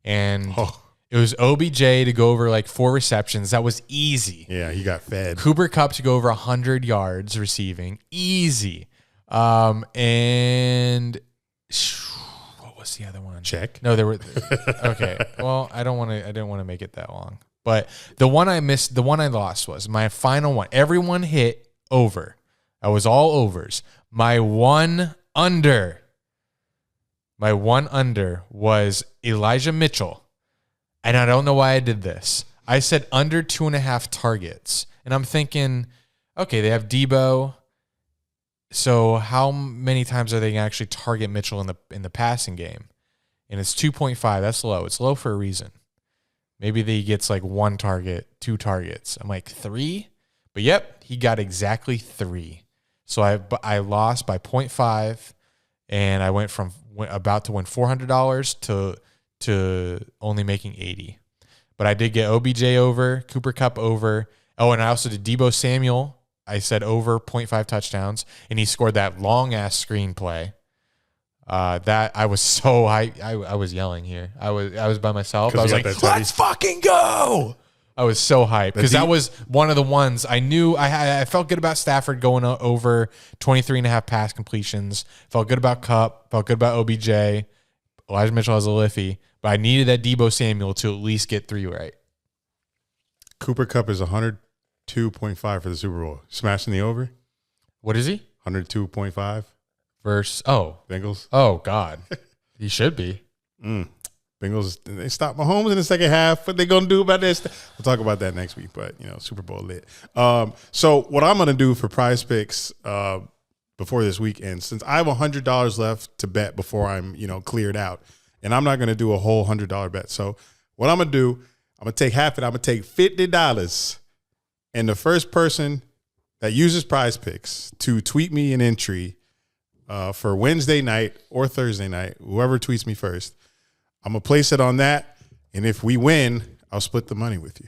and it was OBJ to go over like 4 receptions. That was easy. Yeah, he got fed. Cooper Kupp to go over 100 yards receiving. Easy. And what was the other one? Check. No, there were. Okay. Well, I didn't want to make it that long. But the one I missed, the one I lost was my final one. Everyone hit over. I was all overs. My one under was Elijah Mitchell. And I don't know why I did this. I said under 2.5 targets. And I'm thinking, okay, they have Debo. So how many times are they going to actually target Mitchell in the passing game? And it's 2.5. That's low. It's low for a reason. Maybe he gets like 1 target, 2 targets. I'm like 3? But yep, he got exactly 3. So I lost by 0.5, and I went from about to win $400 to only making 80. But I did get OBJ over, Cooper Kupp over. Oh, and I also did Debo Samuel. I said over 0.5 touchdowns, and he scored that long-ass screenplay. That I was so I was yelling here. I was by myself. I was like, let's fucking go. I was so hyped because that was one of the ones I knew. I felt good about Stafford going over 23.5 pass completions. Felt good about Kupp. Felt good about OBJ. Elijah Mitchell has a liffy, but I needed that Debo Samuel to at least get 3 right. Cooper Kupp is 102.5 for the Super Bowl. Smashing the over? What is he? 102.5 Versus Bengals. Oh God, he should be. Bengals, they stopped Mahommes in the second half. What they going to do about this? We'll talk about that next week, but, Super Bowl lit. So what I'm going to do for Prize Picks before this weekend, since I have $100 left to bet before I'm, cleared out, and I'm not going to do a whole $100 bet. So what I'm going to do, I'm going to take half of it. I'm going to take $50, and the first person that uses Prize Picks to tweet me an entry for Wednesday night or Thursday night, whoever tweets me first, I'm going to place it on that, and if we win, I'll split the money with you.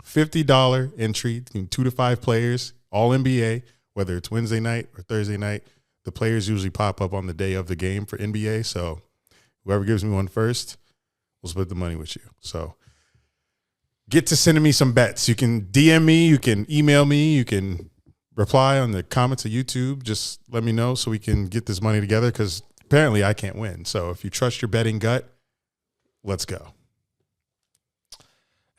$50 entry, 2 to 5 players, all NBA, whether it's Wednesday night or Thursday night. The players usually pop up on the day of the game for NBA, so whoever gives me one first, we'll split the money with you. So get to sending me some bets. You can DM me, you can email me, you can reply on the comments of YouTube. Just let me know so we can get this money together, because apparently I can't win. So if you trust your betting gut, let's go.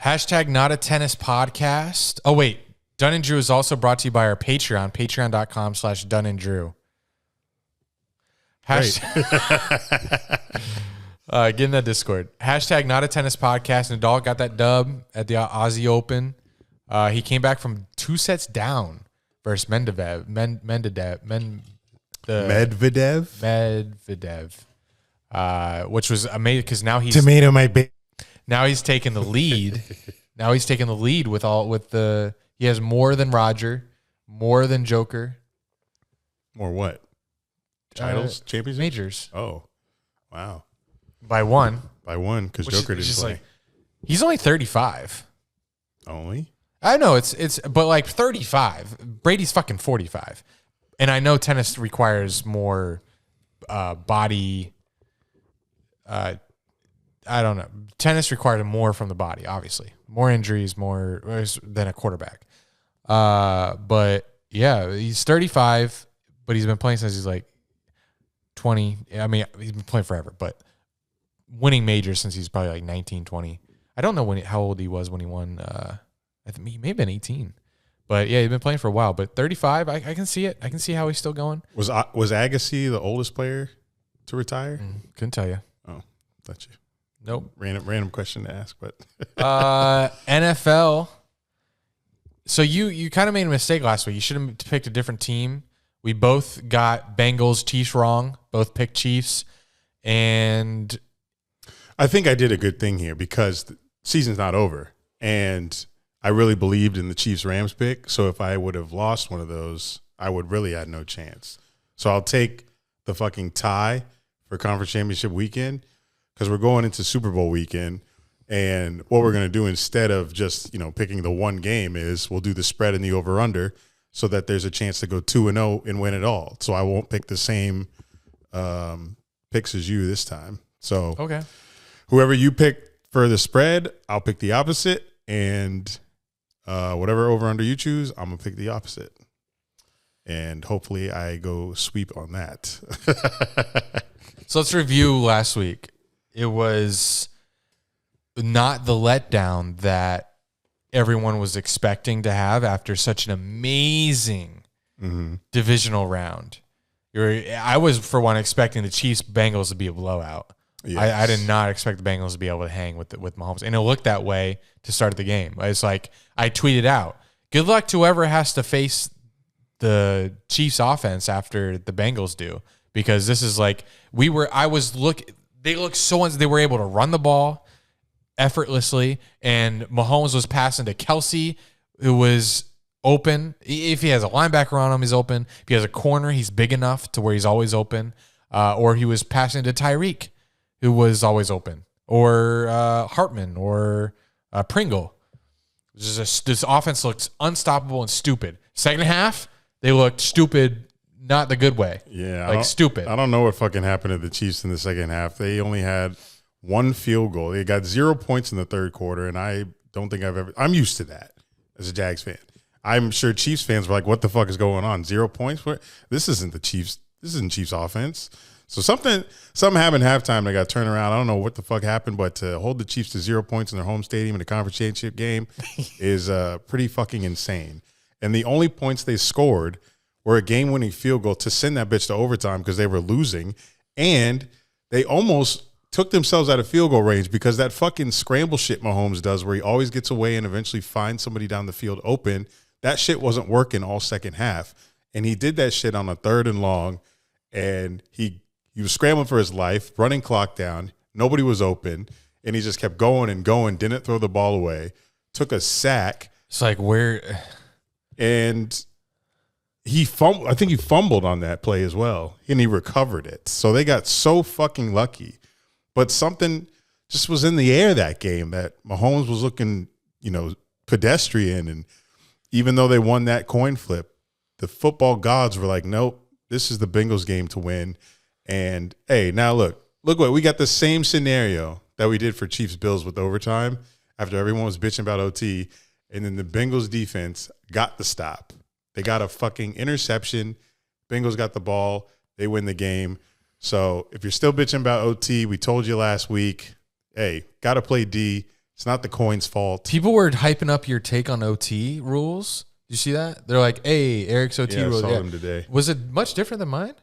Hashtag not a tennis podcast. Oh, wait. Dunn and Drew is also brought to you by our Patreon, patreon.com/Dunn and Drew. Get in that Discord. Hashtag not a tennis podcast. Nadal got that dub at the Aussie Open. He came back from 2 sets down versus Medvedev. Which was amazing because now he's tomato my bait. Now he's taking the lead. He has more than Roger, more than Joker. More what? Titles, championships, majors. Oh, wow! By one, because Joker didn't play. He's only 35. Only? I know but like 35. Brady's fucking 45, and I know tennis requires more body. I don't know. Tennis required more from the body, obviously. More injuries, more than a quarterback. But yeah, he's 35, but he's been playing since he's like 20. I mean, he's been playing forever, but winning majors since he's probably like 19, 20. I don't know how old he was when he won. I think he may have been 18. But yeah, he's been playing for a while. But 35, I can see it. I can see how he's still going. Was Agassi the oldest player to retire? Couldn't tell you. Oh, thought you. Nope. Random question to ask, but NFL. So you kind of made a mistake last week. You should have picked a different team. We both got Bengals, Chiefs wrong. Both picked Chiefs, and I think I did a good thing here because the season's not over, and I really believed in the Chiefs Rams pick. So if I would have lost one of those, I would really had no chance. So I'll take the fucking tie for conference championship weekend, because we're going into Super Bowl weekend, and what we're going to do instead of just, picking the one game is we'll do the spread and the over-under so that there's a chance to go 2-0 and win it all. So I won't pick the same picks as you this time. So okay, whoever you pick for the spread, I'll pick the opposite, and whatever over-under you choose, I'm going to pick the opposite. And hopefully I go sweep on that. So let's review last week. It was not the letdown that everyone was expecting to have after such an amazing divisional round. I was, for one, expecting the Chiefs-Bengals to be a blowout. Yes. I did not expect the Bengals to be able to hang with Mahommes. And it looked that way to start the game. It's like I tweeted out, good luck to whoever has to face the Chiefs offense after the Bengals do, because this is like they looked so they were able to run the ball effortlessly, and Mahomes was passing to Kelsey, who was open. If he has a linebacker on him, he's open. If he has a corner, he's big enough to where he's always open. Or he was passing to Tyreek, who was always open, or Hartman, or Pringle. This offense looks unstoppable and stupid. Second half, they looked stupid, not the good way. Yeah. Stupid. I don't know what fucking happened to the Chiefs in the second half. They only had one field goal. They got 0 points in the third quarter, and I don't think I'm used to that as a Jags fan. I'm sure Chiefs fans were like, what the fuck is going on? 0 points? This isn't the Chiefs. This isn't Chiefs offense. So something happened halftime that got turned around. I don't know what the fuck happened, but to hold the Chiefs to 0 points in their home stadium in a conference championship game is pretty fucking insane. And the only points they scored or a game-winning field goal to send that bitch to overtime because they were losing, and they almost took themselves out of field goal range because that fucking scramble shit Mahommes does where he always gets away and eventually finds somebody down the field open, that shit wasn't working all second half. And he did that shit on a 3rd and long, and he was scrambling for his life, running clock down. Nobody was open, and he just kept going and going, didn't throw the ball away, took a sack. It's like where, and he fumbled. I think he fumbled on that play as well, and he recovered it. So they got so fucking lucky. But something just was in the air that game that Mahomes was looking, pedestrian. And even though they won that coin flip, the football gods were like, nope, this is the Bengals game to win. And, hey, now look what we got, the same scenario that we did for Chiefs-Bills with overtime after everyone was bitching about OT. And then the Bengals defense got the stop. They got a fucking interception. Bengals got the ball. They win the game. So if you're still bitching about OT, we told you last week, hey, got to play D. It's not the coin's fault. people were hyping up your take on OT rules. Did you see that? They're like, hey, Eric's OT Yeah, I rules. saw them today. Was it much different than mine?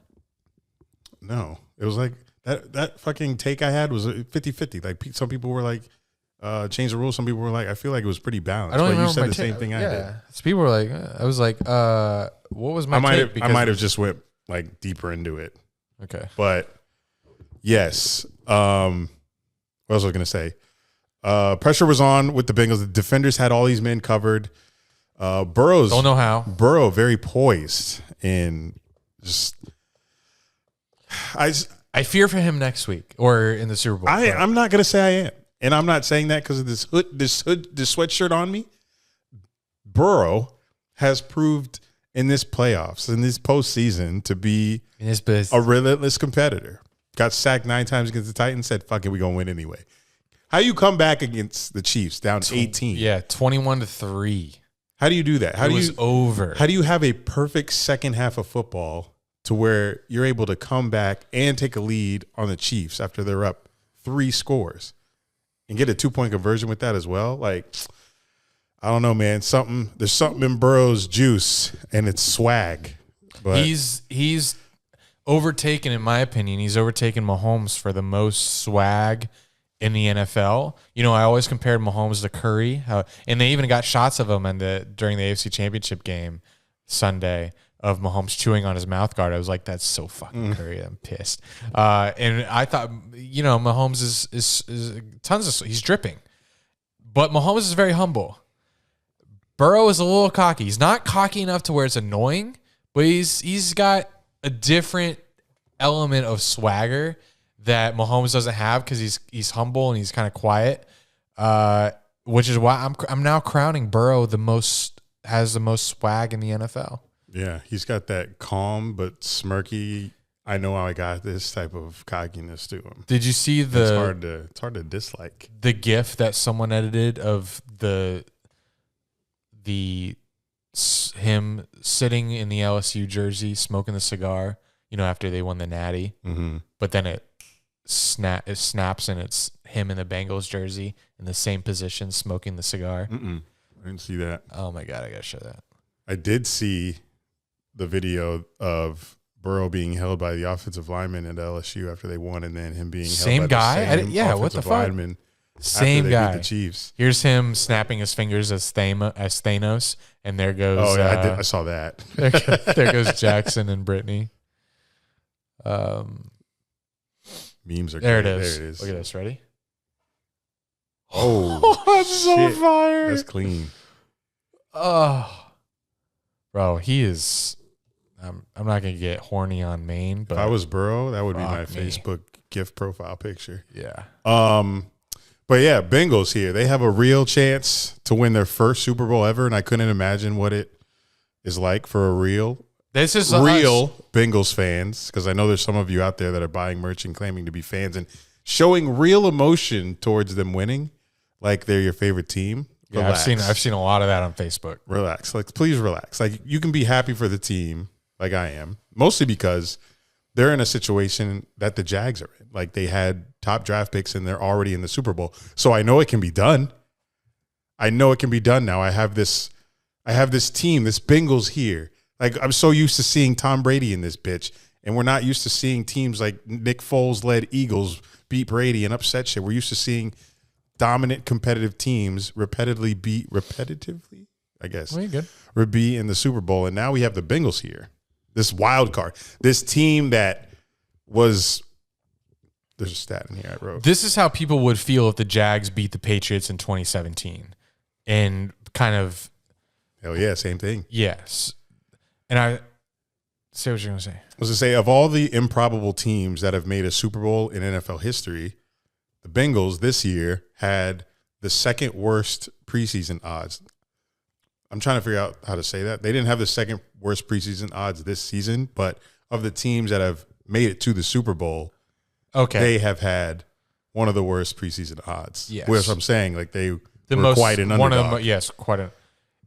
No. It was like that fucking take I had was 50-50. Like some people were like, change the rules. Some people were like, I feel like it was pretty balanced. I don't but even you remember said my the same thing I did. So people were like, I was like, what was my take? I might have just went like deeper into it. Okay. But yes. What else was I going to say? Pressure was on with the Bengals. The defenders had all these men covered. Burrow's Don't know how. Burrow very poised and just I fear for him next week or in the Super Bowl. I'm not going to say I am. And I'm not saying that because of this sweatshirt on me. Burrow has proved in this playoffs, in this postseason, to be a relentless competitor. Got sacked 9 times against the Titans, said, fuck it, we're going to win anyway. How you come back against the Chiefs down 18? Yeah, 21-3. How do you do that? How It do was you over. How do you have a perfect second half of football to where you're able to come back and take a lead on the Chiefs after they're up 3 scores and get a 2-point conversion with that as well? Like, I don't know, man. There's something in Burrow's juice, and it's swag. But He's overtaken, in my opinion, he's overtaken Mahommes for the most swag in the NFL. I always compared Mahomes to Curry, and they even got shots of him during the AFC Championship game Sunday of Mahomes chewing on his mouth guard. I was like, that's so fucking Curry. I'm pissed. And I thought, Mahomes is tons of, he's dripping, but Mahomes is very humble. Burrow is a little cocky. He's not cocky enough to where it's annoying, but he's got a different element of swagger that Mahomes doesn't have because he's humble and he's kind of quiet, which is why I'm now crowning Burrow has the most swag in the NFL. yeah, he's got that calm but smirky, I know how I got this type of cockiness to him. Did you see It's hard to dislike. the GIF that someone edited of him sitting in the LSU jersey smoking the cigar, after they won the Natty, but then it snaps and it's him in the Bengals jersey in the same position smoking the cigar. I didn't see that. Oh my God, I gotta show that. I did see the video of Burrow being held by the offensive lineman at LSU after they won, and then him being Same held by guy? the same What the offensive fuck? lineman Same after they guy. beat the Chiefs. Here's him snapping his fingers as Thanos, and there goes. Oh yeah, I saw that. there goes Jackson and Brittany. Memes are There it great. is. There it is. Look at this. Ready? Oh, that's so shit. fire. That's clean. Oh, bro, he is. I'm not gonna get horny on Maine, but If I was Burrow, that would be my Fuck me. Facebook gift profile picture. yeah. But yeah, Bengals here. They have a real chance to win their first Super Bowl ever, and I couldn't imagine what it is like for a real This is Bengals fans, because I know there's some of you out there that are buying merch and claiming to be fans and showing real emotion towards them winning, like they're your favorite team. Yeah, Relax. I've seen a lot of that on Facebook. Relax. Like, please relax. Like, you can be happy for the team, like I am, mostly because they're in a situation that the Jags are in. Like, they had top draft picks and they're already in the Super Bowl. So I know it can be done. I know it can be done now. I have this team, this Bengals here. Like, I'm so used to seeing Tom Brady in this bitch, and we're not used to seeing teams like Nick Foles-led Eagles beat Brady and upset shit. We're used to seeing dominant competitive teams repetitively, I guess. Well, you're good. Be in the Super Bowl, and now we have the Bengals here. This wild card. This team that was – there's a stat in here I wrote. This is how people would feel if the Jags beat the Patriots in 2017. And kind of – Hell yeah, same thing. yes. And I – say what you're going to say. I was going to say, of all the improbable teams that have made a Super Bowl in NFL history, the Bengals this year had the second worst preseason odds. I'm trying to figure out how to say that. They didn't have the second worst preseason odds this season, but of the teams that have made it to the Super Bowl, they have had one of the worst preseason odds. Yes. Which I'm saying, like they were Most, quite an one underdog. of them, yes, quite a.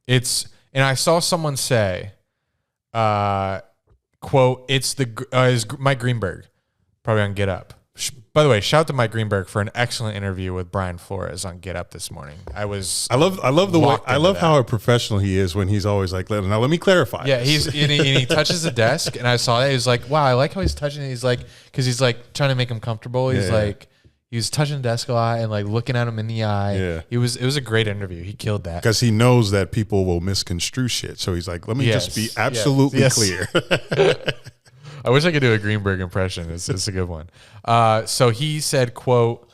It's and I saw someone say, "quote It's the is Mike Greenberg, probably on Get Up." By the way, shout out to Mike Greenberg for an excellent interview with Brian Flores on Get Up this morning. I love the way how professional he is when he's always like, now let me clarify. Yeah, this. and he touches the desk, and I saw that. He's like, wow, I like how he's touching it. He's like, because he's like trying to make him comfortable. He's like, he was touching the desk a lot and like looking at him in the eye. Yeah. It was a great interview. He killed that. Because he knows that people will misconstrue shit. So he's like, let me just be absolutely clear. I wish I could do a Greenberg impression. It's a good one. So he said, quote,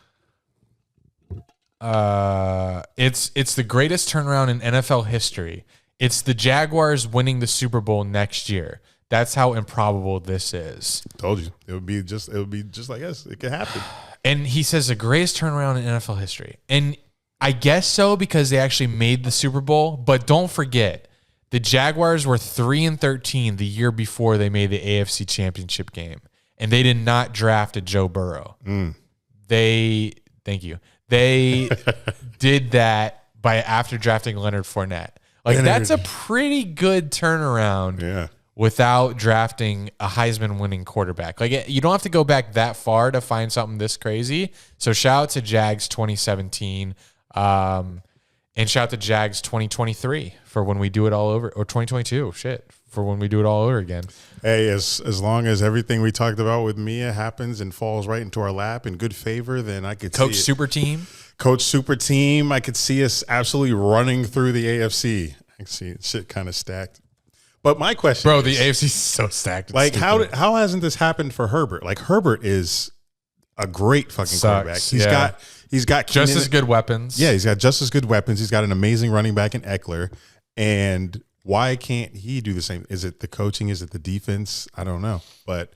it's the greatest turnaround in NFL history. It's the Jaguars winning the Super Bowl next year. That's how improbable this is. Told you. It would be just like us. It could happen. And he says the greatest turnaround in NFL history. And I guess so because they actually made the Super Bowl. But don't forget, the Jaguars were 3-13 the year before they made the AFC Championship game, and they did not draft a Joe Burrow. Thank you. They did that after drafting Leonard Fournette. That's a pretty good turnaround. Yeah. Without drafting a Heisman-winning quarterback. You don't have to go back that far to find something this crazy. So shout out to Jags 2017. And shout out to Jags 2023 for when we do it all over, or 2022, for when we do it all over again. Hey, as long as everything we talked about with Mia happens and falls right into our lap in good favor, then I could Coach see Super Team. Coach Super Team, I could see us absolutely running through the AFC. I can see shit kind of stacked. But my question Bro, is, the AFC is so stacked. Like, how hasn't this happened for Herbert? Like, Herbert is a great fucking quarterback. He's got just as good weapons. Yeah, he's got just as good weapons. He's got an amazing running back in Eckler. And why can't he do the same? Is it the coaching? Is it the defense? I don't know. But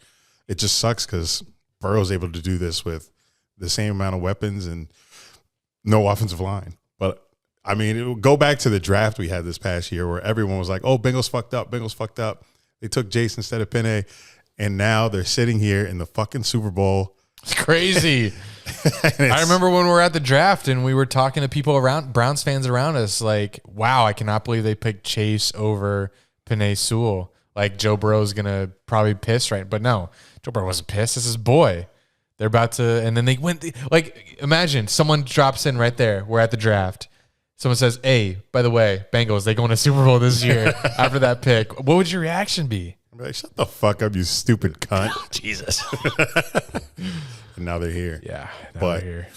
it just sucks because Burrow's able to do this with the same amount of weapons and no offensive line. But, I mean, go back to the draft we had this past year where everyone was like, oh, Bengals fucked up. Bengals fucked up. They took Jace instead of Penny. And now they're sitting here in the fucking Super Bowl. It's crazy. I remember when we were at the draft and we were talking to people around, Browns fans around us, like, wow, I cannot believe they picked Chase over Penei Sewell. Like, Joe Burrow's going to probably piss, right? But no, Joe Burrow wasn't pissed. This is his boy. They're about to, and then they went, like, imagine someone drops in right there. We're at the draft. Someone says, hey, by the way, Bengals, they go in a Super Bowl this year after that pick. What would your reaction be? I'm like, shut the fuck up, you stupid cunt. Oh, Jesus. And now they're here. Yeah, but they're here.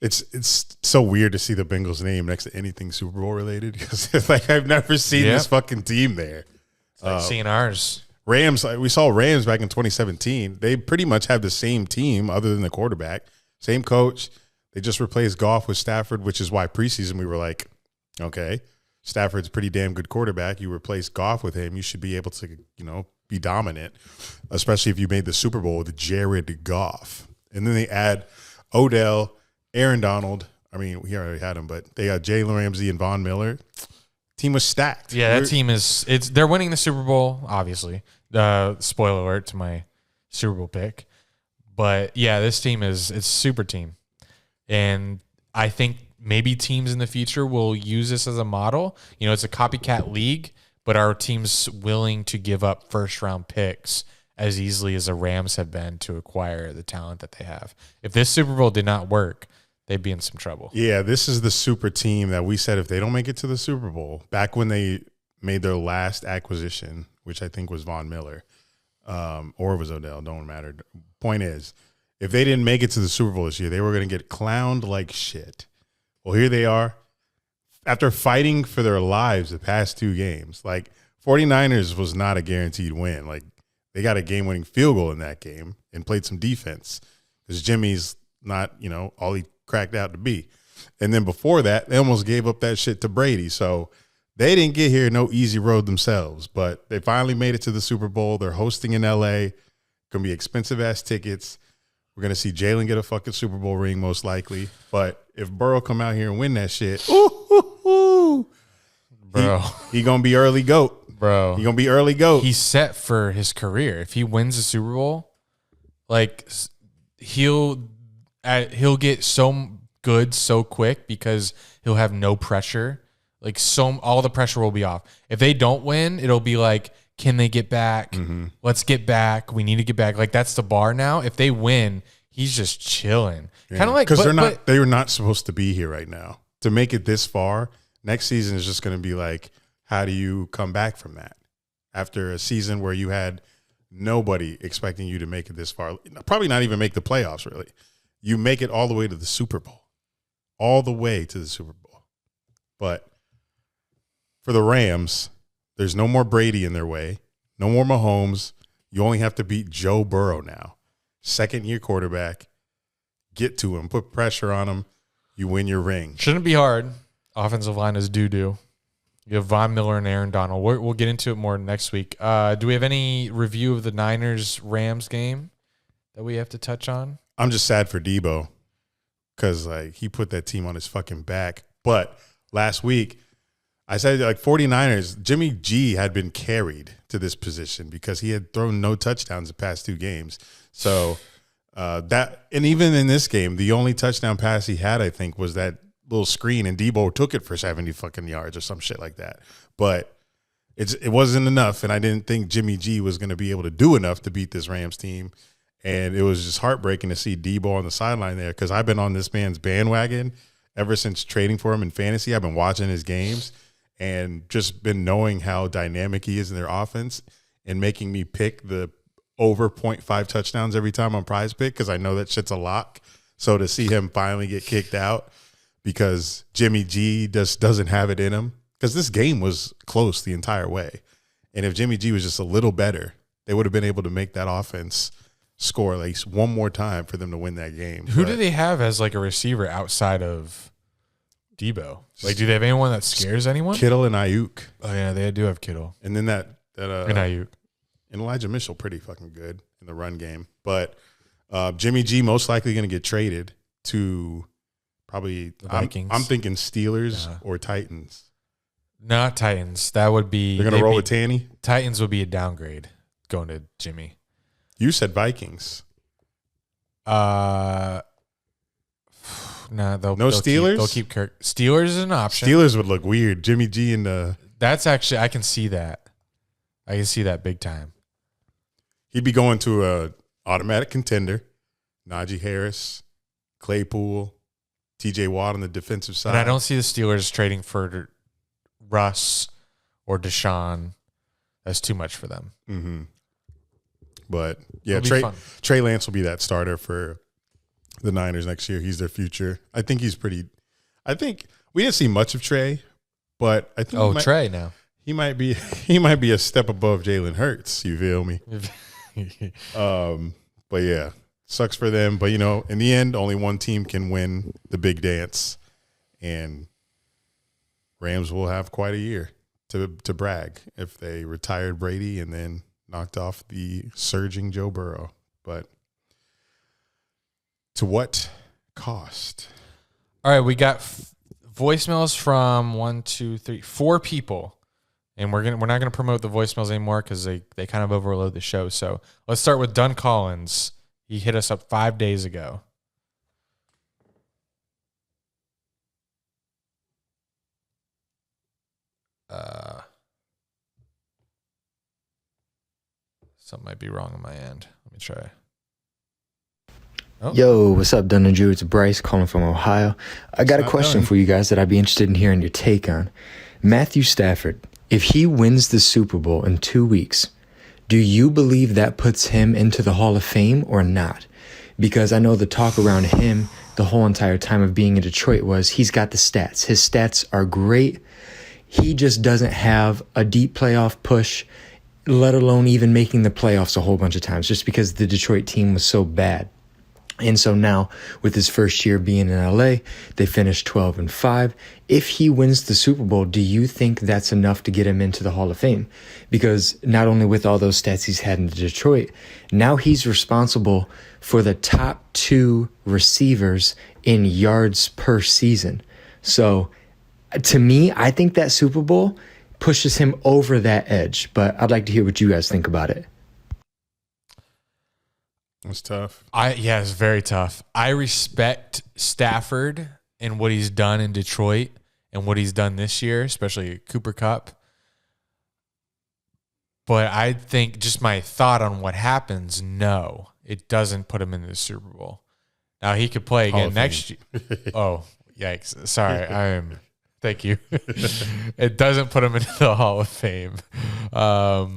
It's so weird to see the Bengals name next to anything Super Bowl related because it's like I've never seen this fucking team there. It's like seeing ours. Rams, we saw Rams back in 2017. They pretty much have the same team other than the quarterback, same coach. They just replaced Goff with Stafford, which is why preseason we were like, okay, Stafford's a pretty damn good quarterback. You replace Goff with him, you should be able to, be dominant, especially if you made the Super Bowl with Jared Goff. And then they add Odell, Aaron Donald. I mean, we already had him, but they got Jalen Ramsey and Von Miller. Team was stacked. Yeah, that team they're winning the Super Bowl, obviously. Spoiler alert to my Super Bowl pick. But yeah, this team it's super team. And I think maybe teams in the future will use this as a model. It's a copycat league, but our team's willing to give up first-round picks as easily as the Rams have been to acquire the talent that they have. If this Super Bowl did not work, they'd be in some trouble. Yeah, this is the super team that we said if they don't make it to the Super Bowl, back when they made their last acquisition, which I think was Von Miller, or it was Odell, don't matter. Point is, if they didn't make it to the Super Bowl this year, they were going to get clowned like shit. Well, here they are. After fighting for their lives the past 2 games, like 49ers was not a guaranteed win. Like they got a game-winning field goal in that game and played some defense because Jimmy's not, all he cracked out to be. And then before that, they almost gave up that shit to Brady. So they didn't get here no easy road themselves, but they finally made it to the Super Bowl. They're hosting in L.A. Going to be expensive-ass tickets. We're going to see Jalen get a fucking Super Bowl ring most likely. But if Burrow come out here and win that shit, bro, he going to be early GOAT. Bro. He going to be early GOAT. He's set for his career. If he wins the Super Bowl, like he'll get so good so quick because he'll have no pressure. Like all the pressure will be off. If they don't win, it'll be like, can they get back? Mm-hmm. Let's get back. We need to get back. Like that's the bar now. If they win, he's just chilling. Yeah. Kind of like because they're not supposed to be here right now. To make it this far, next season is just going to be like, how do you come back from that after a season where you had nobody expecting you to make it this far? Probably not even make the playoffs. Really, you make it all the way to the Super Bowl, all the way to the Super Bowl. But for the Rams, there's no more Brady in their way, no more Mahommes. You only have to beat Joe Burrow now. Second-year quarterback. Get to him. Put pressure on him. You win your ring. Shouldn't be hard. Offensive line is doo-doo. You have Von Miller and Aaron Donald. We'll get into it more next week. Do we have any review of the Niners-Rams game that we have to touch on? I'm just sad for Debo because he put that team on his fucking back. But last week, I said 49ers, Jimmy G had been carried to this position because he had thrown no touchdowns the past 2 games. So and even in this game, the only touchdown pass he had, I think, was that little screen, and Debo took it for 70 fucking yards or some shit like that. But it wasn't enough, and I didn't think Jimmy G was going to be able to do enough to beat this Rams team. And it was just heartbreaking to see Debo on the sideline there because I've been on this man's bandwagon ever since trading for him in fantasy. I've been watching his games and just been knowing how dynamic he is in their offense and making me pick the over 0.5 touchdowns every time on Prize Pick because I know that shit's a lock. So to see him finally get kicked out because Jimmy G just doesn't have it in him, because this game was close the entire way. And if Jimmy G was just a little better, they would have been able to make that offense score at least one more time for them to win that game. Who do they have as a receiver outside of Debo? Do they have anyone that scares anyone? Kittle and Ayuk. Oh yeah, they do have Kittle. And then and Ayuk. And Elijah Mitchell pretty fucking good in the run game. But Jimmy G most likely going to get traded to probably the Vikings. I'm thinking Steelers or Titans. Not Titans. That would be they're going to roll with Tanny. Titans would be a downgrade going to Jimmy. You said Vikings. No, they'll Steelers. They'll keep Kirk. Steelers is an option. Steelers would look weird. Jimmy G and that's actually I can see that. I can see that big time. He'd be going to a automatic contender. Najee Harris, Claypool, T.J. Watt on the defensive side. And I don't see the Steelers trading for Russ or Deshaun. That's too much for them. Mm-hmm. But yeah, Trey Lance will be that starter for the Niners next year. He's their future. I think he's pretty. I think we didn't see much of Trey, but I think Trey now he might be a step above Jalen Hurts. You feel me? But yeah, sucks for them. But in the end, only one team can win the big dance, and Rams will have quite a year to brag if they retired Brady and then knocked off the surging Joe Burrow. But to what cost? All right, we got voicemails from 4 people, and we're not gonna promote the voicemails anymore because they kind of overload the show. So let's start with Dunn Collins. He hit us up 5 days ago. Something might be wrong on my end. Let me try. Oh. Yo, what's up, Dunn and Drew? It's Bryce calling from Ohio. I got a question for you guys that I'd be interested in hearing your take on. Matthew Stafford, If he wins the Super Bowl in 2 weeks, do you believe that puts him into the Hall of Fame or not? Because I know the talk around him the whole entire time of being in Detroit was he's got the stats. His stats are great. He just doesn't have a deep playoff push, let alone even making the playoffs a whole bunch of times, just because the Detroit team was so bad. And so now, with his first year being in LA, they finished 12-5. If he wins the Super Bowl, do you think that's enough to get him into the Hall of Fame? Because not only with all those stats he's had in Detroit, now he's responsible for the top 2 receivers in yards per season. So, to me, I think that Super Bowl pushes him over that edge. But I'd like to hear what you guys think about it. It's tough. Yeah, it's very tough. I respect Stafford and what he's done in Detroit and what he's done this year, especially Cooper Kupp. But I think just my thought on what happens, no, it doesn't put him in the Super Bowl. Now he could play again next year. Oh, yikes. Sorry. Thank you. It doesn't put him into the Hall of Fame. But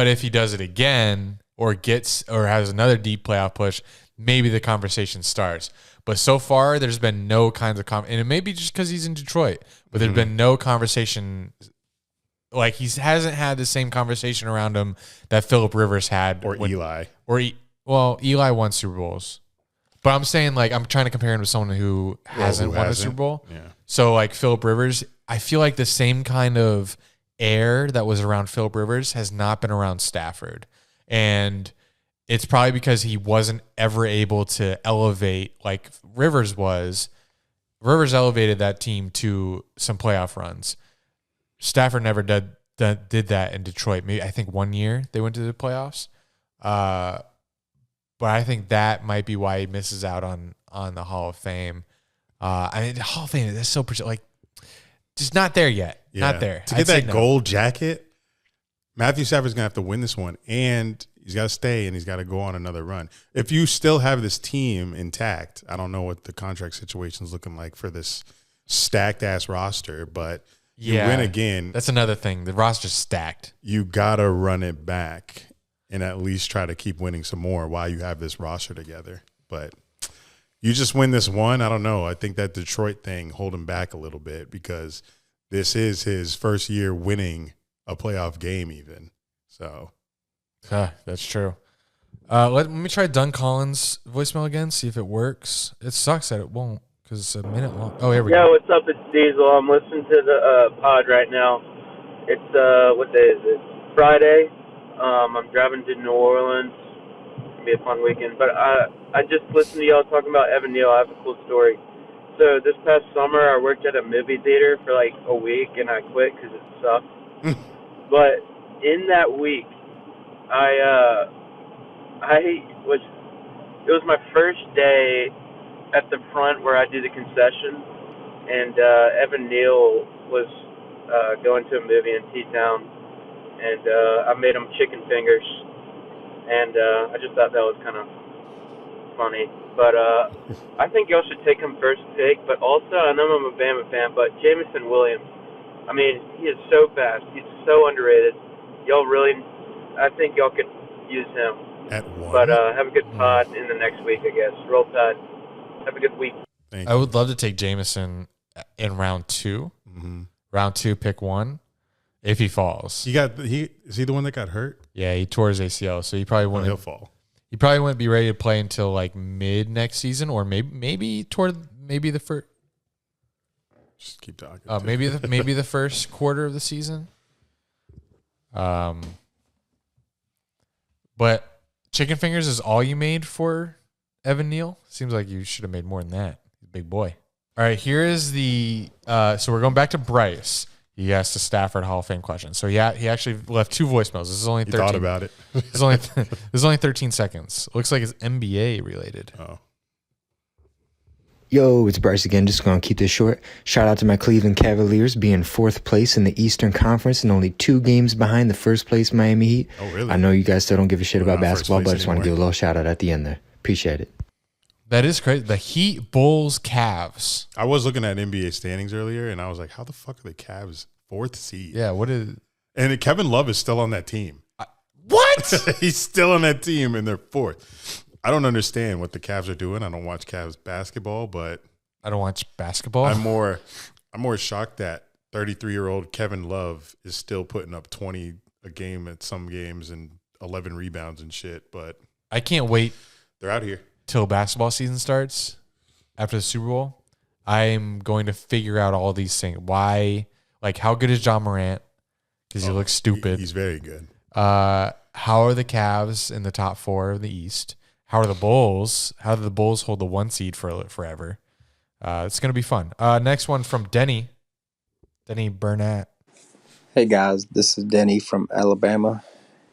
if he does it again, or has another deep playoff push, maybe the conversation starts. But so far, there's been no kinds of and it may be just because he's in Detroit, but there's been no conversation. Like he hasn't had the same conversation around him that Phillip Rivers had, Eli. Eli won Super Bowls, but I'm saying like I'm trying to compare him to someone who hasn't won a Super Bowl. Yeah. So like Phillip Rivers, I feel like the same kind of air that was around Phillip Rivers has not been around Stafford. And it's probably because he wasn't ever able to elevate like Rivers was. Rivers elevated that team to some playoff runs. Stafford never did that in Detroit. Maybe I think 1 year they went to the playoffs. But I think that might be why he misses out on the Hall of Fame. The Hall of Fame, that's so like just not there yet. Yeah. Not there. To get that gold jacket, Matthew Stafford's going to have to win this one, and he's got to stay, and he's got to go on another run. If you still have this team intact, I don't know what the contract situation is looking like for this stacked-ass roster, but you win again. That's another thing. The roster's stacked. You got to run it back and at least try to keep winning some more while you have this roster together. But you just win this one, I don't know. I think that Detroit thing hold him back a little bit because this is his first year winning a playoff game even. So that's true. Let me try Dunn Collins' voicemail again, see if it works. It sucks that it won't because it's a minute long. Oh, here we go. Yeah, what's up? It's Diesel. I'm listening to the pod right now. It's, what day is it? Friday. I'm driving to New Orleans. It's going to be a fun weekend. But I just listened to y'all talking about Evan Neal. I have a cool story. So this past summer, I worked at a movie theater for like a week, and I quit because it sucked. But in that week, it was my first day at the front where I do the concession, and Evan Neal was going to a movie in T-Town, and I made him chicken fingers, and I just thought that was kind of funny. But I think y'all should take him first pick, but also, I know I'm a Bama fan, but Jameson Williams, I mean, he is so fast. He's so underrated. I think y'all could use him. At one. But have a good pod in the next week, I guess. Roll Tide. Have a good week. I would love to take Jameson in round 2. Mm-hmm. Round 2, pick 1, if he falls. Is he the one that got hurt? Yeah, he tore his ACL, so he probably wouldn't. He'll fall. He probably wouldn't be ready to play until like mid next season, or maybe the first. Just keep talking. Maybe the first quarter of the season. But chicken fingers is all you made for Evan Neal? Seems like you should have made more than that. He's a big boy. All right, here is the so we're going back to Bryce. He asked a Stafford Hall of Fame question. So yeah, he actually left 2 voicemails. This is only 13. He thought about it. This is only 13 seconds. Looks like it's NBA related. Oh. Yo, it's Bryce again. Just going to keep this short. Shout out to my Cleveland Cavaliers being 4th place in the Eastern Conference and only 2 games behind the first place Miami Heat. Oh, really? I know you guys still don't give a shit about basketball, but I just want to anymore. give a little shout out at the end there. Appreciate it. That is crazy. The Heat, Bulls, Cavs. I was looking at NBA standings earlier, and I was like, how the fuck are the Cavs 4th seed. Yeah, what is? And Kevin Love is still on that team. What? He's still on that team, and they're 4th. I don't understand what the Cavs are doing. I don't watch Cavs basketball, but I don't watch basketball. I'm more shocked that 33-year-old Kevin Love is still putting up 20 a game at some games and 11 rebounds and shit. But I can't wait they're out here till basketball season starts after the Super Bowl. I'm going to figure out all these things. Why? Like, how good is John Morant? Because he looks stupid. He's very good. How are the Cavs in the top 4 of the East? How are the Bulls? How do the Bulls hold the 1 seed for forever? It's going to be fun. Next one from Denny Burnett. Hey guys, this is Denny from Alabama,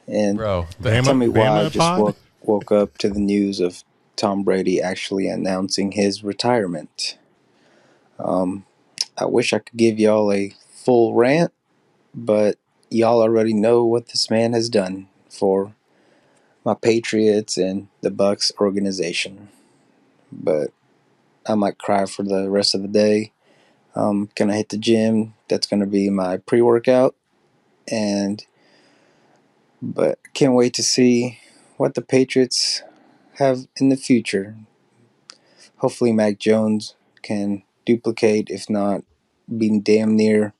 and Bro, tell me why I just woke up to the news of Tom Brady actually announcing his retirement. I wish I could give y'all a full rant, but y'all already know what this man has done for my Patriots and the Bucs organization. But I might cry for the rest of the day. Gonna hit the gym. That's gonna be my pre-workout, but can't wait to see what the Patriots have in the future. Hopefully, Mac Jones can duplicate, if not, be damn near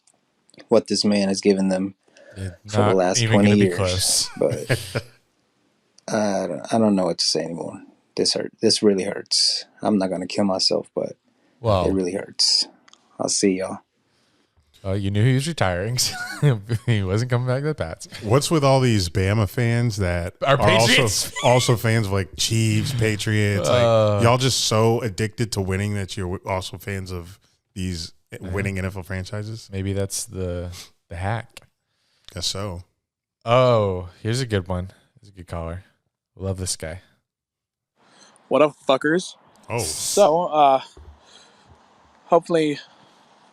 what this man has given them for the last 20 years. But I don't know what to say anymore. This really hurts. I'm not gonna kill myself, but it really hurts. I'll see y'all. You knew he was retiring. He wasn't coming back to the Pats. What's with all these Bama fans that are also fans of like Chiefs, Patriots? Like, y'all just so addicted to winning that you're also fans of these winning NFL franchises? Maybe that's the hack. Guess so. Oh, here's a good one. Here's a good caller. Love this guy. What up, fuckers? Oh. So, hopefully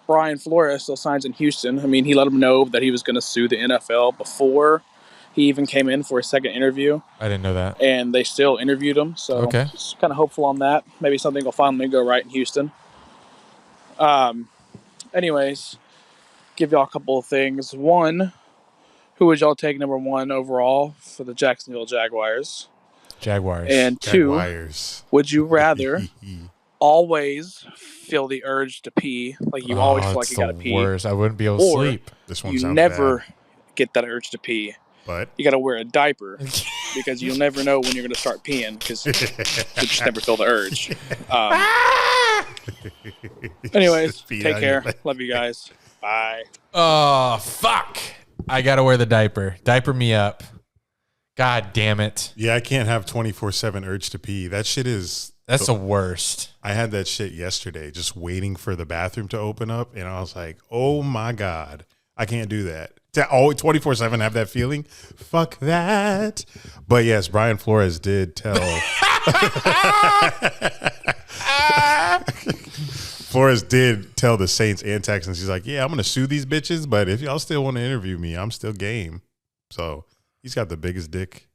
Brian Flores still signs in Houston. I mean, he let him know that he was going to sue the NFL before he even came in for a second interview. I didn't know that. And they still interviewed him. So, okay. Just kind of hopeful on that. Maybe something will finally go right in Houston. Anyways, give y'all a couple of things. One, who would y'all take number 1 overall for the Jacksonville Jaguars? Jaguars. And 2, would you rather always feel the urge to pee, like you always feel like you gotta pee? Worst. I wouldn't be able to sleep. This one you sounds never bad. get that urge to pee, but you gotta wear a diaper because you'll never know when you're gonna start peeing because you just never feel the urge. Anyways, take care. Love you guys. Bye. Oh, fuck. I gotta wear the diaper. Diaper me up. God damn it. Yeah, I can't have 24/7 urge to pee. That shit is... That's the worst. I had that shit yesterday, just waiting for the bathroom to open up, and I was like, oh my God, I can't do that. To always 24/7 have that feeling? Fuck that. But yes, Brian Flores did tell... Flores did tell the Saints and Texans, he's like, yeah, I'm going to sue these bitches, but if y'all still want to interview me, I'm still game. So he's got the biggest dick.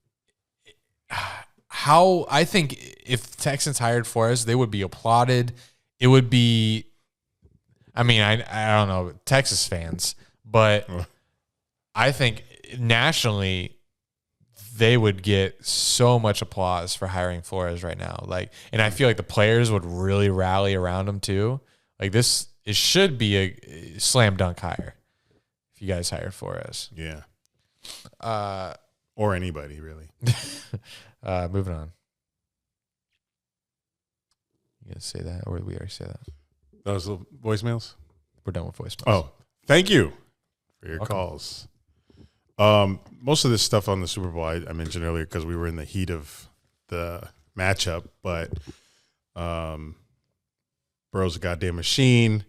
How I think if Texans hired Flores, they would be applauded. It would be, I mean, I don't know, Texas fans, but I think nationally they would get so much applause for hiring Flores right now. Like, and I feel like the players would really rally around him too. Like it should be a slam dunk hire if you guys hire Flores. Yeah. Or anybody really. Moving on. You gonna say that, or did we already say that? Those voicemails? We're done with voicemails. Oh, thank you for your calls. Most of this stuff on the Super Bowl I mentioned earlier because we were in the heat of the matchup, but Burrow's a goddamn machine.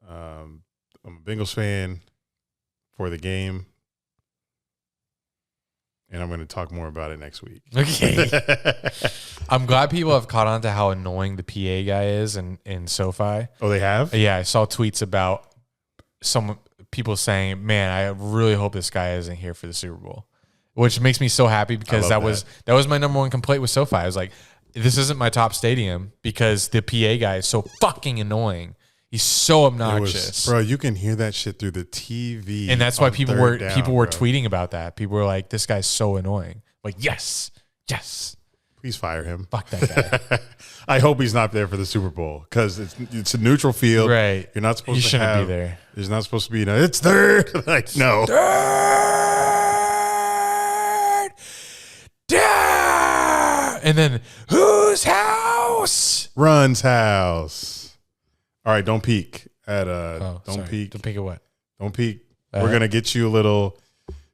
I'm a Bengals fan for the game. And I'm going to talk more about it next week. Okay. I'm glad people have caught on to how annoying the PA guy is in SoFi. Oh, they have? Yeah, I saw tweets about some people saying, man, I really hope this guy isn't here for the Super Bowl, which makes me so happy because that was my number one complaint with SoFi. I was like, this isn't my top stadium because the PA guy is so fucking annoying. He's so It obnoxious. was, bro, you can hear that shit through the TV. And that's why on people third were down, people were bro. tweeting about that. People were like, "This guy's so annoying." Like, yes. Please fire him. Fuck that guy. I hope he's not there for the Super Bowl because it's a neutral field. Right. You're not supposed He to shouldn't have, be there. There's not supposed to be it's third. Like no. Third down. And then whose house? Run's house. All right, don't peek at Oh, don't sorry. peek. Don't peek at what? Don't peek. We're gonna get you a little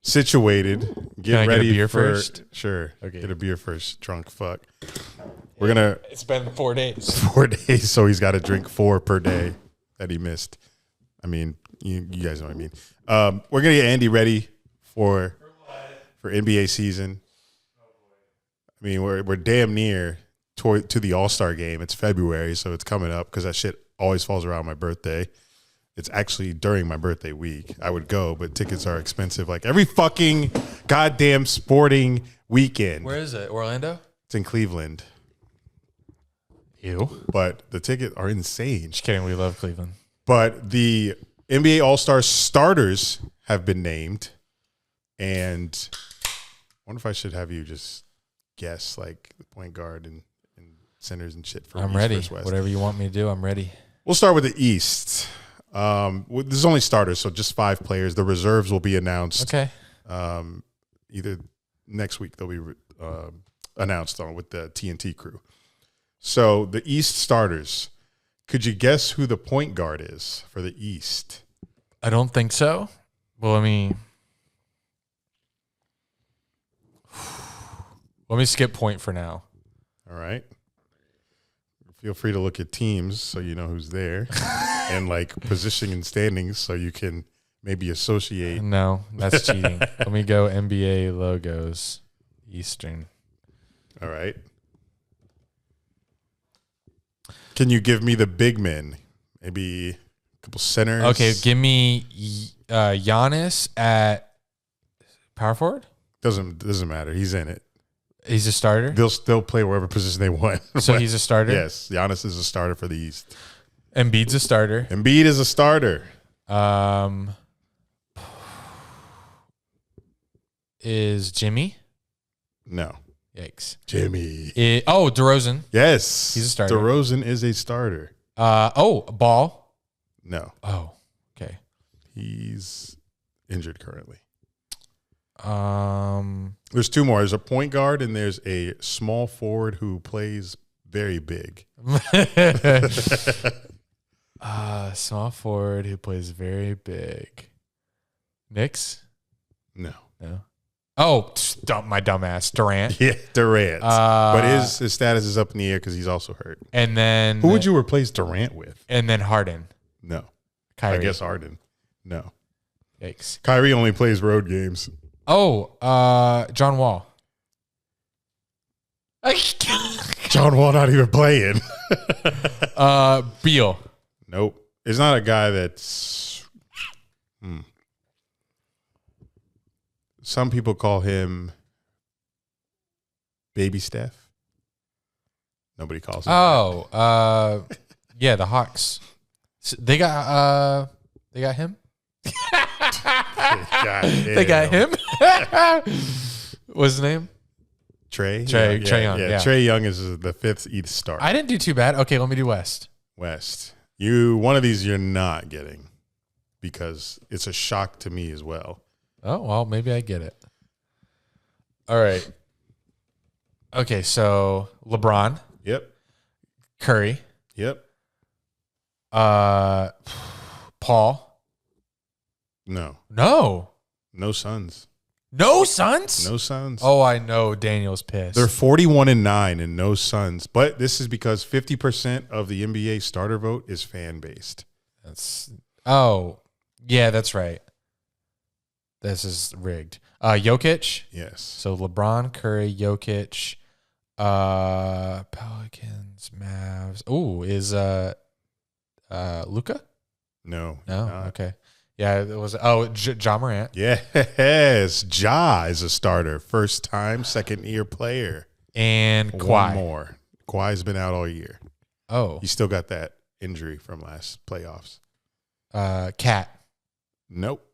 situated. Get Can I get a ready beer for first? Sure. Okay. Get a beer first. Drunk fuck. We're gonna It's been 4 days. 4 days, so he's got to drink 4 per day that he missed. I mean, you guys know what I mean. We're gonna get Andy ready for NBA season. I mean, we're damn near to the Allstar game. It's February, so it's coming up because that shit always falls around my birthday. It's actually during my birthday week. I would go, but tickets are expensive. Like every fucking goddamn sporting weekend. Where is it? Orlando? It's in Cleveland, Ew. but the tickets are insane. Just kidding. We love Cleveland. But the NBA All-Star starters have been named, and I wonder if I should have you just guess like the point guard and centers and shit for I'm East ready. versus West. Whatever you want me to do, I'm ready. We'll start with the East. There's only starters, so just 5 players. The reserves will be announced. Okay. Either next week they'll be announced on with the TNT crew. So the East starters. Could you guess who the point guard is for the East? I don't think so. Well, let me skip point for now. All right. Feel free to look at teams so you know who's there and like positioning and standings so you can maybe associate. No, that's cheating. Let me go NBA logos, Eastern. All right. Can you give me the big men? Maybe a couple centers. Okay, give me Giannis at power forward. Doesn't matter. He's in it. He's a starter. They'll still play wherever position they want. So he's a starter. Yes, Giannis is a starter for the East. Embiid's a starter. Embiid is a starter. Is Jimmy? No. Yikes. Jimmy. DeRozan. Yes. He's a starter. DeRozan is a starter. Ball. No. Oh, okay. He's injured currently. Um, There's 2 more. There's a point guard and there's a small forward who plays very big. small forward who plays very big. Knicks? No. Oh, my dumbass. Durant. Yeah, Durant. But his status is up in the air because he's also hurt. And then Who would you replace Durant with? And then Harden. No. Kyrie. I guess Harden. No. Yikes. Kyrie only plays road games. John Wall. John Wall not even playing. Beal. Nope. It's not a guy that's. Some people call him Baby Steph. Nobody calls him. Yeah, the Hawks. They got him. They got him. What's his name? Trey Young. Yeah. Trey Young is the 5th East starter. I didn't do too bad. Okay, let me do West. West. One of these you're not getting because it's a shock to me as well. Oh, well, maybe I get it. All right. Okay, so LeBron. Yep. Curry. Yep. Paul. No. No Suns. No Suns? No Suns. Oh, I know. Daniel's pissed. They're 41-9 and no Suns. But this is because 50% of the NBA starter vote is fan based. Yeah, that's right. This is rigged. Jokic. Yes. So LeBron, Curry, Jokic, Pelicans, Mavs. Oh, is Luka? No. Okay. Yeah, it was. Ja Morant. Yes. Ja is a starter. First time, second-year player. And One Kawhi. more. Kawhi's been out all year. Oh. You still got that injury from last playoffs. Cat. Nope.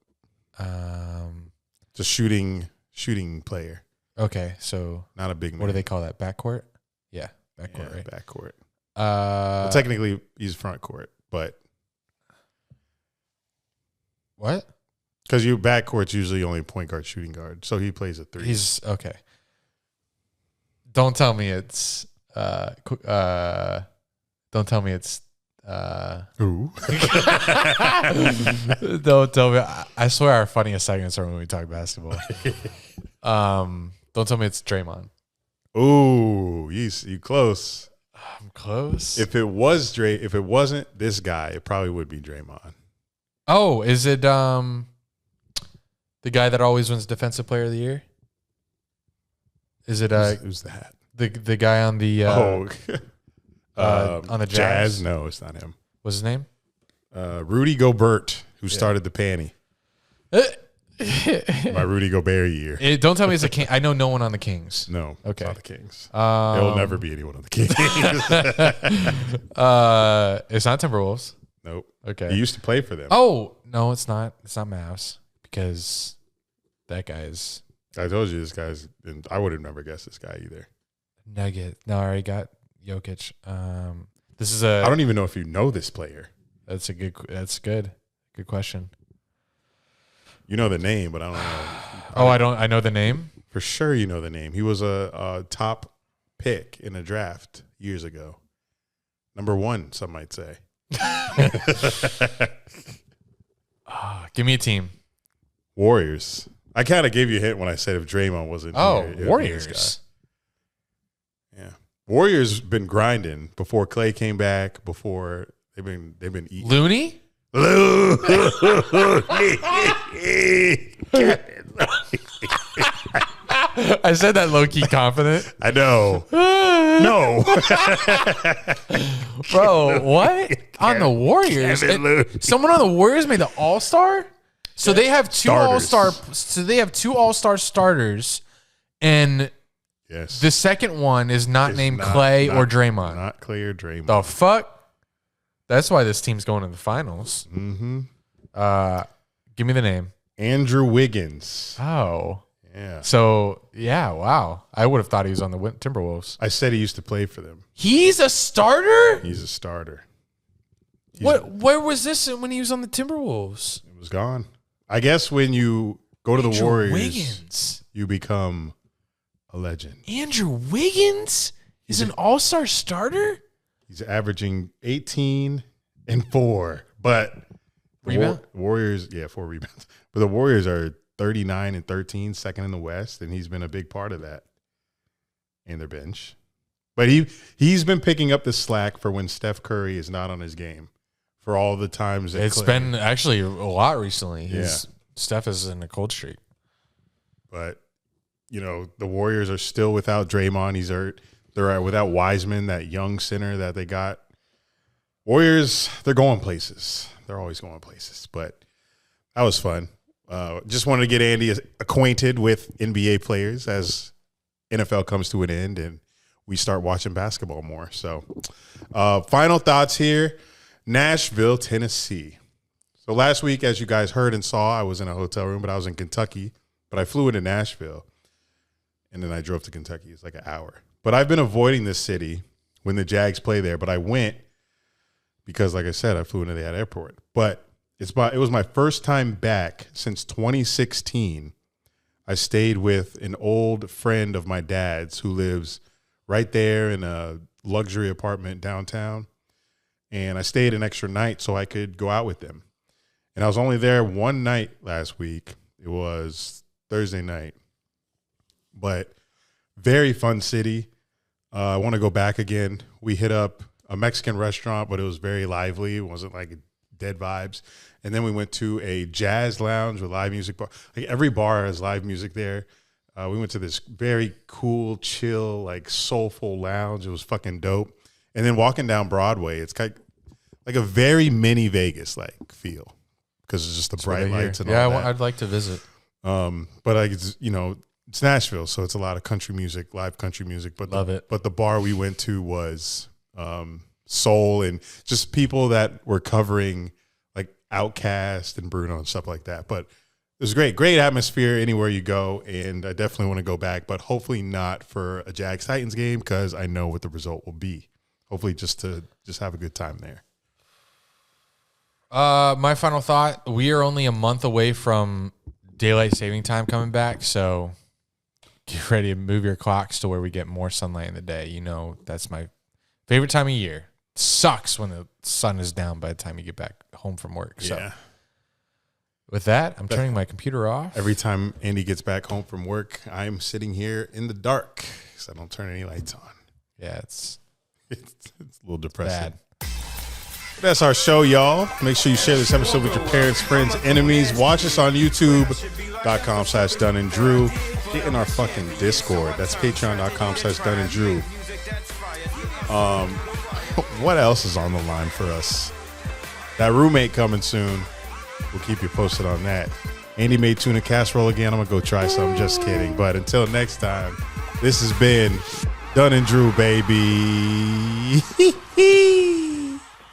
It's a shooting player. Okay, so not a big man. What do they call that? Backcourt? Yeah, backcourt, right? Backcourt. Well, technically, he's front court, but what? Because you backcourt's usually only point guard, shooting guard, so he plays a 3. He's okay. Don't tell me it's. Don't tell me it's. Ooh. Don't tell me. I swear our funniest segments are when we talk basketball. Don't tell me it's Draymond. Ooh, you close. I'm close. If it wasn't this guy, it probably would be Draymond. Oh, is it the guy that always wins Defensive Player of the Year? Is it who's that? The guy on the on the Jazz? No, it's not him. What's his name? Rudy Gobert, who started the panty. My Rudy Gobert year. Don't tell me it's a King. I know no one on the Kings. No, okay, it's not the Kings. There'll never be anyone on the Kings. It's not Timberwolves. Nope. Okay, he used to play for them. Oh no, it's not. It's not Mavs because that guy's. I told you this guy's. I would have never guessed this guy either. Nugget. No, I already got Jokic. This is a. I don't even know if you know this player. That's a good. That's good. Good question. You know the name, but I don't know. Oh, I don't. I know the name for sure. You know the name. He was a top pick in a draft years ago. Number 1, some might say. Give me a team. Warriors. I kind of gave you a hint when I said if Draymond wasn't. Here, Warriors. Yeah, Warriors been grinding before Clay came back. Before they've been eating. Looney. I said that low key confident. I know. No, bro. What on the Warriors? Someone on the Warriors made the All-Star. So they have two All-Star. So they have 2 All-Star starters, and yes, the second one is not named Clay or Draymond. Not Clay or Draymond. The fuck. That's why this team's going to the finals. Mm-hmm. Give me the name. Andrew Wiggins. Oh. Yeah. So, yeah, wow. I would have thought he was on the Timberwolves. I said he used to play for them. He's a starter? He's a starter. Where was this when he was on the Timberwolves? It was gone. I guess when you go to the Warriors, Wiggins. You become a legend. Andrew Wiggins is an all-star starter? He's averaging 18 and 4, but Warriors, 4 rebounds. But the Warriors are 39 and 13, second in the West, and he's been a big part of that in their bench. But he's been picking up the slack for when Steph Curry is not on his game. For all the times that it's been actually a lot recently. Steph is in a cold streak. But the Warriors are still without Draymond. He's hurt. They're without Wiseman, that young center that they got. Warriors, they're going places. They're always going places. But that was fun. Just wanted to get Andy acquainted with NBA players as NFL comes to an end and we start watching basketball more. So final thoughts here. Nashville, Tennessee. So last week, as you guys heard and saw, I was in a hotel room, but I was in Kentucky. But I flew into Nashville, and then I drove to Kentucky. It's like an hour. But I've been avoiding this city when the Jags play there. But I went because, like I said, I flew into that airport. But it was my first time back since 2016. I stayed with an old friend of my dad's who lives right there in a luxury apartment downtown. And I stayed an extra night so I could go out with them. And I was only there one night last week. It was Thursday night. But very fun city. I want to go back again. We hit up a Mexican restaurant, but it was very lively. It wasn't like dead vibes. And then we went to a jazz lounge with live music bar. Like every bar has live music there. We went to this very cool, chill, like soulful lounge. It was fucking dope. And then walking down Broadway, it's like a very mini Vegas like feel because it's just the bright lights and all that. I'd like to visit. But it's Nashville, so it's a lot of country music, live country music. But Love it. But the bar we went to was Soul and just people that were covering like Outkast and Bruno and stuff like that. But it was great atmosphere anywhere you go, and I definitely want to go back, but hopefully not for a Jags Titans game because I know what the result will be. Hopefully just to have a good time there. My final thought, we are only a month away from daylight saving time coming back, so get ready to move your clocks to where we get more sunlight in the day. You know, that's my favorite time of year. It sucks when the sun is down by the time you get back home from work. So Yeah. with that, I'm turning my computer off. Every time Andy gets back home from work, I'm sitting here in the dark because I don't turn any lights on. Yeah, it's a little depressing. bad. That's our show, y'all. Make sure you share this episode with your parents, friends, enemies. Watch us on YouTube.com/DunandDrew. Get in our fucking Discord. That's Patreon.com/DunandDrew. What else is on the line for us? That roommate coming soon. We'll keep you posted on that. Andy made tuna casserole again. I'm going to go try some. Just kidding. But until next time, this has been Dun and Drew, baby.